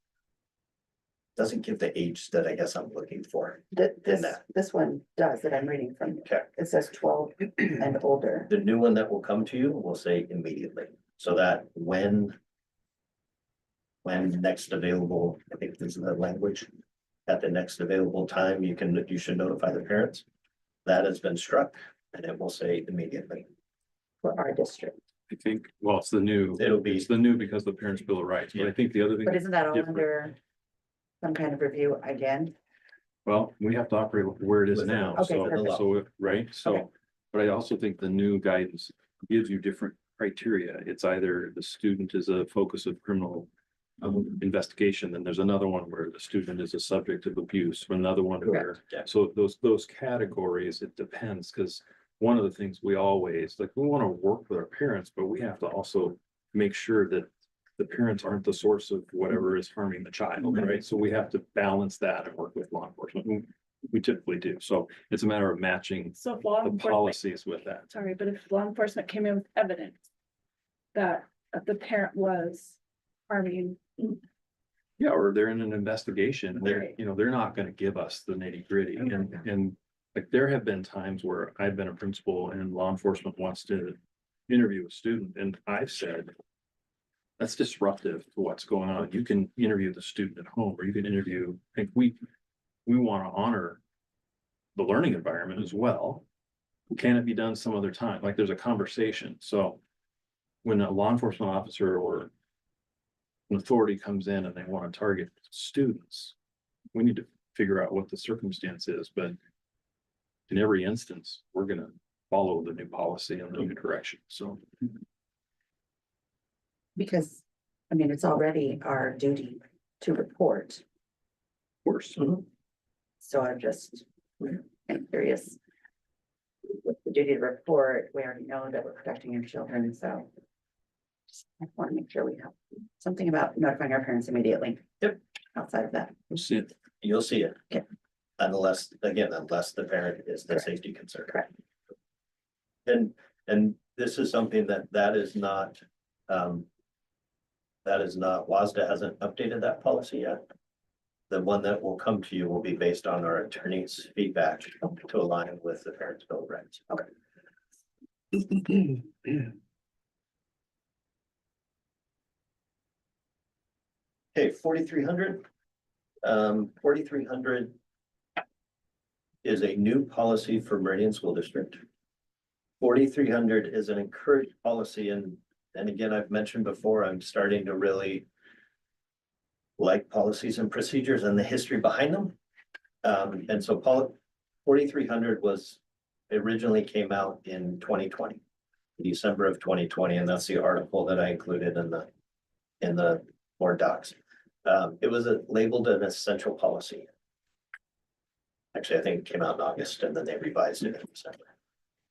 doesn't give the age that I guess I'm looking for. This one does that I'm reading from. Okay. It says 12 and older. The new one that will come to you will say immediately, so that when next available, I think this is the language, at the next available time, you should notify the parents. That has been struck and it will say immediately. for our district. I think, well, it's the new. It's the new because the Parents' Bill of Rights, but I think the other thing. But isn't that all different. under some kind of review again? Well, we have to operate with where it is now, Okay, so, perfect. right, Okay. so, but I also think the new guidance gives you different criteria. It's either the student is a focus of criminal investigation, then there's another one where the student is a subject of abuse, or another one where, so those categories, it depends, because one of the things we always, like, we want to work with our parents, but we have to also make sure that the parents aren't the source of whatever is harming the child, right? So we have to balance that and work with law enforcement. We typically do. So it's a matter of matching So if law the enforcement, policies with that. sorry, but if law enforcement came in with evidence that the parent was harming, Yeah, or they're in an investigation, they're, Right. you know, they're not gonna give us the nitty gritty and like, there have been times where I've been a principal and law enforcement wants to interview a student and I've said, that's disruptive to what's going on. You can interview the student at home, or you can interview, I think we want to honor the learning environment as well. Can it be done some other time? Like, there's a conversation. So when a law enforcement officer or an authority comes in and they want to target students, we need to figure out what the circumstance is, but in every instance, we're gonna follow the new policy and the new direction, so. Because, I mean, it's already our duty to report. Of course. So I'm curious. With the duty to report, we already know that we're protecting our children, so. I want to make sure we have something about notifying our parents immediately. Yep. Outside of that. We'll see it. You'll see it. Okay. Unless the parent is the Correct. safety concern. Correct. And this is something that is not, WASDA hasn't updated that policy yet. The one that will come to you will be based on our attorney's feedback to align with the Parents' Bill of Rights. Okay. Okay, 4300. 4300 is a new policy for Meridian School District. 4300 is an encouraged policy, and again, I've mentioned before, I'm starting to really like policies and procedures and the history behind them. And so 4300 was originally came out in 2020, December of 2020, and that's the article that I included in the board docs. It was labeled an essential policy. Actually, I think it came out in August and then they revised it in December.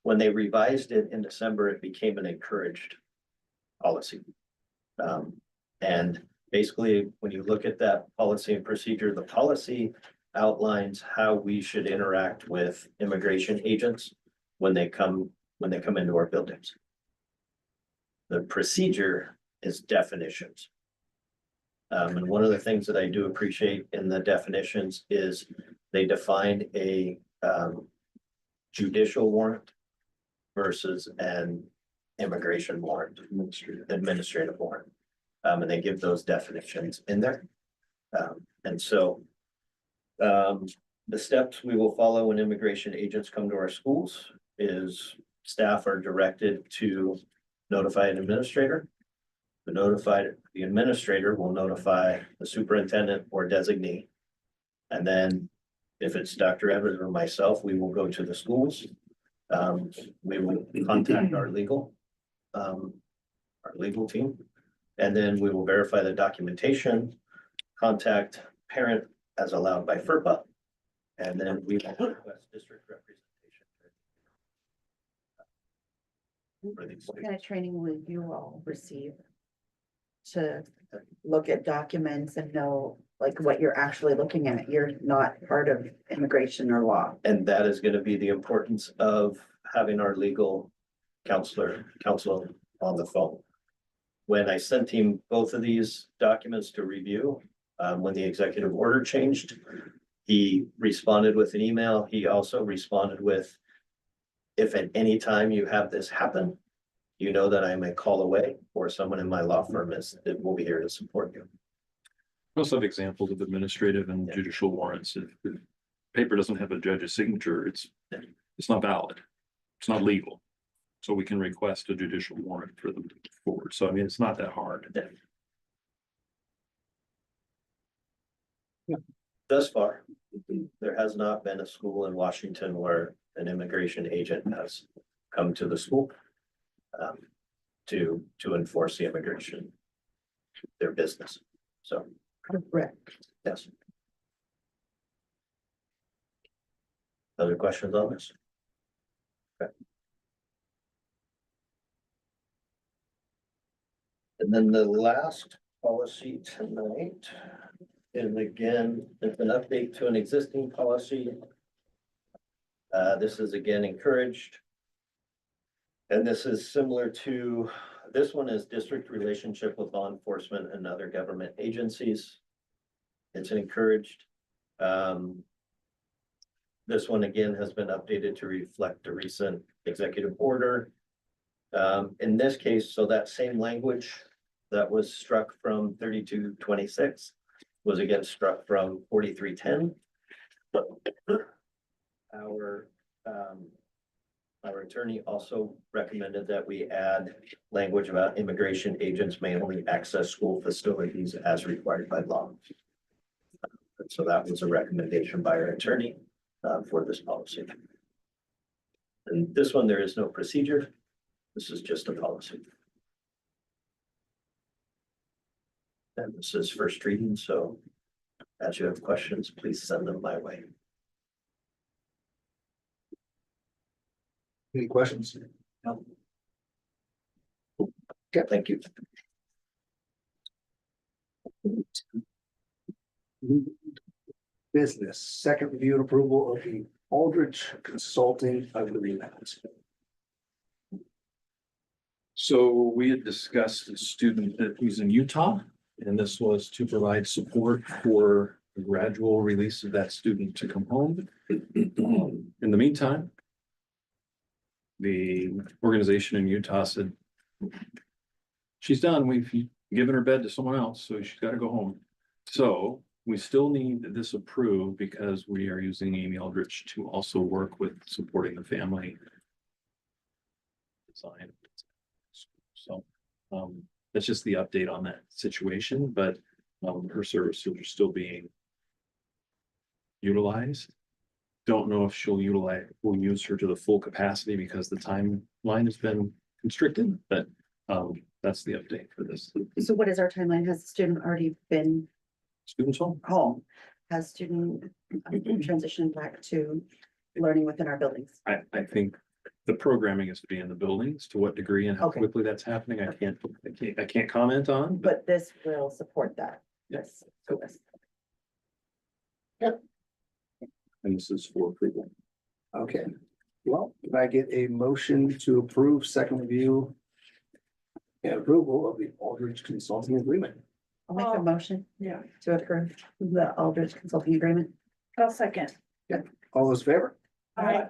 When they revised it in December, it became an encouraged policy. And basically, when you look at that policy and procedure, the policy outlines how we should interact with immigration agents when they come into our buildings. The procedure is definitions. And one of the things that I do appreciate in the definitions is they defined a judicial warrant versus an immigration warrant, administrative warrant. And they give those definitions in there. And so the steps we will follow when immigration agents come to our schools is staff are directed to notify an administrator. The administrator will notify the superintendent or designee. And then if it's Dr. Evans or myself, we will go to the schools. We will contact our legal team. And then we will verify the documentation, contact parent as allowed by FERPA. And then we will request district representation. For these What kind of training will you all receive? To look at documents and know like what you're actually looking at. You're not part of immigration or law. And that is going to be the importance of having our legal counsel on the phone. When I sent him both of these documents to review, when the executive order changed, he responded with an email. He also responded with, if at any time you have this happen, you know that I'm a call away, or someone in my law firm will be here to support you. We also have examples of administrative and judicial warrants. If the paper doesn't have a judge's signature, it's not valid. It's not legal. So we can request a judicial warrant for them to move forward. So I mean, it's not that hard. Thus far, there has not been a school in Washington where an immigration agent has come to the school to enforce the immigration, their business. So, Correct. yes. Other questions on this? Okay. And then the last policy tonight is again, it's an update to an existing policy. This is again encouraged. And this is similar to, this one is district relationship with law enforcement and other government agencies. It's encouraged. This one again has been updated to reflect a recent executive order. In this case, so that same language that was struck from 3226 was again struck from 4310. Our attorney also recommended that we add language about immigration agents may only access school facilities as required by law. And so that was a recommendation by our attorney for this policy. And this one, there is no procedure. This is just a policy. And this is first reading, so as you have questions, please send them my way. Any questions? No. Okay, thank you. Business, second review and approval of the Aldrich Consulting Agreement. So we had discussed a student that was in Utah, and this was to provide support for the gradual release of that student to come home. In the meantime, the organization in Utah said, she's done, we've given her bed to someone else, so she's got to go home. So we still need this approved because we are using Amy Aldrich to also work with supporting the family design. So that's just the update on that situation, but her services are still being utilized. Don't know if we'll use her to the full capacity because the timeline has been constricted, but that's the update for this. So what is our timeline? Has the student already been Students home? home? Has student transitioned back to learning within our buildings? I think the programming is to be in the buildings. To what degree and how Okay. quickly that's happening, I can't comment on, but But this will support that. Yes. and this is for approval. Okay, well, can I get a motion to approve second review and approval of the Aldrich Consulting Agreement? I'll make a motion. Yeah. To approve the Aldrich Consulting Agreement. I'll second. All those in favor? Aye.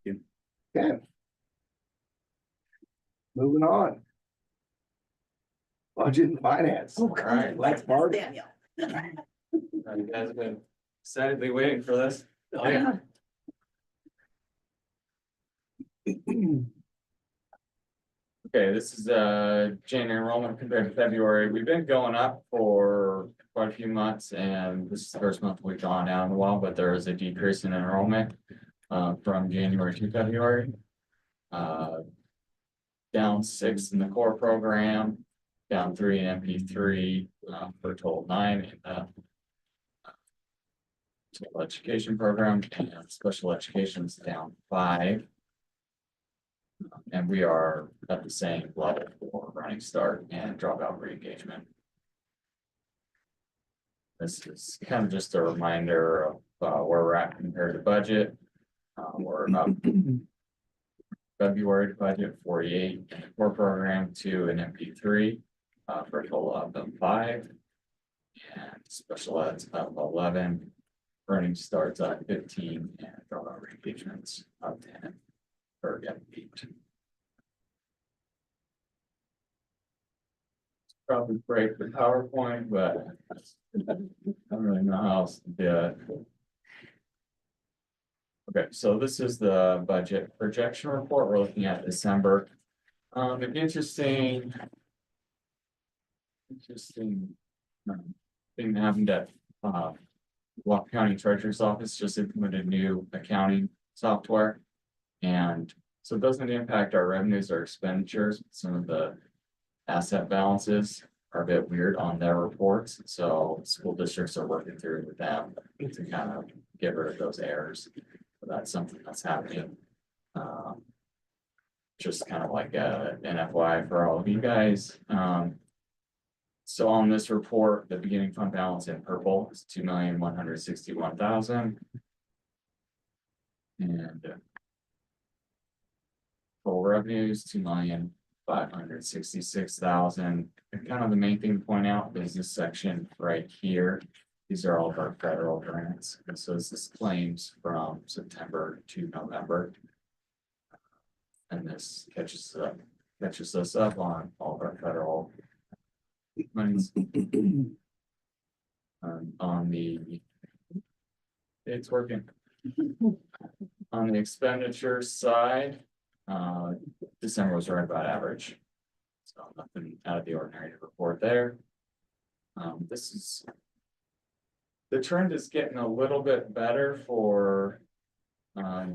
Okay. Moving on. Budget and finance. Oh, All right, let's party. Daniel. You guys have been excitedly waiting for this. Oh, yeah. Okay, this is January enrollment compared to February. We've been going up for quite a few months, and this is the first month we've gone down in a while, but there is a decrease in enrollment from January to February. Down 6 in the core program, down 3 in MP3, for a total of 9 in the total education program, and special education is down 5. And we are at the same level for running start and dropout re-engagement. This is kind of just a reminder of where we're at compared to budget. We're up February to budget 48 in the core program, 2 in MP3, for a total of 5. And special ed's up 11, running starts at 15, and dropout re-engagements up 10. Or get beat. Probably break the PowerPoint, but I don't really know how else to do it. Okay, so this is the budget projection report. We're looking at December. An interesting. Thing that happened at, Walker County Treasurer's Office just implemented new accounting software. And so it doesn't impact our revenues or expenditures. Some of the asset balances are a bit weird on their reports. So school districts are working through with them to kind of get rid of those errors. So that's something that's happening. Just kind of like an FYI for all of you guys. So on this report, the beginning fund balance in purple is 2,161,000. And total revenues, 2,566,000. And kind of the main thing to point out is this section right here. These are all of our federal grants. And so this is claims from September to November. And this catches us up on all of our federal monies. On the, it's working. On the expenditure side, December was right about average. So nothing out of the ordinary to report there. The trend is getting a little bit better for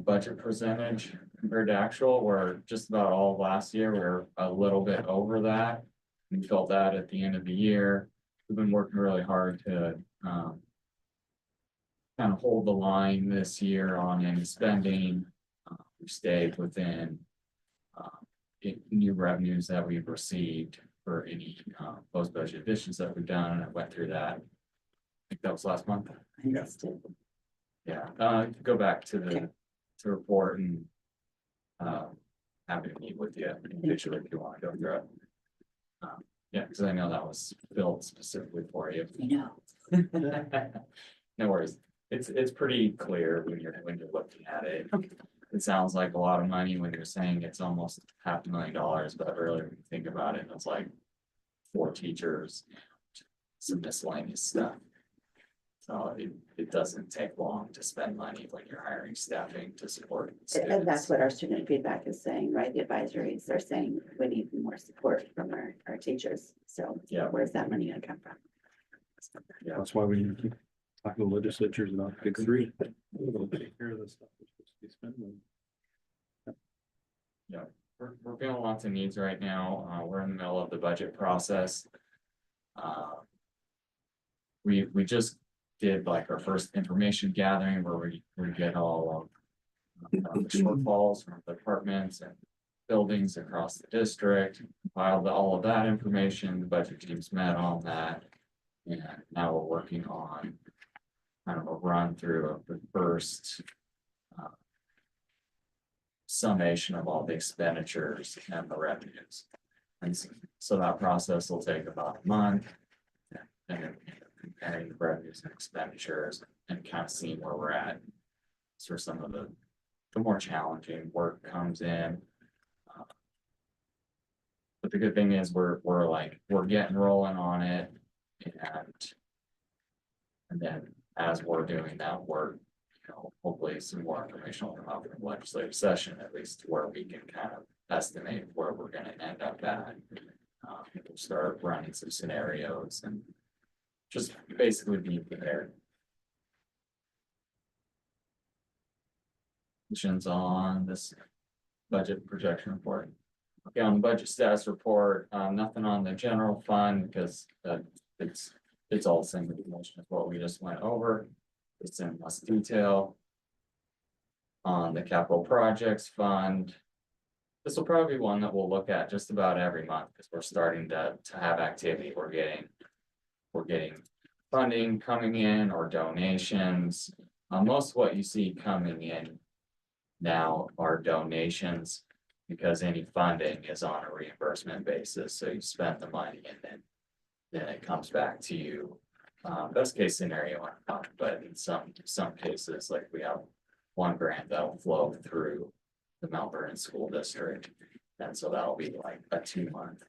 budget percentage compared to actual, where just about all of last year, we're a little bit over that. We felt that at the end of the year. We've been working really hard to kind of hold the line this year on any spending. We stayed within new revenues that we've received for any post budget additions that we've done, and I went through that. I think that was last month. Yeah, go back to the report and happy to meet with you individually if you want to go through it. Yeah, because I know that was built specifically for you. No worries. It's pretty clear when you're looking at it. It sounds like a lot of money when you're saying it's almost $500,000, but really when you think about it, it's like 4 teachers, some miscellaneous stuff. So it doesn't take long to spend money when you're hiring staffing to support students. And that's what our student feedback is saying, right? The advisories are saying we need more support from our teachers. So yeah, where's that money gonna come from? Yeah, that's why we need to keep talking to legislatures about big 3. We'll take care of this stuff we're supposed to be spending. Yeah, we're feeling lots of needs right now. We're in the middle of the budget process. We just did like our first information gathering where we get all of the shortfalls from departments and buildings across the district, filed all of that information. The budget teams met on that. And now we're working on kind of a run through of the first summation of all the expenditures and the revenues. And so that process will take about a month. And comparing the revenues and expenditures and kind of seeing where we're at. So some of the more challenging work comes in. But the good thing is we're getting rolling on it. And then as we're doing that work, hopefully some more information will come out from the legislative session, at least where we can kind of estimate where we're going to end up at. We'll start running some scenarios and just basically be prepared. Questions on this budget projection report? Okay, on the budget status report, nothing on the general fund because it's all the same information as what we just went over. It's in less detail. On the capital projects fund, this will probably be one that we'll look at just about every month because we're starting to have activity. We're getting funding coming in or donations. Most of what you see coming in now are donations because any funding is on a reimbursement basis. So you spend the money and then it comes back to you. Best case scenario, but in some cases, like we have one grant that will flow through the Mount Vernon School District. And so that'll be like a 2-month.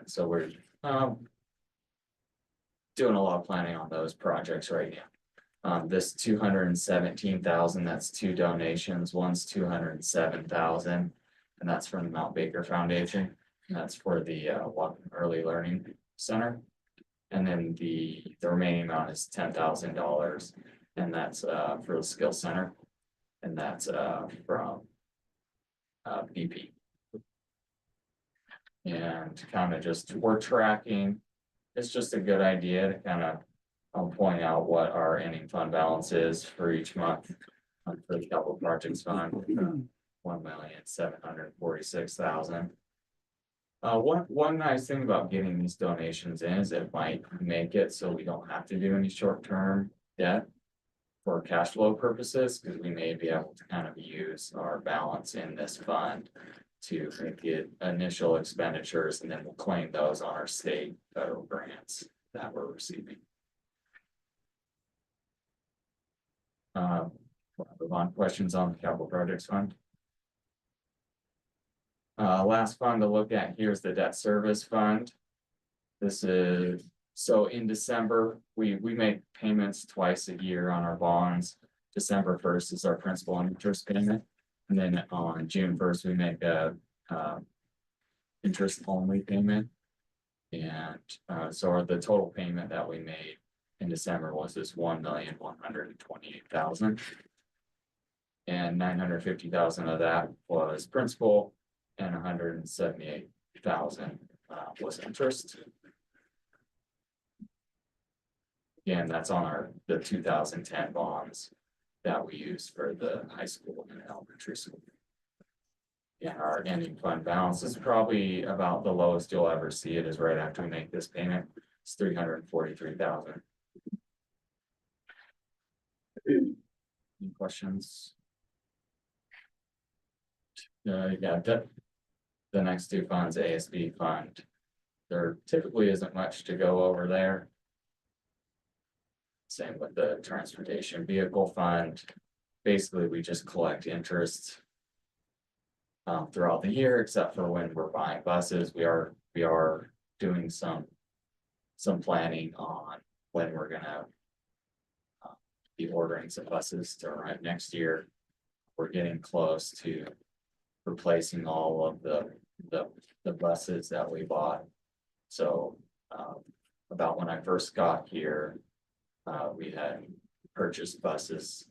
So we're doing a lot of planning on those projects right This 217,000, that's two donations, one's 207,000. And that's from the Mount Baker Foundation, and that's for the Walking Early Learning Center. And then the remaining amount is $10,000, and that's for the Skill Center. And that's from BP. And kind of just, we're tracking, it's just a good idea to kind of point out what our ending fund balance is for each month for the capital projects fund, 1,746,000. One nice thing about getting these donations in is it might make it so we don't have to do any short-term debt for cash flow purposes, because we may be able to kind of use our balance in this fund to get initial expenditures, and then we'll claim those on our state federal grants that we're receiving. Move on, questions on the capital projects fund? Last fund to look at here is the debt service fund. This is, so in December, we make payments twice a year on our bonds. December 1st is our principal and interest payment. And then on June 1st, we make a interest only payment. And so the total payment that we made in December was this 1,128,000. And 950,000 of that was principal, and 178,000 was interest. Again, that's on the 2010 bonds that we use for the high school and elementary school. Yeah, our ending fund balance is probably about the lowest you'll ever see it, is right after we make this payment. It's 343,000. Any questions? Yeah, the next two funds, ASB fund, there typically isn't much to go over there. Same with the transportation vehicle fund. Basically, we just collect interest throughout the year, except for when we're buying buses. We are doing some planning on when we're gonna be ordering some buses to arrive next year. We're getting close to replacing all of the buses that we bought. So about when I first got here, we had purchased buses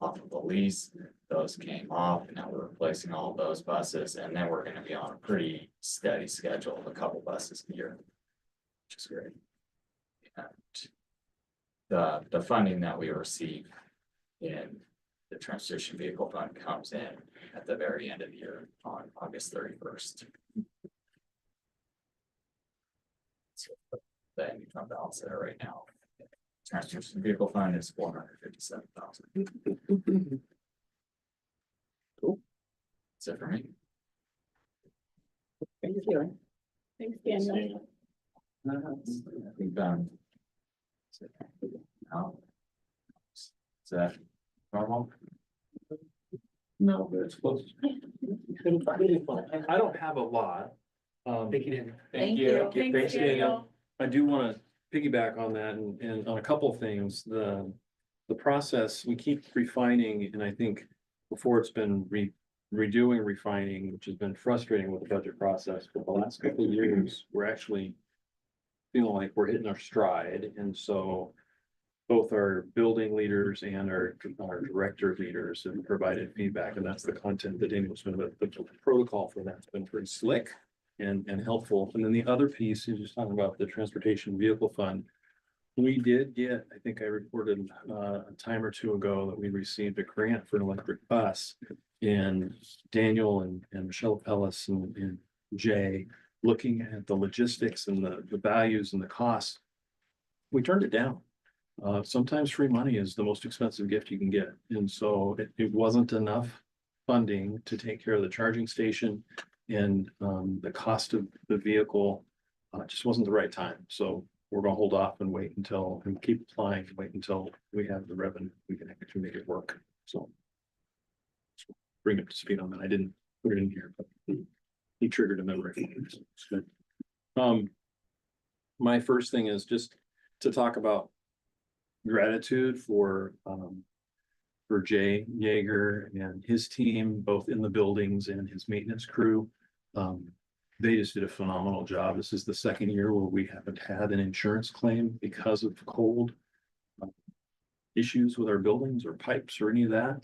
off of the lease. Those came off, and now we're replacing all of those buses, and then we're going to be on a pretty steady schedule of a couple buses a year, which is great. And the funding that we receive in the transportation vehicle fund comes in at the very end of the year on August 31st. So the ending fund balance there right now. Transportation vehicle fund is 457,000. Cool. That's it for me. Thank you. Thanks, Daniel. I think done. Now, is that normal? No, but it's close. I don't have a lot. Thank you, Daniel. Thank you. Thanks, Daniel. I do want to piggyback on that and on a couple of things. The process, we keep refining, and I think before it's been redoing refining, which has been frustrating with the budget process. For the last couple of years, we're actually feeling like we're hitting our stride. And so both our building leaders and our director leaders have provided feedback, and that's the content that Daniel's been about. The protocol for that's been pretty slick and helpful. And then the other piece is just talking about the transportation vehicle fund. We did get, I think I reported a time or two ago that we received a grant for an electric bus. And Daniel and Michelle Pellis and Jay, looking at the logistics and the values and the costs, we turned it down. Sometimes free money is the most expensive gift you can get. And so it wasn't enough funding to take care of the charging station, and the cost of the vehicle just wasn't the right time. So we're gonna hold off and wait until, and keep applying, wait until we have the revenue, we can actually make it work. So bring up to speed on that. I didn't put it in here, but he triggered a memory. So it's good. My first thing is just to talk about gratitude for Jay Yeager and his team, both in the buildings and his maintenance crew. They just did a phenomenal job. This is the second year where we haven't had an insurance claim because of cold issues with our buildings or pipes or any of that.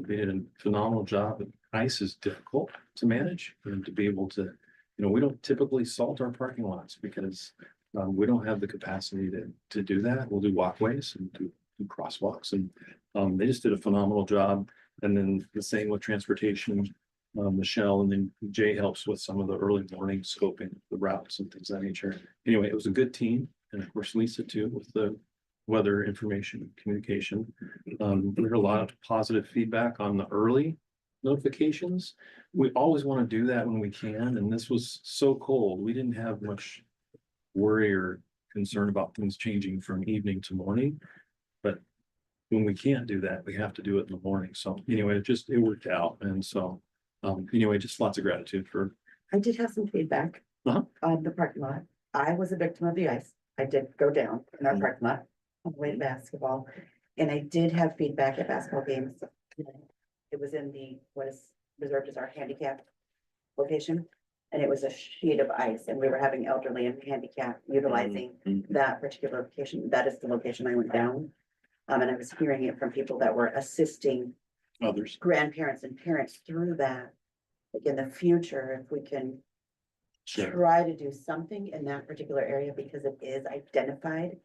They did a phenomenal job. Ice is difficult to manage and to be able to, we don't typically salt our parking lots because we don't have the capacity to do that. We'll do walkways and do crosswalks, and they just did a phenomenal job. And then the same with transportation, Michelle, and then Jay helps with some of the early morning scoping, the routes and things of that nature. Anyway, it was a good team, and of course Lisa too with the weather information communication. We heard a lot of positive feedback on the early notifications. We always want to do that when we can, and this was so cold, we didn't have much worry or concern about things changing from evening to morning. But when we can't do that, we have to do it in the morning. So anyway, it worked out. And so anyway, just lots of gratitude for. I did have some feedback on the parking lot. I was a victim of the ice. I did go down in our parking lot on the way to basketball. And I did have feedback at basketball games. It was in what is reserved as our handicap location. And it was a sheet of ice, and we were having elderly and handicap utilizing that particular location. That is the location I went down. And I was hearing it from people that were assisting others, grandparents and parents through that. Like in the future, if we can try to do something in that particular area, because it is identified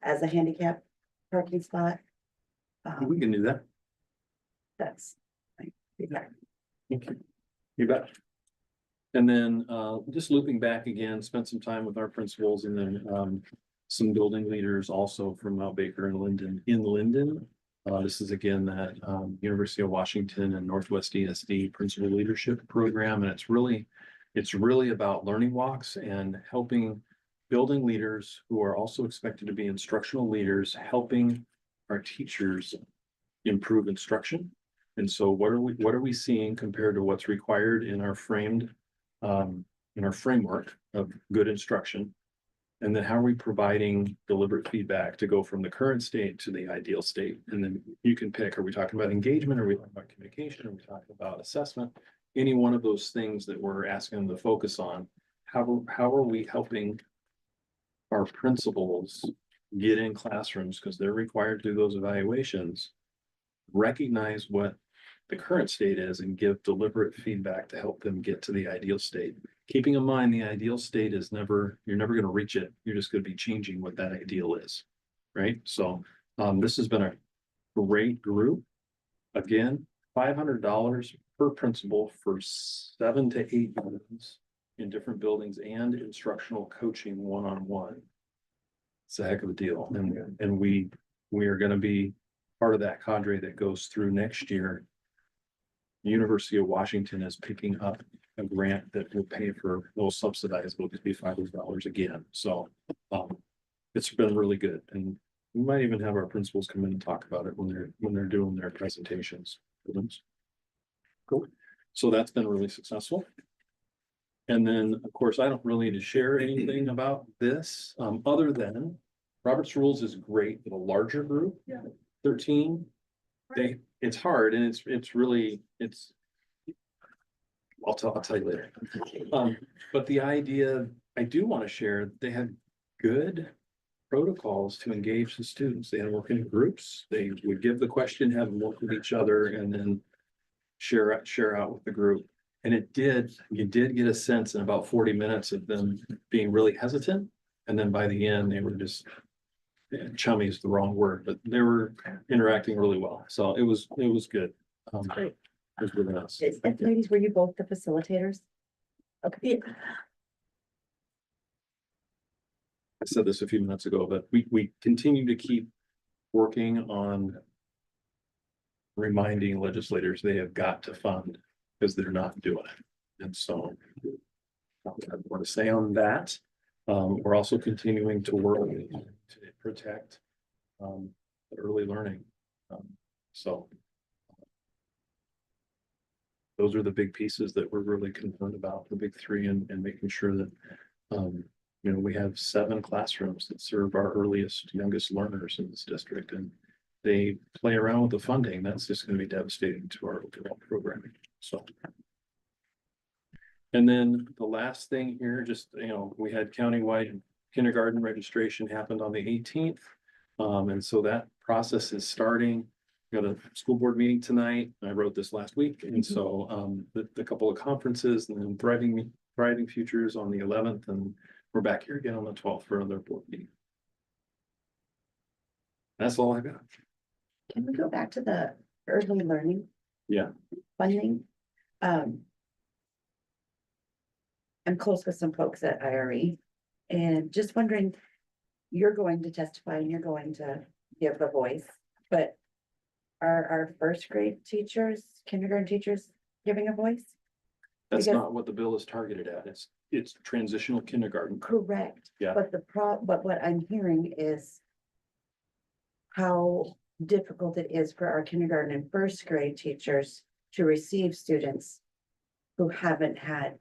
as a handicap parking spot. We can do that. That's my feedback. Thank you. You bet. And then just looping back again, spent some time with our principals and then some building leaders also from Mount Baker and Linden. This is again that University of Washington and Northwest ESD Principal Leadership Program, and it's really about learning walks and helping building leaders who are also expected to be instructional leaders, helping our teachers improve instruction. And so what are we seeing compared to what's required in our framework of good instruction? And then how are we providing deliberate feedback to go from the current state to the ideal state? And then you can pick, are we talking about engagement? Are we talking about communication? Are we talking about assessment? Any one of those things that we're asking them to focus on, how are we helping our principals get in classrooms, because they're required to do those evaluations, recognize what the current state is and give deliberate feedback to help them get to the ideal state. Keeping in mind, the ideal state is you're never going to reach it. You're just going to be changing what that ideal is, right? So this has been a great group. Again, $500 per principal for 7 to 8 months in different buildings and instructional coaching one-on-one. It's a heck of a deal. And we are going to be part of that cadre that goes through next year. University of Washington is picking up a grant that will pay for those subsidized, will just be $500 again. So it's been really good. And we might even have our principals come in and talk about it when they're doing their presentations. Cool. So that's been really successful. And then, of course, I don't really need to share anything about this other than Robert's Rules is great for the larger group. 13. It's hard, and I'll tell you later. But the idea I do want to share, they had good protocols to engage the students. They had to work in groups. They would give the question, have them work with each other, and then share out with the group. And you did get a sense in about 40 minutes of them being really hesitant. And then by the end, they were just, chummy is the wrong word, but they were interacting really well. So it was good. Great. It was really nice. And ladies, were you both the facilitators? Okay. I said this a few minutes ago, but we continue to keep working on reminding legislators they have got to fund because they're not doing it. And so I want to say on that. We're also continuing to work to protect early learning. So those are the big pieces that we're really concerned about, the big three, and making sure that You know, we have 7 classrooms that serve our earliest, youngest learners in this district, and they play around with the funding. That's just going to be devastating to our overall programming, so. And then the last thing here, just, you know, we had countywide kindergarten registration happened on the 18th. And so that process is starting. Got a school board meeting tonight. I wrote this last week. And so the couple of conferences and then Thriving Futures on the 11th. And we're back here again on the 12th for another board meeting. That's all I got. Can we go back to the early learning? Yeah. Funding. I'm close with some folks at IRE and just wondering, you're going to testify and you're going to give the voice, but are our first grade teachers, kindergarten teachers giving a voice? That's Because- not what the bill is targeted at. It's transitional kindergarten. Correct. Yeah. But but what I'm hearing is how difficult it is for our kindergarten and first grade teachers to receive students who haven't had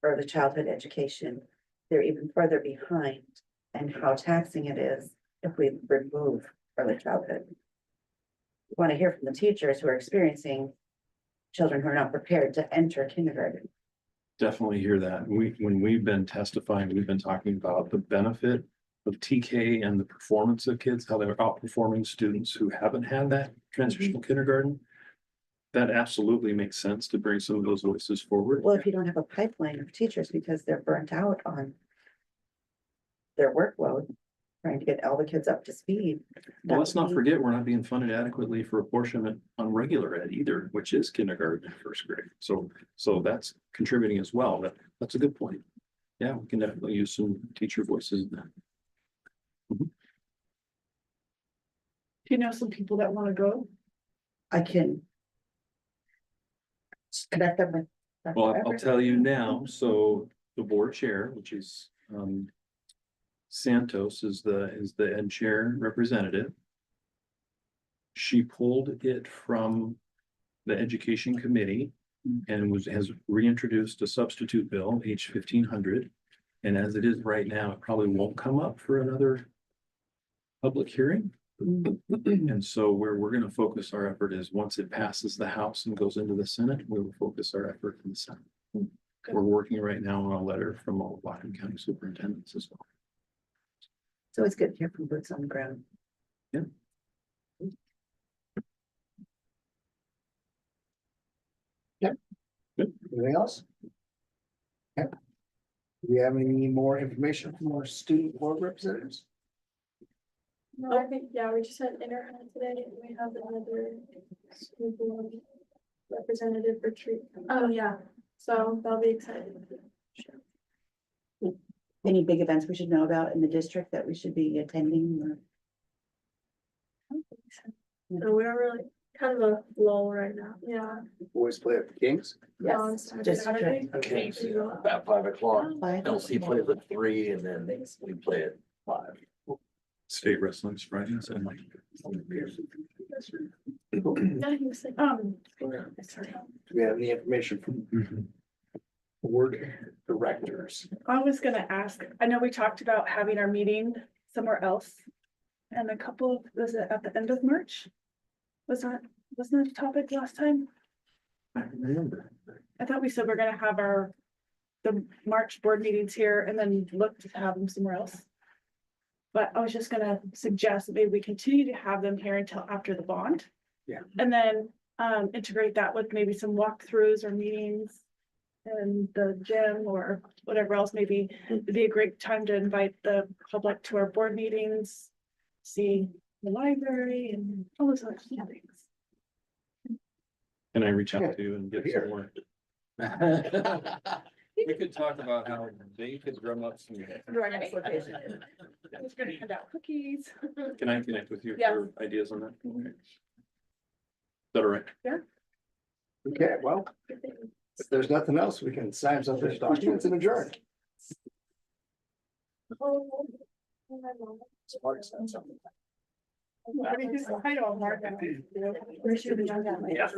early childhood education. They're even further behind, and how taxing it is if we remove early childhood. We want to hear from the teachers who are experiencing children who are not prepared to enter kindergarten. Definitely hear that. When we've been testifying, we've been talking about the benefit of TK and the performance of kids, how they're outperforming students who haven't had that transitional kindergarten. That absolutely makes sense to bring some of those voices forward. Well, if you don't have a pipeline of teachers because they're burnt out on their workload, trying to get all the kids up to speed. Well, let's not forget, we're not being funded adequately for apportionment on regular ed either, which is kindergarten and first grade. So that's contributing as well. That's a good point. Yeah, we can definitely use some teacher voices in that. Do you know some people that want to go? I can connect them with. Dr. Well, I'll Everett. tell you now, so the board chair, which is Santos is the ed chair representative. She pulled it from the education committee and has reintroduced a substitute bill, H 1500. And as it is right now, it probably won't come up for another public hearing. And so where we're going to focus our effort is once it passes the House and goes into the Senate, we will focus our effort in the Senate. We're working right now on a letter from all Whatcom County superintendents as well. So it's good to hear from boots on the ground. Yeah. Yep. Good. Anything else? Okay. Do we have any more information from our student board representatives? No, I think, yeah, we just had internet today and we have another school board representative retreat. Oh, yeah, so that'll be exciting. Any big events we should know about in the district that we should be attending? Or- No, we don't really, kind of a lull right now, yeah. Boys play at the Kings. Yes, just Saturday. Okay, about 5 o'clock. Five. LC plays at 3 and then we play at 5. State wrestling's Friday. So Yeah, he was saying, sorry. Do we have any information from board directors? I was gonna ask, I know we talked about having our meeting somewhere else. And was it at the end of March? Wasn't that a topic last time? I remember. I thought we said we're gonna have the March board meetings here and then look to have them somewhere else. But I was just gonna suggest that maybe we continue to have them here until after the bond. Yeah. And then integrate that with maybe some walkthroughs or meetings. In the gym or whatever else, maybe it'd be a great time to invite the public to our board meetings. See the library and all those other things. Can I reach out to you and get some more? We could talk about how they could drum up some. To our next location. I'm just gonna hand out cookies. Can I connect with you Yes. for ideas on that? Okay. Is that all right? Okay, well, if there's nothing else, we can sign some of these documents and adjourn. I don't mark it. We should have done that. Yeah.